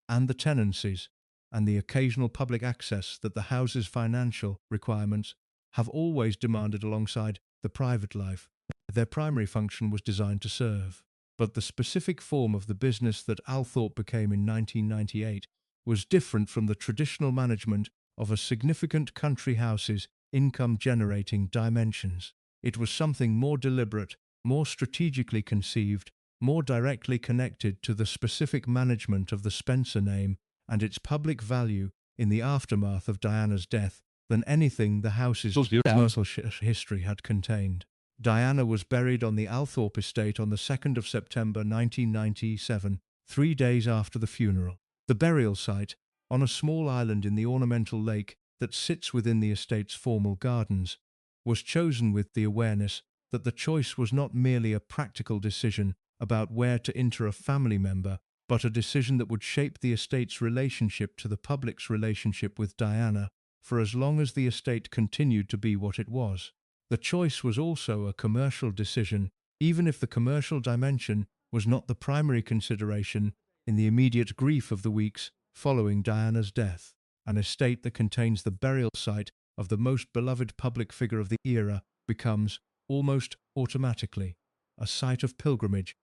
and the tenancies, and the occasional public access that the house's financial requirements have always demanded alongside the private life their primary function was designed to serve. But the specific form of the business that Althorp became in 1998 was different from the traditional management of a significant country house's income-generating dimensions. It was something more deliberate, more strategically conceived, more directly connected to the specific management of the Spencer name and its public value in the aftermath of Diana's death than anything the house's commercial history had contained. Diana was buried on the Althorp estate on the 2nd of September 1997, 3 days after the funeral. The burial site, on a small island in the ornamental lake that sits within the estate's formal gardens, was chosen with the awareness that the choice was not merely a practical decision about where to inter a family member, but a decision that would shape the estate's relationship to the public's relationship with Diana for as long as the estate continued to be what it was. The choice was also a commercial decision, even if the commercial dimension was not the primary consideration in the immediate grief of the weeks following Diana's death. An estate that contains the burial site of the most beloved public figure of the era becomes, almost automatically, a site of pilgrimage,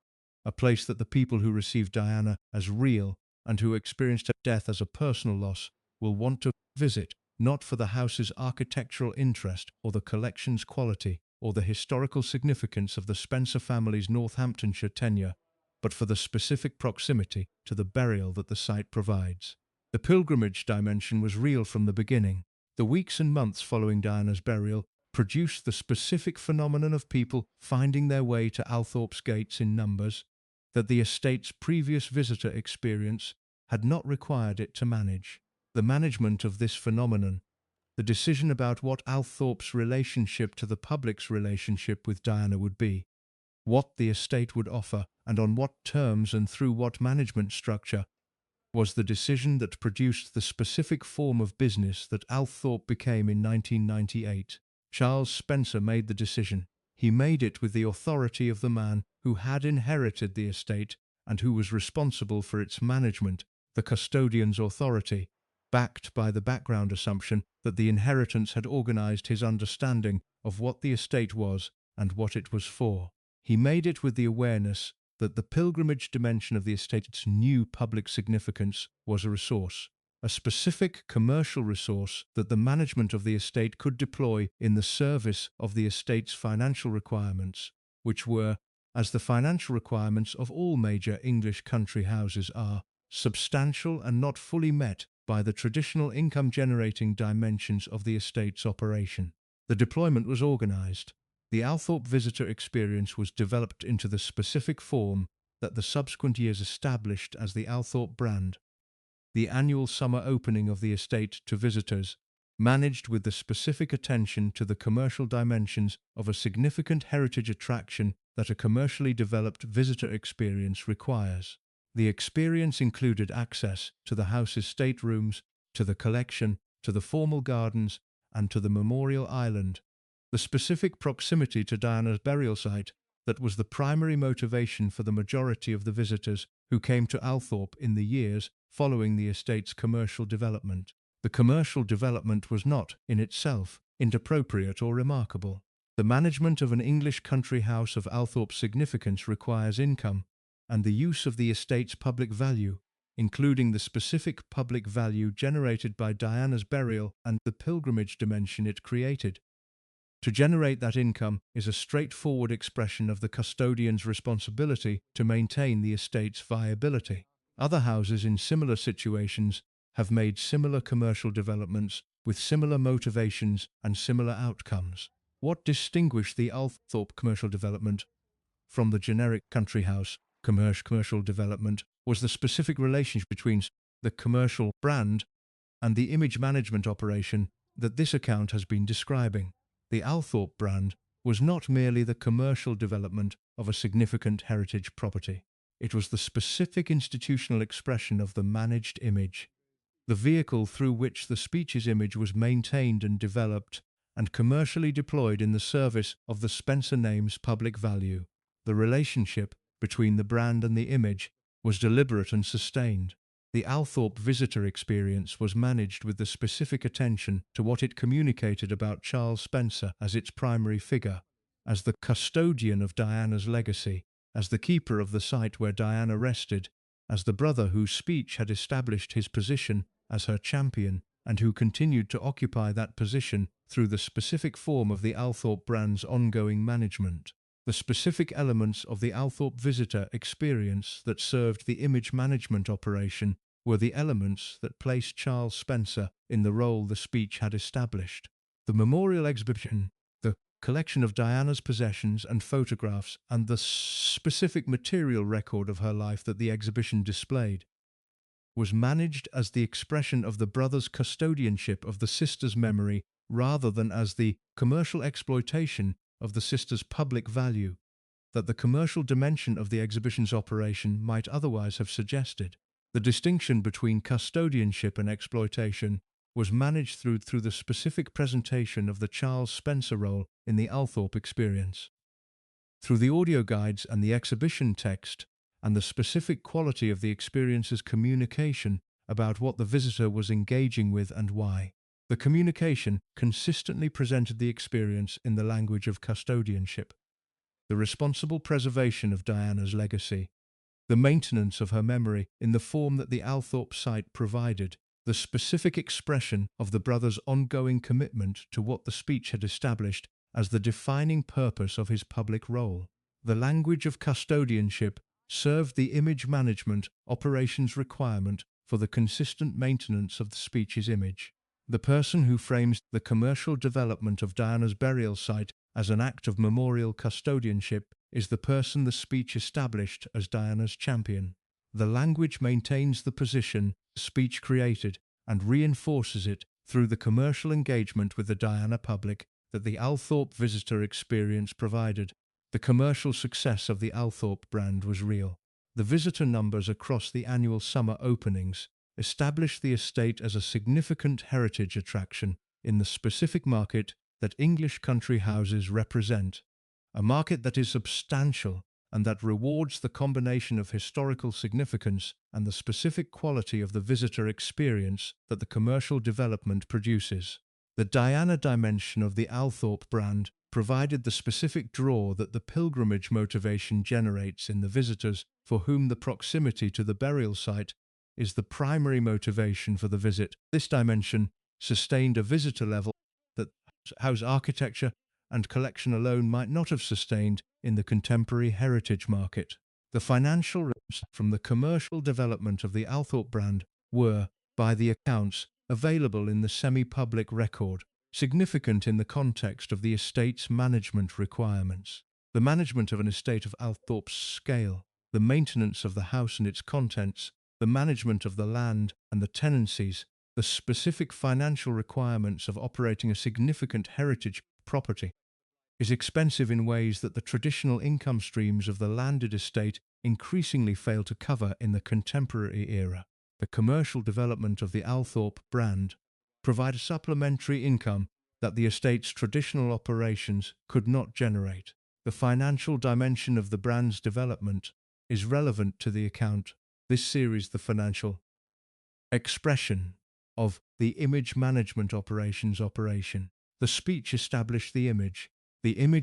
a place that the people who received Diana as real and who experienced her death as a personal loss will want to visit, not for the house's architectural interest or the collection's quality or the historical significance of the Spencer family's Northamptonshire tenure, but for the specific proximity to the burial that the site provides. The pilgrimage dimension was real from the beginning. The weeks and months following Diana's burial produced the specific phenomenon of people finding their way to Althorp's gates in numbers that the estate's previous visitor experience had not required it to manage. The management of this phenomenon, the decision about what Althorp's relationship to the public's relationship with Diana would be, what the estate would offer, and on what terms and through what management structure, was the decision that produced the specific form of business that Althorp became in 1998. Charles Spencer made the decision. He made it with the authority of the man who had inherited the estate and who was responsible for its management, the custodian's authority, backed by the background assumption that the inheritance had organized his understanding of what the estate was and what it was for. He made it with the awareness that the pilgrimage dimension of the estate's new public significance was a resource, a specific commercial resource that the management of the estate could deploy in the service of the estate's financial requirements, which were, as the financial requirements of all major English country houses are, substantial and not fully met by the traditional income-generating dimensions of the estate's operation. The deployment was organised. The Althorp visitor experience was developed into the specific form that the subsequent years established as the Althorp brand. The annual summer opening of the estate to visitors, managed with the specific attention to the commercial dimensions of a significant heritage attraction that a commercially developed visitor experience requires. The experience included access to the house's staterooms, to the collection, to the formal gardens, and to the memorial island. The specific proximity to Diana's burial site that was the primary motivation for the majority of the visitors who came to Althorp in the years following the estate's commercial development. The commercial development was not, in itself, inappropriate or remarkable. The management of an English country house of Althorp's significance requires income, and the use of the estate's public value including the specific public value generated by Diana's burial and the pilgrimage dimension it created. To generate that income is a straightforward expression of the custodian's responsibility to maintain the estate's viability. Other houses in similar situations have made similar commercial developments with similar motivations and similar outcomes. What distinguished the Althorp commercial development from the generic country house commercial development was the specific relationship between the commercial brand and the image management operation that this account has been describing. The Althorp brand was not merely the commercial development of a significant heritage property. It was the specific institutional expression of the managed image, the vehicle through which the speech's image was maintained and developed and commercially deployed in the service of the Spencer name's public value. The relationship between the brand and the image was deliberate and sustained. The Althorp visitor experience was managed with the specific attention to what it communicated about Charles Spencer as its primary figure, as the custodian of Diana's legacy, as the keeper of the site where Diana rested, as the brother whose speech had established his position as her champion and who continued to occupy that position through the specific form of the Althorp brand's ongoing management. The specific elements of the Althorp visitor experience that served the image management operation were the elements that placed Charles Spencer in the role the speech had established. The memorial exhibition, the collection of Diana's possessions and photographs, and the specific material record of her life that the exhibition displayed, was managed as the expression of the brother's custodianship of the sister's memory rather than as the commercial exploitation of the sister's public value that the commercial dimension of the exhibition's operation might otherwise have suggested. The distinction between custodianship and exploitation was managed through the specific presentation of the Charles Spencer role in the Althorp experience. Through the audio guides and the exhibition text, and the specific quality of the experience's communication about what the visitor was engaging with and why. The communication consistently presented the experience in the language of custodianship, the responsible preservation of Diana's legacy, the maintenance of her memory in the form that the Althorp site provided, the specific expression of the brother's ongoing commitment to what the speech had established as the defining purpose of his public role. The language of custodianship served the image management operations requirement for the consistent maintenance of the speech's image. The person who frames the commercial development of Diana's burial site as an act of memorial custodianship is the person the speech established as Diana's champion. The language maintains the position the speech created and reinforces it through the commercial engagement with the Diana public that the Althorp visitor experience provided. The commercial success of the Althorp brand was real. The visitor numbers across the annual summer openings established the estate as a significant heritage attraction in the specific market that English country houses represent, a market that is substantial and that rewards the combination of historical significance and the specific quality of the visitor experience that the commercial development produces. The Diana dimension of the Althorp brand provided the specific draw that the pilgrimage motivation generates in the visitors for whom the proximity to the burial site is the primary motivation for the visit. This dimension sustained a visitor level that house architecture and collection alone might not have sustained in the contemporary heritage market. The financial returns from the commercial development of the Althorp brand were, by the accounts available in the semi-public record, significant in the context of the estate's management requirements. The management of an estate of Althorp's scale, the maintenance of the house and its contents, the management of the land and the tenancies, the specific financial requirements of operating a significant heritage property, is expensive in ways that the traditional income streams of the landed estate increasingly fail to cover in the contemporary era. The commercial development of the Althorp brand provide a supplementary income that the estate's traditional operations could not generate. The financial dimension of the brand's development is relevant to the account. This series, the financial expression of the image management operations operation. The speech established the image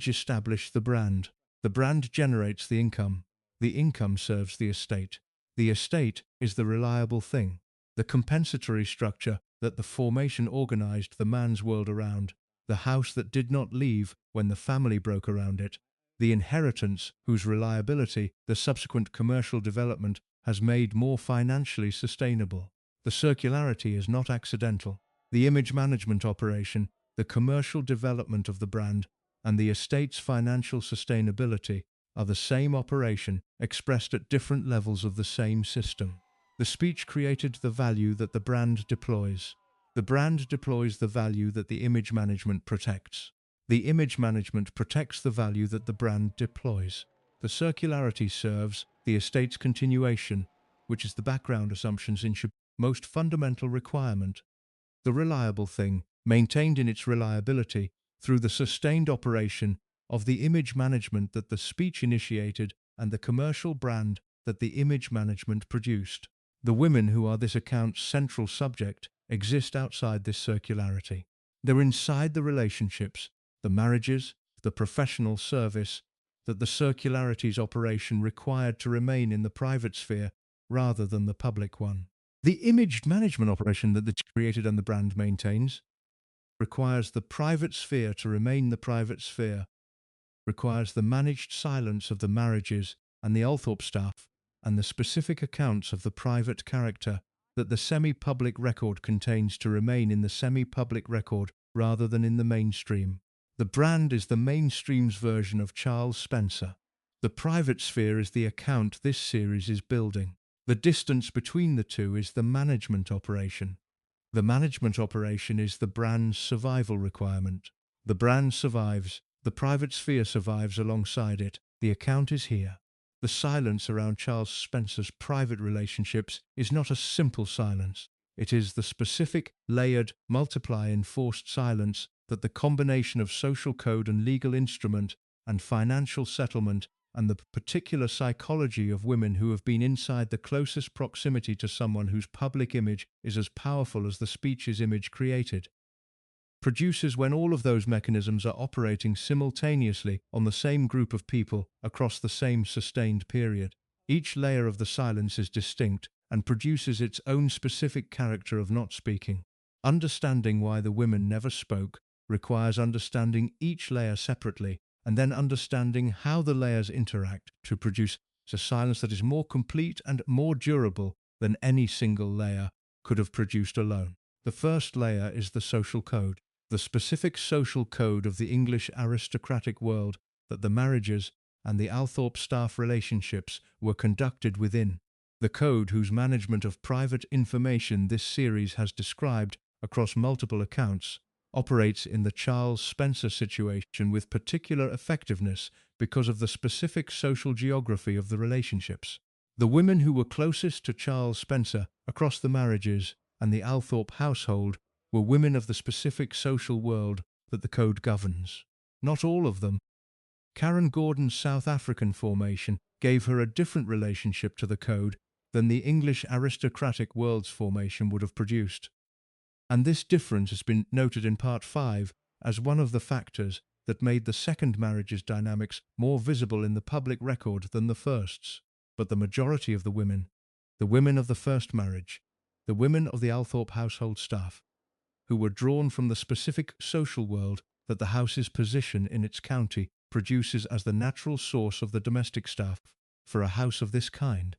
established the brand generates the income serves the estate. The estate is the reliable thing, the compensatory structure that the formation organized the man's world around, the house that did not leave when the family broke around it, the inheritance whose reliability the subsequent commercial development has made more financially sustainable. The circularity is not accidental. The image management operation, the commercial development of the brand, and the estate's financial sustainability are the same operation expressed at different levels of the same system. The speech created the value that the brand deploys. The brand deploys the value that the image management protects. The image management protects the value that the brand deploys. The circularity serves the estate's continuation, which is the background assumption's most fundamental requirement. The reliable thing, maintained in its reliability through the sustained operation of the image management that the speech initiated and the commercial brand that the image management produced. The women who are this account's central subject exist outside this circularity. They're inside the relationships, the marriages, the professional service that the circularity's operation required to remain in the private sphere rather than the public one. The image management operation that the created and the brand maintains requires the private sphere to remain the private sphere, requires the managed silence of the marriages and the Althorp staff, and the specific accounts of the private character that the semi-public record contains to remain in the semi-public record rather than in the mainstream. The brand is the mainstream's version of Charles Spencer. The private sphere is the account this series is building. The distance between the two is the management operation. The management operation is the brand's survival requirement. The brand survives. The private sphere survives alongside it. The account is here. The silence around Charles Spencer's private relationships is not a simple silence. It is the specific, layered, enforced silence that the combination of social code and legal instrument and financial settlement and the particular psychology of women who have been inside the closest proximity to someone whose public image is as powerful as the speech's image created, produces when all of those mechanisms are operating simultaneously on the same group of people across the same sustained period. Each layer of the silence is distinct and produces its own specific character of not speaking. Understanding why the women never spoke requires understanding each layer separately and then understanding how the layers interact to produce a silence that is more complete and more durable than any single layer could have produced alone. The first layer is the social code, the specific social code of the English aristocratic world that the marriages and the Althorp staff relationships were conducted within. The code whose management of private information this series has described across multiple accounts operates in the Charles Spencer situation with particular effectiveness because of the specific social geography of the relationships. The women who were closest to Charles Spencer across the marriages and the Althorp household were women of the specific social world that the code governs. Not all of them. Karen Gordon's South African formation gave her a different relationship to the code than the English aristocratic world's formation would have produced. And this difference has been noted in Part 5 as one of the factors that made the second marriage's dynamics more visible in the public record than the first's. But the majority of the women of the first marriage, the women of the Althorp household staff, who were drawn from the specific social world that the house's position in its county produces as the natural source of the domestic staff for a house of this kind,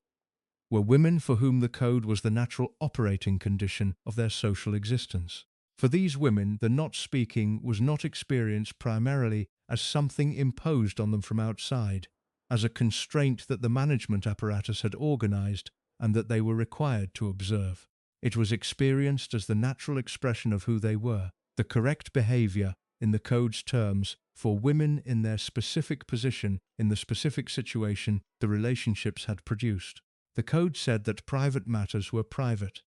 were women for whom the code was the natural operating condition of their social existence. For these women, the not speaking was not experienced primarily as something imposed on them from outside, as a constraint that the management apparatus had organized and that they were required to observe. It was experienced as the natural expression of who they were, the correct behavior, in the code's terms, for women in their specific position in the specific situation the relationships had produced. The code said that private matters were private.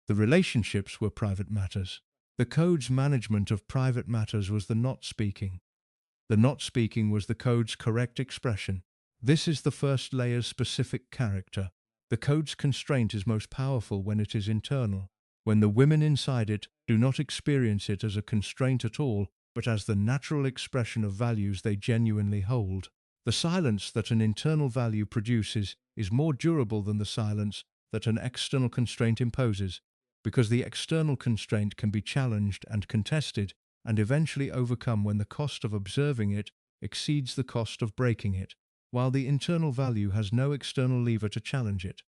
The relationships were private matters. The code's management of private matters was the not speaking. The not speaking was the code's correct expression. This is the first layer's specific character. The code's constraint is most powerful when it is internal, when the women inside it do not experience it as a constraint at all, but as the natural expression of values they genuinely hold. The silence that an internal value produces is more durable than the silence that an external constraint imposes, because the external constraint can be challenged and contested and eventually overcome when the cost of observing it exceeds the cost of breaking it, while the internal value has no external lever to challenge it.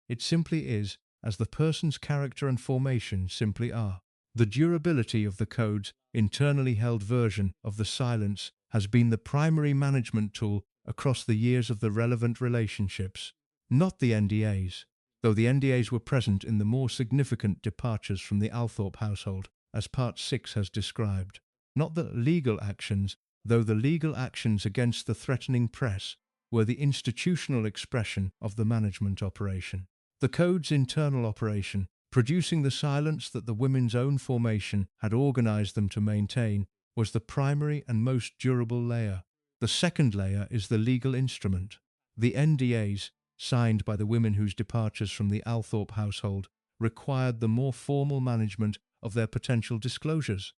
It simply is, as the person's character and formation simply are. The durability of the code's internally held version of the silence has been the primary management tool across the years of the relevant relationships, not the NDAs, though the NDAs were present in the more significant departures from the Althorp household, as Part 6 has described. Not the legal actions, though the legal actions against the threatening press were the institutional expression of the management operation. The code's internal operation, producing the silence that the women's own formation had organized them to maintain, was the primary and most durable layer. The second layer is the legal instrument. The NDAs, signed by the women whose departures from the Althorp household required the more formal management of their potential disclosures.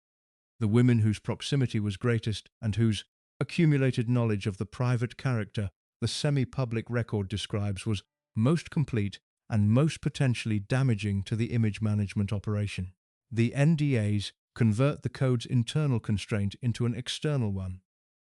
The women whose proximity was greatest and whose accumulated knowledge of the private character the semi-public record describes was most complete and most potentially damaging to the image management operation. The NDAs convert the code's internal constraint into an external one.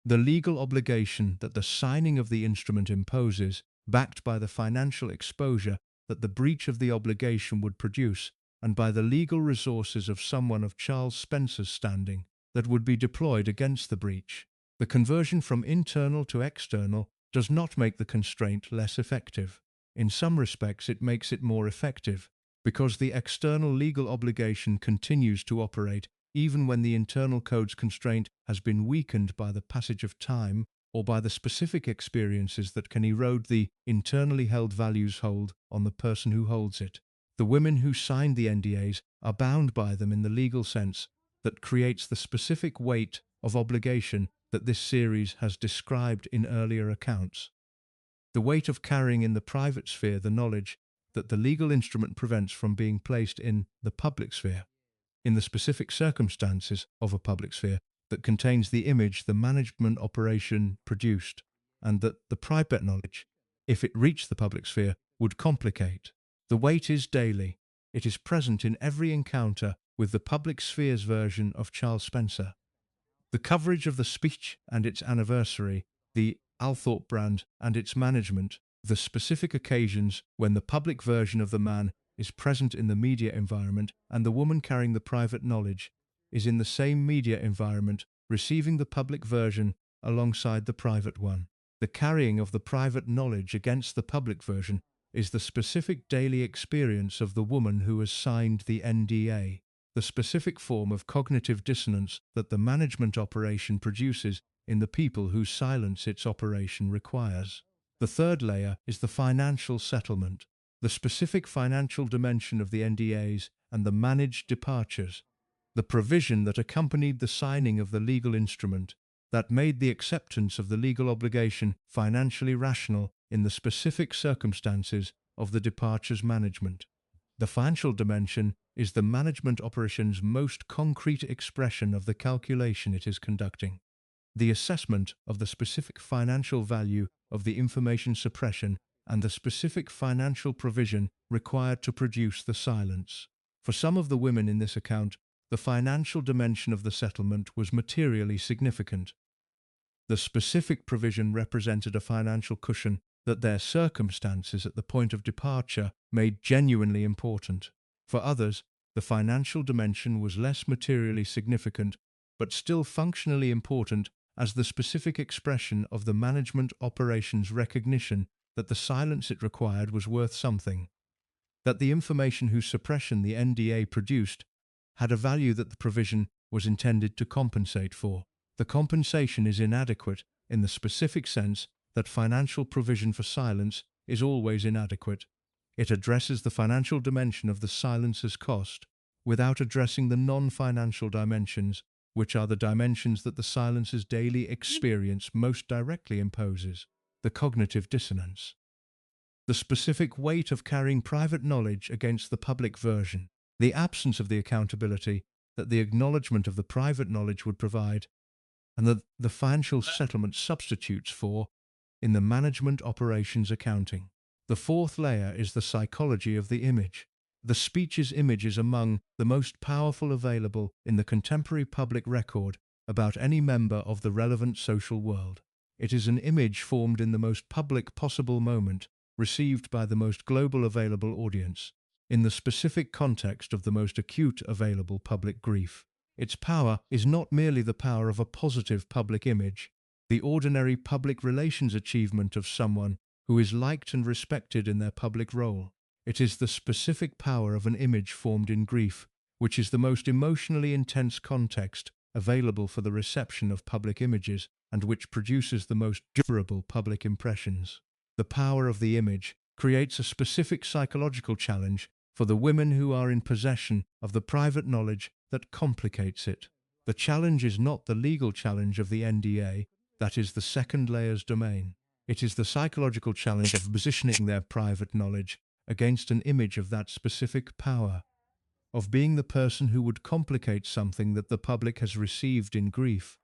The legal obligation that the signing of the instrument imposes, backed by the financial exposure that the breach of the obligation would produce, and by the legal resources of someone of Charles Spencer's standing that would be deployed against the breach. The conversion from internal to external does not make the constraint less effective. In some respects, it makes it more effective, because the external legal obligation continues to operate even when the internal code's constraint has been weakened by the passage of time or by the specific experiences that can erode the internally held values hold on the person who holds it. The women who signed the NDAs are bound by them in the legal sense that creates the specific weight of obligation that this series has described in earlier accounts. The weight of carrying in the private sphere the knowledge that the legal instrument prevents from being placed in the public sphere, in the specific circumstances of a public sphere that contains the image the management operation produced, and that the private knowledge, if it reached the public sphere, would complicate. The weight is daily. It is present in every encounter with the public sphere's version of Charles Spencer. The coverage of the speech and its anniversary, the Althorp brand and its management, the specific occasions when the public version of the man is present in the media environment and the woman carrying the private knowledge is in the same media environment, receiving the public version alongside the private one. The carrying of the private knowledge against the public version is the specific daily experience of the woman who has signed the NDA, the specific form of cognitive dissonance that the management operation produces in the people whose silence its operation requires. The third layer is the financial settlement, the specific financial dimension of the NDAs and the managed departures, the provision that accompanied the signing of the legal instrument, that made the acceptance of the legal obligation financially rational in the specific circumstances of the departure's management. The financial dimension is the management operation's most concrete expression of the calculation it is conducting. The assessment of the specific financial value of the information suppression and the specific financial provision required to produce the silence. For some of the women in this account, the financial dimension of the settlement was materially significant. The specific provision represented a financial cushion that their circumstances at the point of departure made genuinely important. For others, the financial dimension was less materially significant, but still functionally important as the specific expression of the management operation's recognition that the silence it required was worth something, that the information whose suppression the NDA produced had a value that the provision was intended to compensate for. The compensation is inadequate in the specific sense that financial provision for silence is always inadequate. It addresses the financial dimension of the silence's cost without addressing the non-financial dimensions, which are the dimensions that the silence's daily experience most directly imposes. The cognitive dissonance, the specific weight of carrying private knowledge against the public version, the absence of the accountability that the acknowledgement of the private knowledge would provide, and that the financial settlement substitutes for in the management operations accounting. The fourth layer is the psychology of the image. The speech's image is among the most powerful available in the contemporary public record about any member of the relevant social world. It is an image formed in the most public possible moment, received by the most global available audience, in the specific context of the most acute available public grief. Its power is not merely the power of a positive public image, the ordinary public relations achievement of someone who is liked and respected in their public role. It is the specific power of an image formed in grief, which is the most emotionally intense context available for the reception of public images and which produces the most durable public impressions. The power of the image creates a specific psychological challenge for the women who are in possession of the private knowledge that complicates it. The challenge is not the legal challenge of the NDA, that is the second layer's domain. It is the psychological challenge of positioning their private knowledge against an image of that specific power, of being the person who would complicate something that the public has received in grief,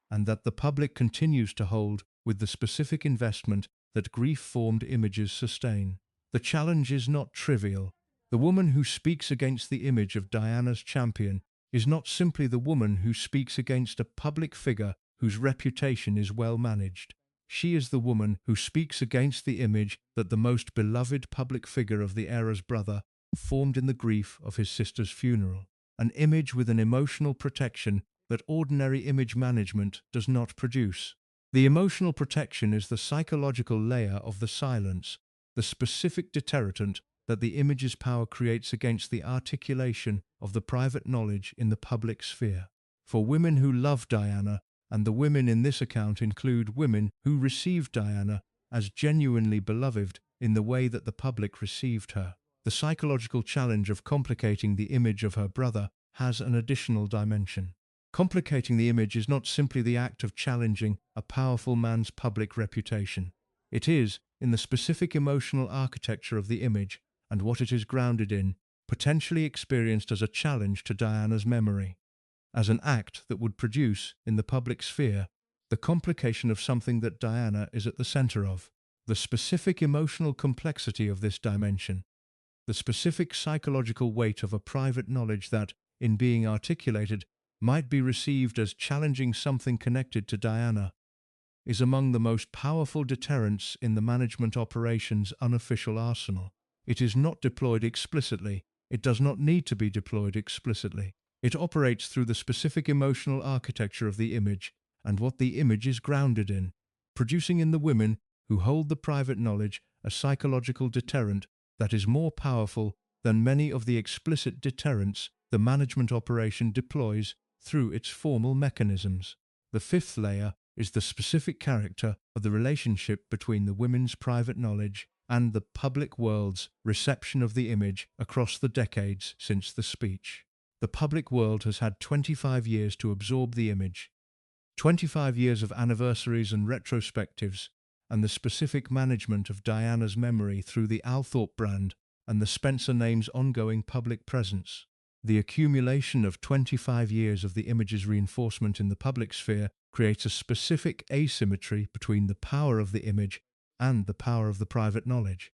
and that the public continues to hold with the specific investment that grief-formed images sustain. The challenge is not trivial. The woman who speaks against the image of Diana's champion is not simply the woman who speaks against a public figure whose reputation is well managed. She is the woman who speaks against the image that the most beloved public figure of the heir's brother formed in the grief of his sister's funeral, an image with an emotional protection that ordinary image management does not produce. The emotional protection is the psychological layer of the silence, the specific deterrent that the image's power creates against the articulation of the private knowledge in the public sphere. For women who love Diana, and the women in this account include women who received Diana as genuinely beloved in the way that the public received her, the psychological challenge of complicating the image of her brother has an additional dimension. Complicating the image is not simply the act of challenging a powerful man's public reputation. It is, in the specific emotional architecture of the image and what it is grounded in, potentially experienced as a challenge to Diana's memory, as an act that would produce, in the public sphere, the complication of something that Diana is at the center of. The specific emotional complexity of this dimension, the specific psychological weight of a private knowledge that, in being articulated, might be received as challenging something connected to Diana, is among the most powerful deterrents in the management operations' unofficial arsenal. It is not deployed explicitly. It does not need to be deployed explicitly. It operates through the specific emotional architecture of the image and what the image is grounded in, producing in the women who hold the private knowledge a psychological deterrent that is more powerful than many of the explicit deterrents the management operation deploys through its formal mechanisms. The fifth layer is the specific character of the relationship between the women's private knowledge and the public world's reception of the image across the decades since the speech. The public world has had 25 years to absorb the image, 25 years of anniversaries and retrospectives, and the specific management of Diana's memory through the Althorpe brand and the Spencer name's ongoing public presence. The accumulation of 25 years of the image's reinforcement in the public sphere creates a specific asymmetry between the power of the image and the power of the private knowledge.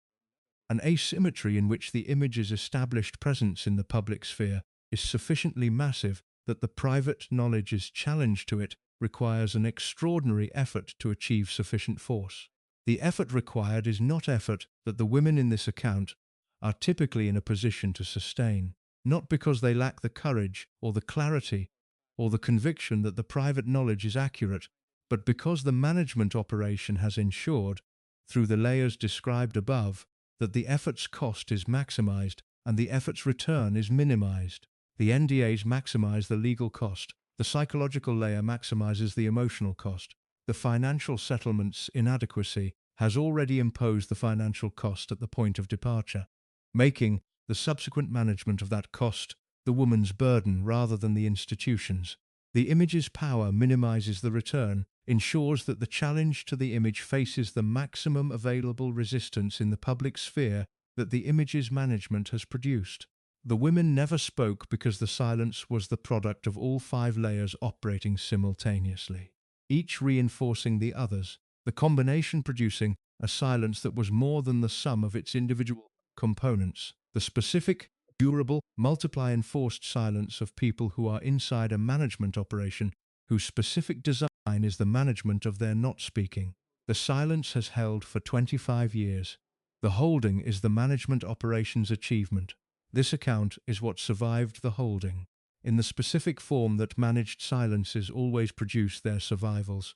An asymmetry in which the image's established presence in the public sphere is sufficiently massive that the private knowledge's challenge to it requires an extraordinary effort to achieve sufficient force. The effort required is not effort that the women in this account are typically in a position to sustain, not because they lack the courage or the clarity or the conviction that the private knowledge is accurate, but because the management operation has ensured, through the layers described above, that the effort's cost is maximized and the effort's return is minimized. The NDAs maximize the legal cost. The psychological layer maximizes the emotional cost. The financial settlement's inadequacy has already imposed the financial cost at the point of departure, making the subsequent management of that cost the woman's burden rather than the institution's. The image's power minimizes the return, ensures that the challenge to the image faces the maximum available resistance in the public sphere that the image's management has produced. The women never spoke because the silence was the product of all 5 layers operating simultaneously, each reinforcing the others. the combination producing a silence that was more than the sum of its individual components. The specific, durable, multiply-enforced silence of people who are inside a management operation, whose specific design is the management of their not speaking. The silence has held for 25 years. The holding is the management operation's achievement. This account is what survived the holding, in the specific form that managed silences always produce their survivals.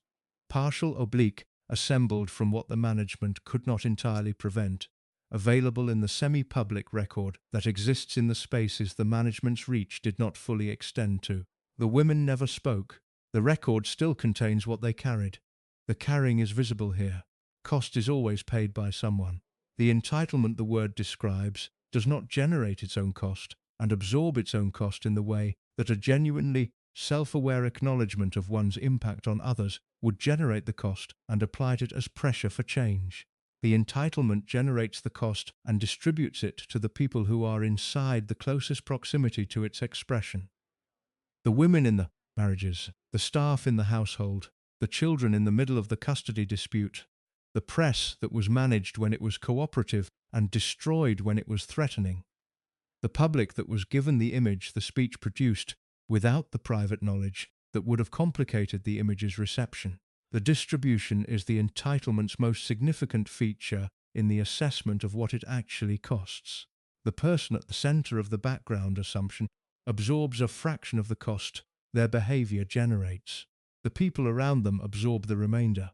Partial oblique, assembled from what the management could not entirely prevent, available in the semi-public record that exists in the spaces the management's reach did not fully extend to. The women never spoke. The record still contains what they carried. The carrying is visible here. Cost is always paid by someone. The entitlement the word describes does not generate its own cost and absorb its own cost in the way that a genuinely self-aware acknowledgement of one's impact on others would generate the cost and apply it as pressure for change. The entitlement generates the cost and distributes it to the people who are inside the closest proximity to its expression. The women in the marriages, the staff in the household, the children in the middle of the custody dispute, the press that was managed when it was cooperative and destroyed when it was threatening, the public that was given the image the speech produced without the private knowledge that would have complicated the image's reception. The distribution is the entitlement's most significant feature in the assessment of what it actually costs. The person at the center of the background assumption absorbs a fraction of the cost their behavior generates. The people around them absorb the remainder.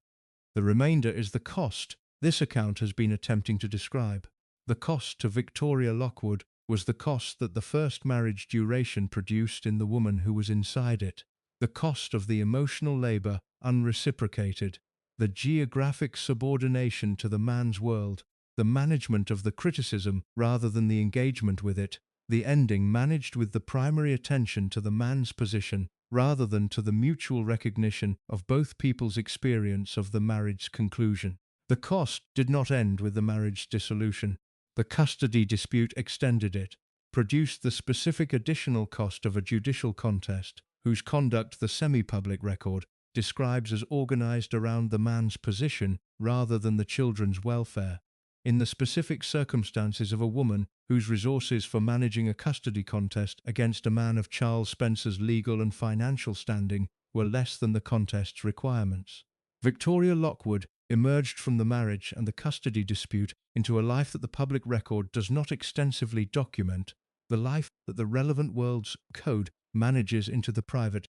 The remainder is the cost this account has been attempting to describe. The cost to Victoria Lockwood was the cost that the first marriage duration produced in the woman who was inside it. The cost of the emotional labor unreciprocated, the geographic subordination to the man's world, the management of the criticism rather than the engagement with it, the ending managed with the primary attention to the man's position rather than to the mutual recognition of both people's experience of the marriage's conclusion. The cost did not end with the marriage dissolution. The custody dispute extended it, produced the specific additional cost of a judicial contest, whose conduct the semi-public record describes as organized around the man's position rather than the children's welfare. In the specific circumstances of a woman whose resources for managing a custody contest against a man of Charles Spencer's legal and financial standing were less than the contest's requirements. Victoria Lockwood emerged from the marriage and the custody dispute into a life that the public record does not extensively document, the life that the relevant world's code manages into the private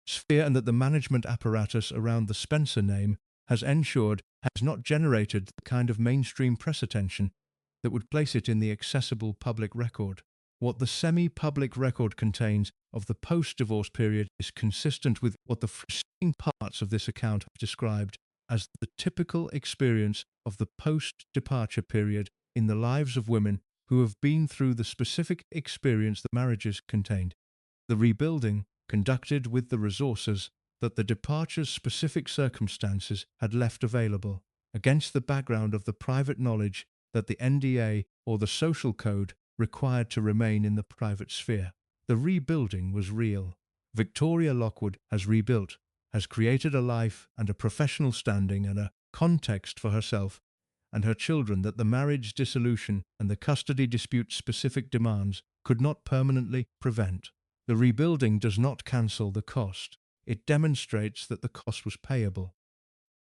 sphere, and that the management apparatus around the Spencer name has ensured has not generated the kind of mainstream press attention that would place it in the accessible public record. What the semi-public record contains of the post-divorce period is consistent with what the preceding parts of this account have described as the typical experience of the post-departure period in the lives of women who have been through the specific experience that marriages contained. The rebuilding conducted with the resources that the departure's specific circumstances had left available, against the background of the private knowledge that the NDA or the social code required to remain in the private sphere. The rebuilding was real. Victoria Lockwood has rebuilt, has created a life and a professional standing and a context for herself and her children that the marriage dissolution and the custody dispute specific demands could not permanently prevent. The rebuilding does not cancel the cost. It demonstrates that the cost was payable,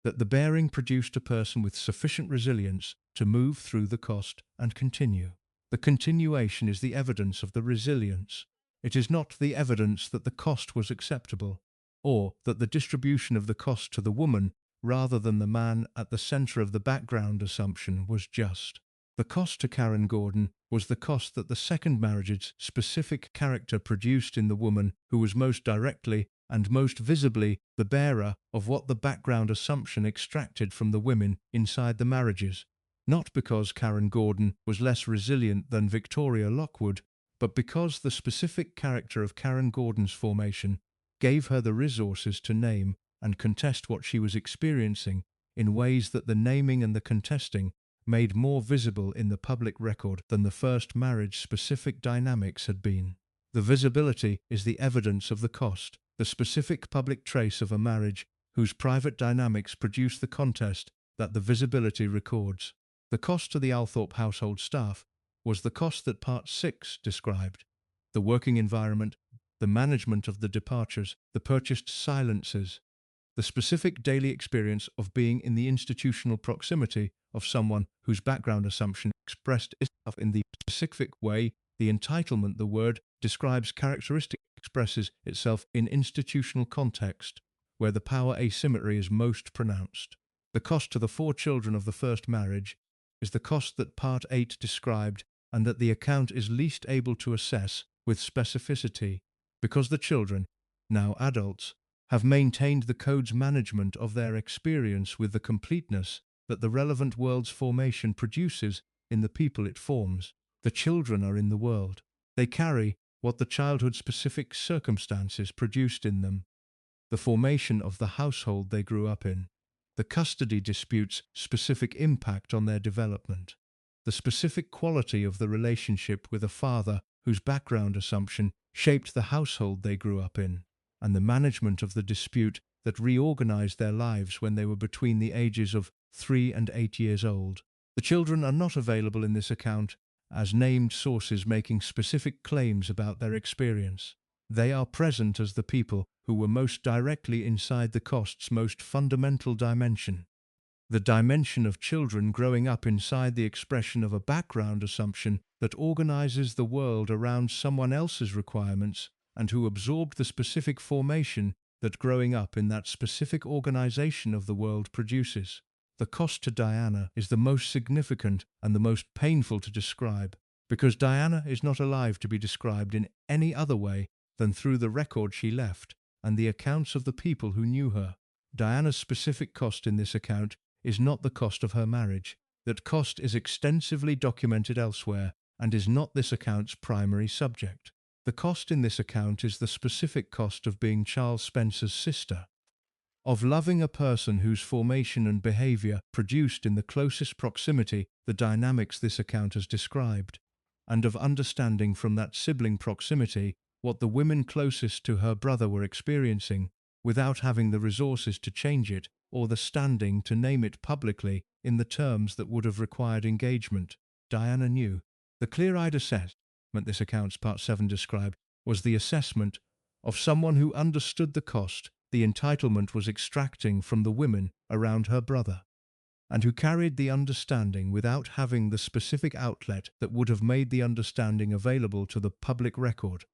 that the bearing produced a person with sufficient resilience to move through the cost and continue. The continuation is the evidence of the resilience. It is not the evidence that the cost was acceptable, or that the distribution of the cost to the woman rather than the man at the center of the background assumption was just. The cost to Karen Gordon was the cost that the second marriage's specific character produced in the woman who was most directly and most visibly the bearer of what the background assumption extracted from the women inside the marriages, not because Karen Gordon was less resilient than Victoria Lockwood, but because the specific character of Karen Gordon's formation gave her the resources to name and contest what she was experiencing in ways that the naming and the contesting made more visible in the public record than the first marriage-specific dynamics had been. The visibility is the evidence of the cost. The specific public trace of a marriage whose private dynamics produce the contest that the visibility records. The cost to the Althorpe household staff was the cost that Part 6 described: the working environment, the management of the departures, the purchased silences, the specific daily experience of being in the institutional proximity of someone whose background assumption expressed itself in the specific way the entitlement the word describes characteristic expresses itself in institutional context, where the power asymmetry is most pronounced. The cost to the 4 children of the first marriage is the cost that Part 8 described and that the account is least able to assess with specificity, because the children, now adults, have maintained the code's management of their experience with the completeness that the relevant world's formation produces in the people it forms. The children are in the world. They carry what the childhood-specific circumstances produced in them, the formation of the household they grew up in, the custody disputes' specific impact on their development, the specific quality of the relationship with a father whose background assumption shaped the household they grew up in, and the management of the dispute that reorganized their lives when they were between the ages of 3 and 8 years old. The children are not available in this account as named sources making specific claims about their experience. They are present as the people who were most directly inside the cost's most fundamental dimension, the dimension of children growing up inside the expression of a background assumption that organizes the world around someone else's requirements and who absorbed the specific formation that growing up in that specific organization of the world produces. The cost to Diana is the most significant and the most painful to describe, because Diana is not alive to be described in any other way than through the record she left and the accounts of the people who knew her. Diana's specific cost in this account is not the cost of her marriage. That cost is extensively documented elsewhere and is not this account's primary subject. The cost in this account is the specific cost of being Charles Spencer's sister, of loving a person whose formation and behavior produced in the closest proximity the dynamics this account has described, and of understanding from that sibling proximity what the women closest to her brother were experiencing, without having the resources to change it or the standing to name it publicly in the terms that would have required engagement. Diana knew. The clear-eyed assessment this account's Part 7 described was the assessment of someone who understood the cost the entitlement was extracting from the women around her brother, and who carried the understanding without having the specific outlet that would have made the understanding available to the public record,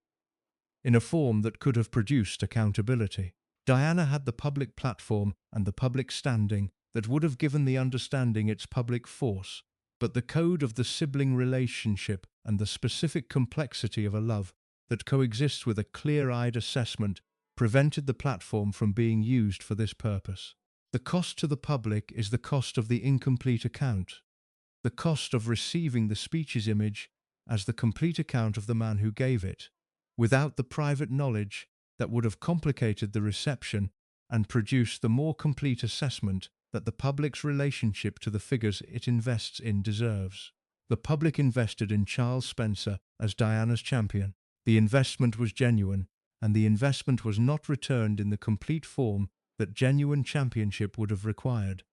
in a form that could have produced accountability. Diana had the public platform and the public standing that would have given the understanding its public force, but the code of the sibling relationship and the specific complexity of a love that coexists with a clear-eyed assessment prevented the platform from being used for this purpose. The cost to the public is the cost of the incomplete account, the cost of receiving the speech's image as the complete account of the man who gave it, without the private knowledge that would have complicated the reception and produced the more complete assessment that the public's relationship to the figures it invests in deserves. The public invested in Charles Spencer as Diana's champion. The investment was genuine, and the investment was not returned in the complete form that genuine championship would have required,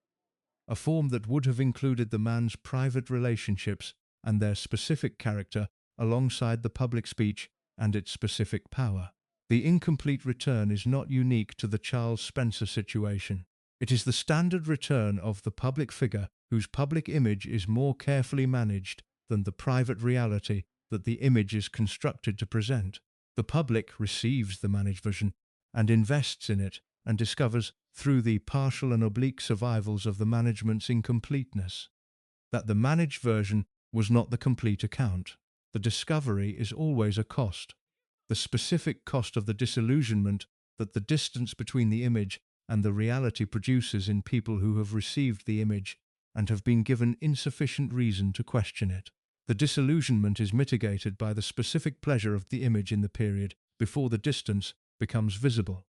a form that would have included the man's private relationships and their specific character alongside the public speech and its specific power. The incomplete return is not unique to the Charles Spencer situation. It is the standard return of the public figure whose public image is more carefully managed than the private reality that the image is constructed to present. The public receives the managed version and invests in it and discovers, through the partial and oblique survivals of the management's incompleteness, that the managed version was not the complete account. The discovery is always a cost. The specific cost of the disillusionment that the distance between the image and the reality produces in people who have received the image and have been given insufficient reason to question it. The disillusionment is mitigated by the specific pleasure of the image in the period before the distance becomes visible.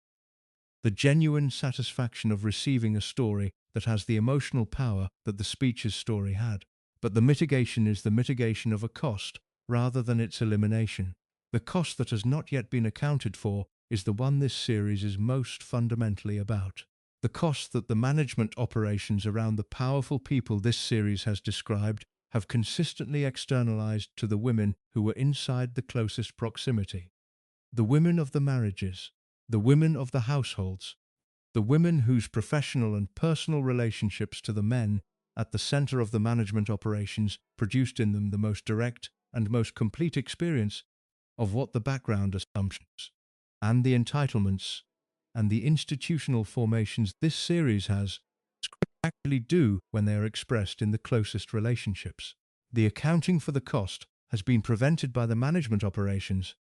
The genuine satisfaction of receiving a story that has the emotional power that the speech's story had. But the mitigation is the mitigation of a cost rather than its elimination. The cost that has not yet been accounted for is the one this series is most fundamentally about. The costs that the management operations around the powerful people this series has described have consistently externalized to the women who were inside the closest proximity. The women of the marriages, the women of the households, the women whose professional and personal relationships to the men at the center of the management operations produced in them the most direct and most complete experience of what the background assumptions and the entitlements and the institutional formations this series has actually do when they are expressed in the closest relationships. The accounting for the cost has been prevented by the management operations,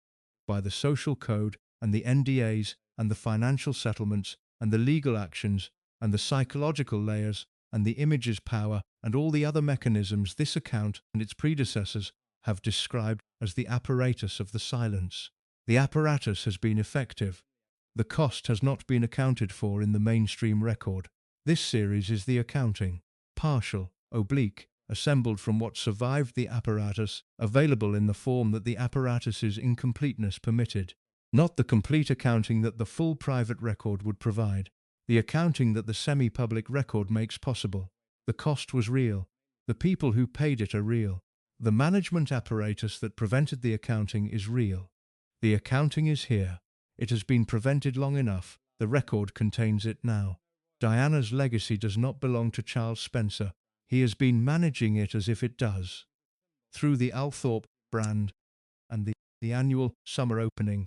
by the social code and the NDAs and the financial settlements and the legal actions and the psychological layers and the images power and all the other mechanisms this account and its predecessors have described as the apparatus of the silence. The apparatus has been effective. The cost has not been accounted for in the mainstream record. This series is the accounting, partial, oblique, assembled from what survived the apparatus, available in the form that the apparatus's incompleteness permitted. Not the complete accounting that the full private record would provide. The accounting that the semi-public record makes possible. The cost was real. The people who paid it are real. The management apparatus that prevented the accounting is real. The accounting is here. It has been prevented long enough. The record contains it now. Diana's legacy does not belong to Charles Spencer. He has been managing it as if it does. Through the Althorp brand and the annual summer opening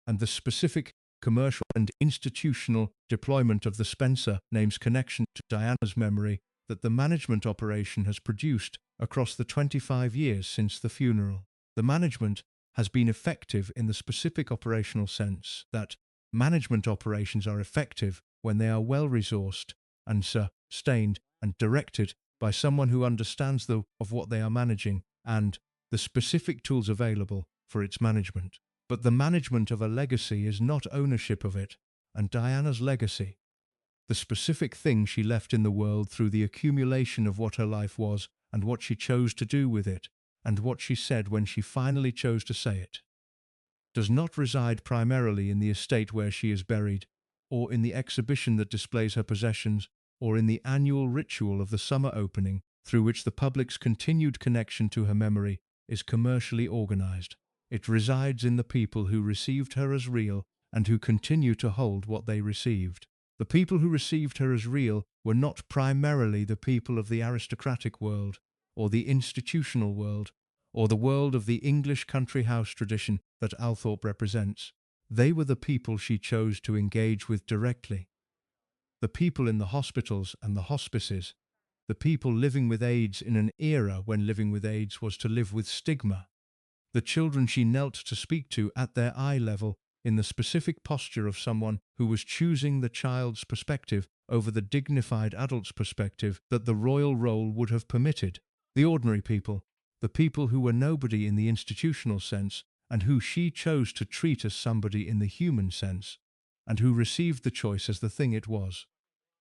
and the specific commercial and institutional deployment of the Spencer name's connection to Diana's memory that the management operation has produced across the 25 years since the funeral. The management has been effective in the specific operational sense that management operations are effective when they are well-resourced and sustained and directed by someone who understands of what they are managing and the specific tools available for its management. But the management of a legacy is not ownership of it, and Diana's legacy, the specific thing she left in the world through the accumulation of what her life was and what she chose to do with it, and what she said when she finally chose to say it, does not reside primarily in the estate where she is buried, or in the exhibition that displays her possessions, or in the annual ritual of the summer opening through which the public's continued connection to her memory is commercially organized. It resides in the people who received her as real and who continue to hold what they received. The people who received her as real were not primarily the people of the aristocratic world, or the institutional world, or the world of the English country house tradition that Althorp represents. They were the people she chose to engage with directly. The people in the hospitals and the hospices, the people living with AIDS in an era when living with AIDS was to live with stigma. The children she knelt to speak to at their eye level in the specific posture of someone who was choosing the child's perspective over the dignified adult's perspective that the royal role would have permitted. The ordinary people, the people who were nobody in the institutional sense and who she chose to treat as somebody in the human sense, and who received the choice as the thing it was.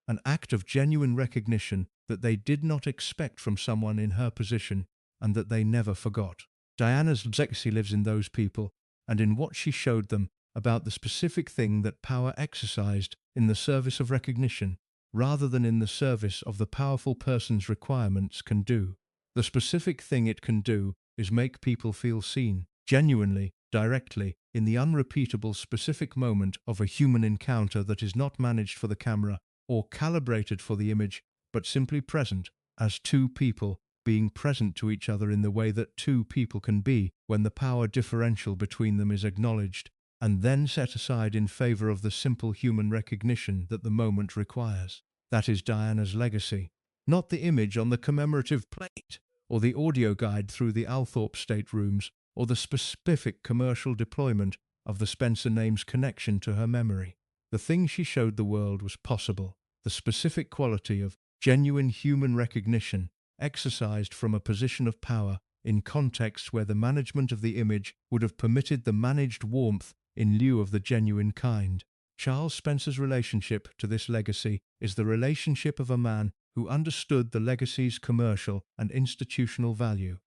An act of genuine recognition that they did not expect from someone in her position and that they never forgot. Diana's legacy lives in those people and in what she showed them about the specific thing that power exercised in the service of recognition, rather than in the service of the powerful person's requirements can do. The specific thing it can do is make people feel seen, genuinely, directly, in the unrepeatable specific moment of a human encounter that is not managed for the camera or calibrated for the image, but simply present, as two people being present to each other in the way that two people can be when the power differential between them is acknowledged and then set aside in favor of the simple human recognition that the moment requires. That is Diana's legacy, not the image on the commemorative plate, or the audio guide through the Althorp staterooms, or the specific commercial deployment of the Spencer name's connection to her memory. The thing she showed the world was possible, the specific quality of genuine human recognition exercised from a position of power in contexts where the management of the image would have permitted the managed warmth in lieu of the genuine kind. Charles Spencer's relationship to this legacy is the relationship of a man who understood the legacy's commercial and institutional value,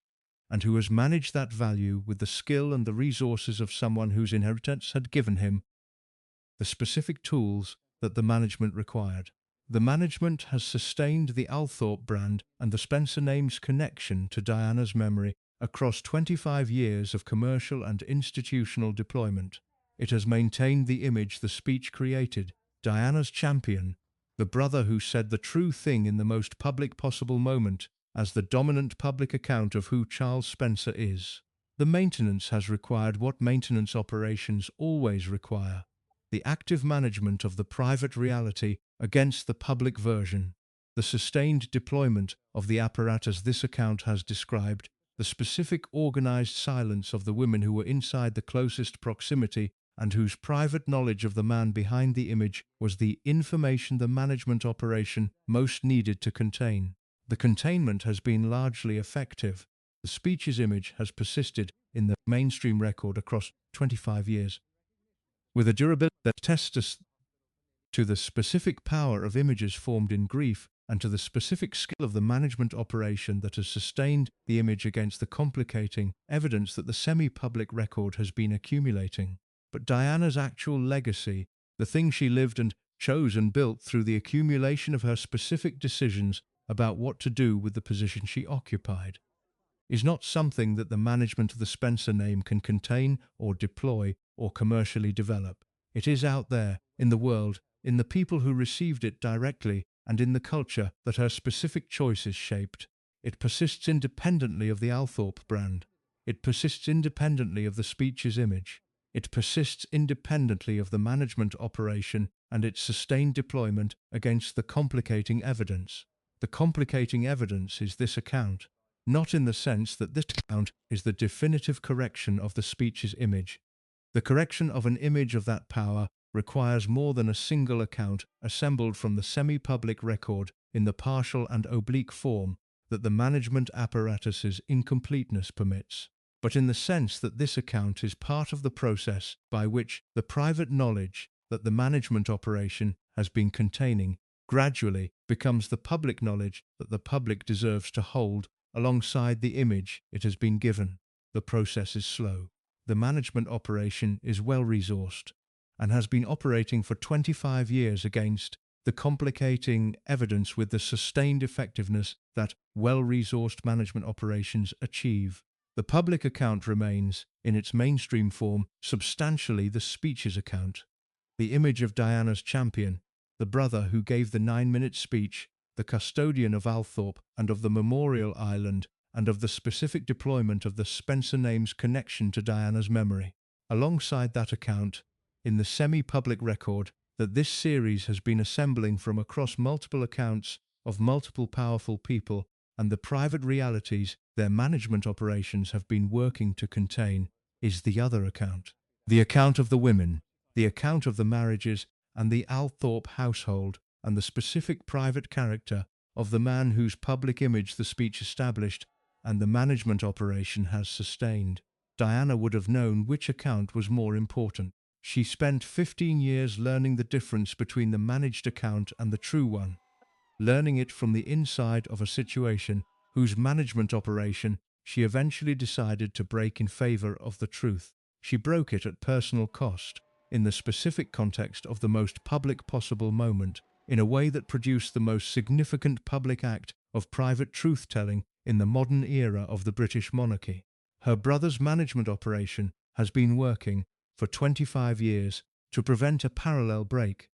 and who has managed that value with the skill and the resources of someone whose inheritance had given him the specific tools that the management required. The management has sustained the Althorp brand and the Spencer name's connection to Diana's memory across 25 years of commercial and institutional deployment. It has maintained the image the speech created, Diana's champion, the brother who said the true thing in the most public possible moment, as the dominant public account of who Charles Spencer is. The maintenance has required what maintenance operations always require: the active management of the private reality against the public version, the sustained deployment of the apparatus this account has described, the specific organized silence of the women who were inside the closest proximity and whose private knowledge of the man behind the image was the information the management operation most needed to contain. The containment has been largely effective. The speech's image has persisted in the mainstream record across 25 years, with a durability that attests us to the specific power of images formed in grief and to the specific skill of the management operation that has sustained the image against the complicating evidence that the semi-public record has been accumulating. But Diana's actual legacy, the thing she lived and chose and built through the accumulation of her specific decisions about what to do with the position she occupied, is not something that the management of the Spencer name can contain or deploy or commercially develop. It is out there, in the world, in the people who received it directly, and in the culture that her specific choices shaped. It persists independently of the Althorp brand. It persists independently of the speech's image. It persists independently of the management operation and its sustained deployment against the complicating evidence. The complicating evidence is this account, not in the sense that this account is the definitive correction of the speech's image. The correction of an image of that power requires more than a single account assembled from the semi-public record in the partial and oblique form that the management apparatus's incompleteness permits, but in the sense that this account is part of the process by which the private knowledge that the management operation has been containing gradually becomes the public knowledge that the public deserves to hold alongside the image it has been given. The process is slow. The management operation is well-resourced and has been operating for 25 years against the complicating evidence with the sustained effectiveness that well-resourced management operations achieve. The public account remains, in its mainstream form, substantially the speech's account. The image of Diana's champion, the brother who gave the 9-minute speech, the custodian of Althorp and of the Memorial Island, and of the specific deployment of the Spencer name's connection to Diana's memory. Alongside that account, in the semi-public record that this series has been assembling from across multiple accounts of multiple powerful people and the private realities their management operations have been working to contain, is the other account. The account of the women, the account of the marriages and the Althorp household, and the specific private character of the man whose public image the speech established and the management operation has sustained. Diana would have known which account was more important. She spent 15 years learning the difference between the managed account and the true one, learning it from the inside of a situation whose management operation she eventually decided to break in favor of the truth. She broke it at personal cost, in the specific context of the most public possible moment, in a way that produced the most significant public act of private truth-telling in the modern era of the British monarchy. Her brother's management operation has been working for 25 years to prevent a parallel break,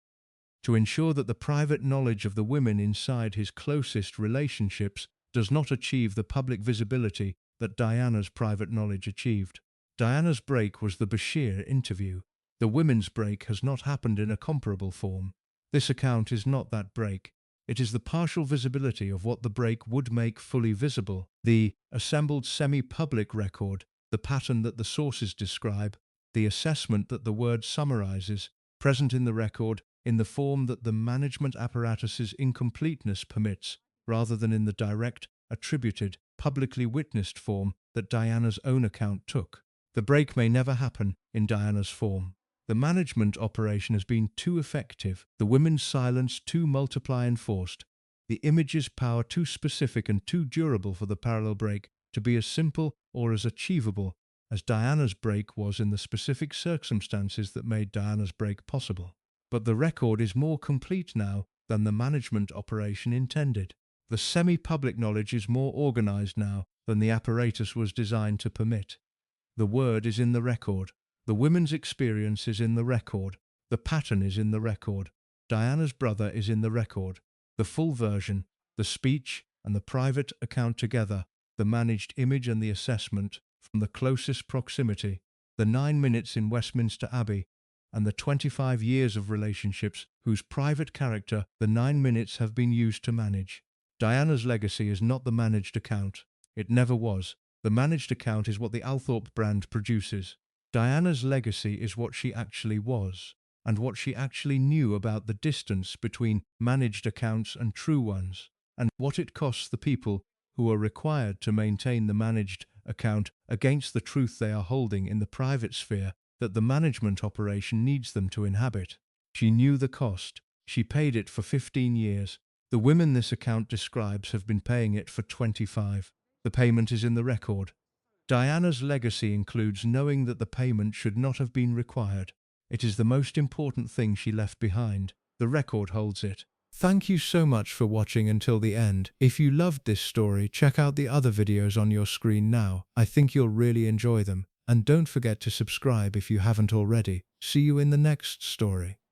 to ensure that the private knowledge of the women inside his closest relationships does not achieve the public visibility that Diana's private knowledge achieved. Diana's break was the Bashir interview. The women's break has not happened in a comparable form. This account is not that break. It is the partial visibility of what the break would make fully visible. The assembled semi-public record, the pattern that the sources describe, the assessment that the word summarizes, present in the record in the form that the management apparatus's incompleteness permits, rather than in the direct, attributed, publicly witnessed form that Diana's own account took. The break may never happen in Diana's form. The management operation has been too effective, the women's silence too multiply enforced, the image's power too specific and too durable for the parallel break to be as simple or as achievable as Diana's break was in the specific circumstances that made Diana's break possible. But the record is more complete now than the management operation intended. The semi-public knowledge is more organized now than the apparatus was designed to permit. The word is in the record. The women's experience is in the record. The pattern is in the record. Diana's brother is in the record. The full version, the speech and the private account together, the managed image and the assessment from the closest proximity, the 9 minutes in Westminster Abbey, and the 25 years of relationships whose private character the 9 minutes have been used to manage. Diana's legacy is not the managed account. It never was. The managed account is what the Althorpe brand produces. Diana's legacy is what she actually was, and what she actually knew about the distance between managed accounts and true ones, and what it costs the people who are required to maintain the managed account against the truth they are holding in the private sphere that the management operation needs them to inhabit. She knew the cost. She paid it for 15 years. The women this account describes have been paying it for 25. The payment is in the record. Diana's legacy includes knowing that the payment should not have been required. It is the most important thing she left behind. The record holds it. Thank you so much for watching until the end. If you loved this story, check out the other videos on your screen now. I think you'll really enjoy them. And don't forget to subscribe if you haven't already. See you in the next story.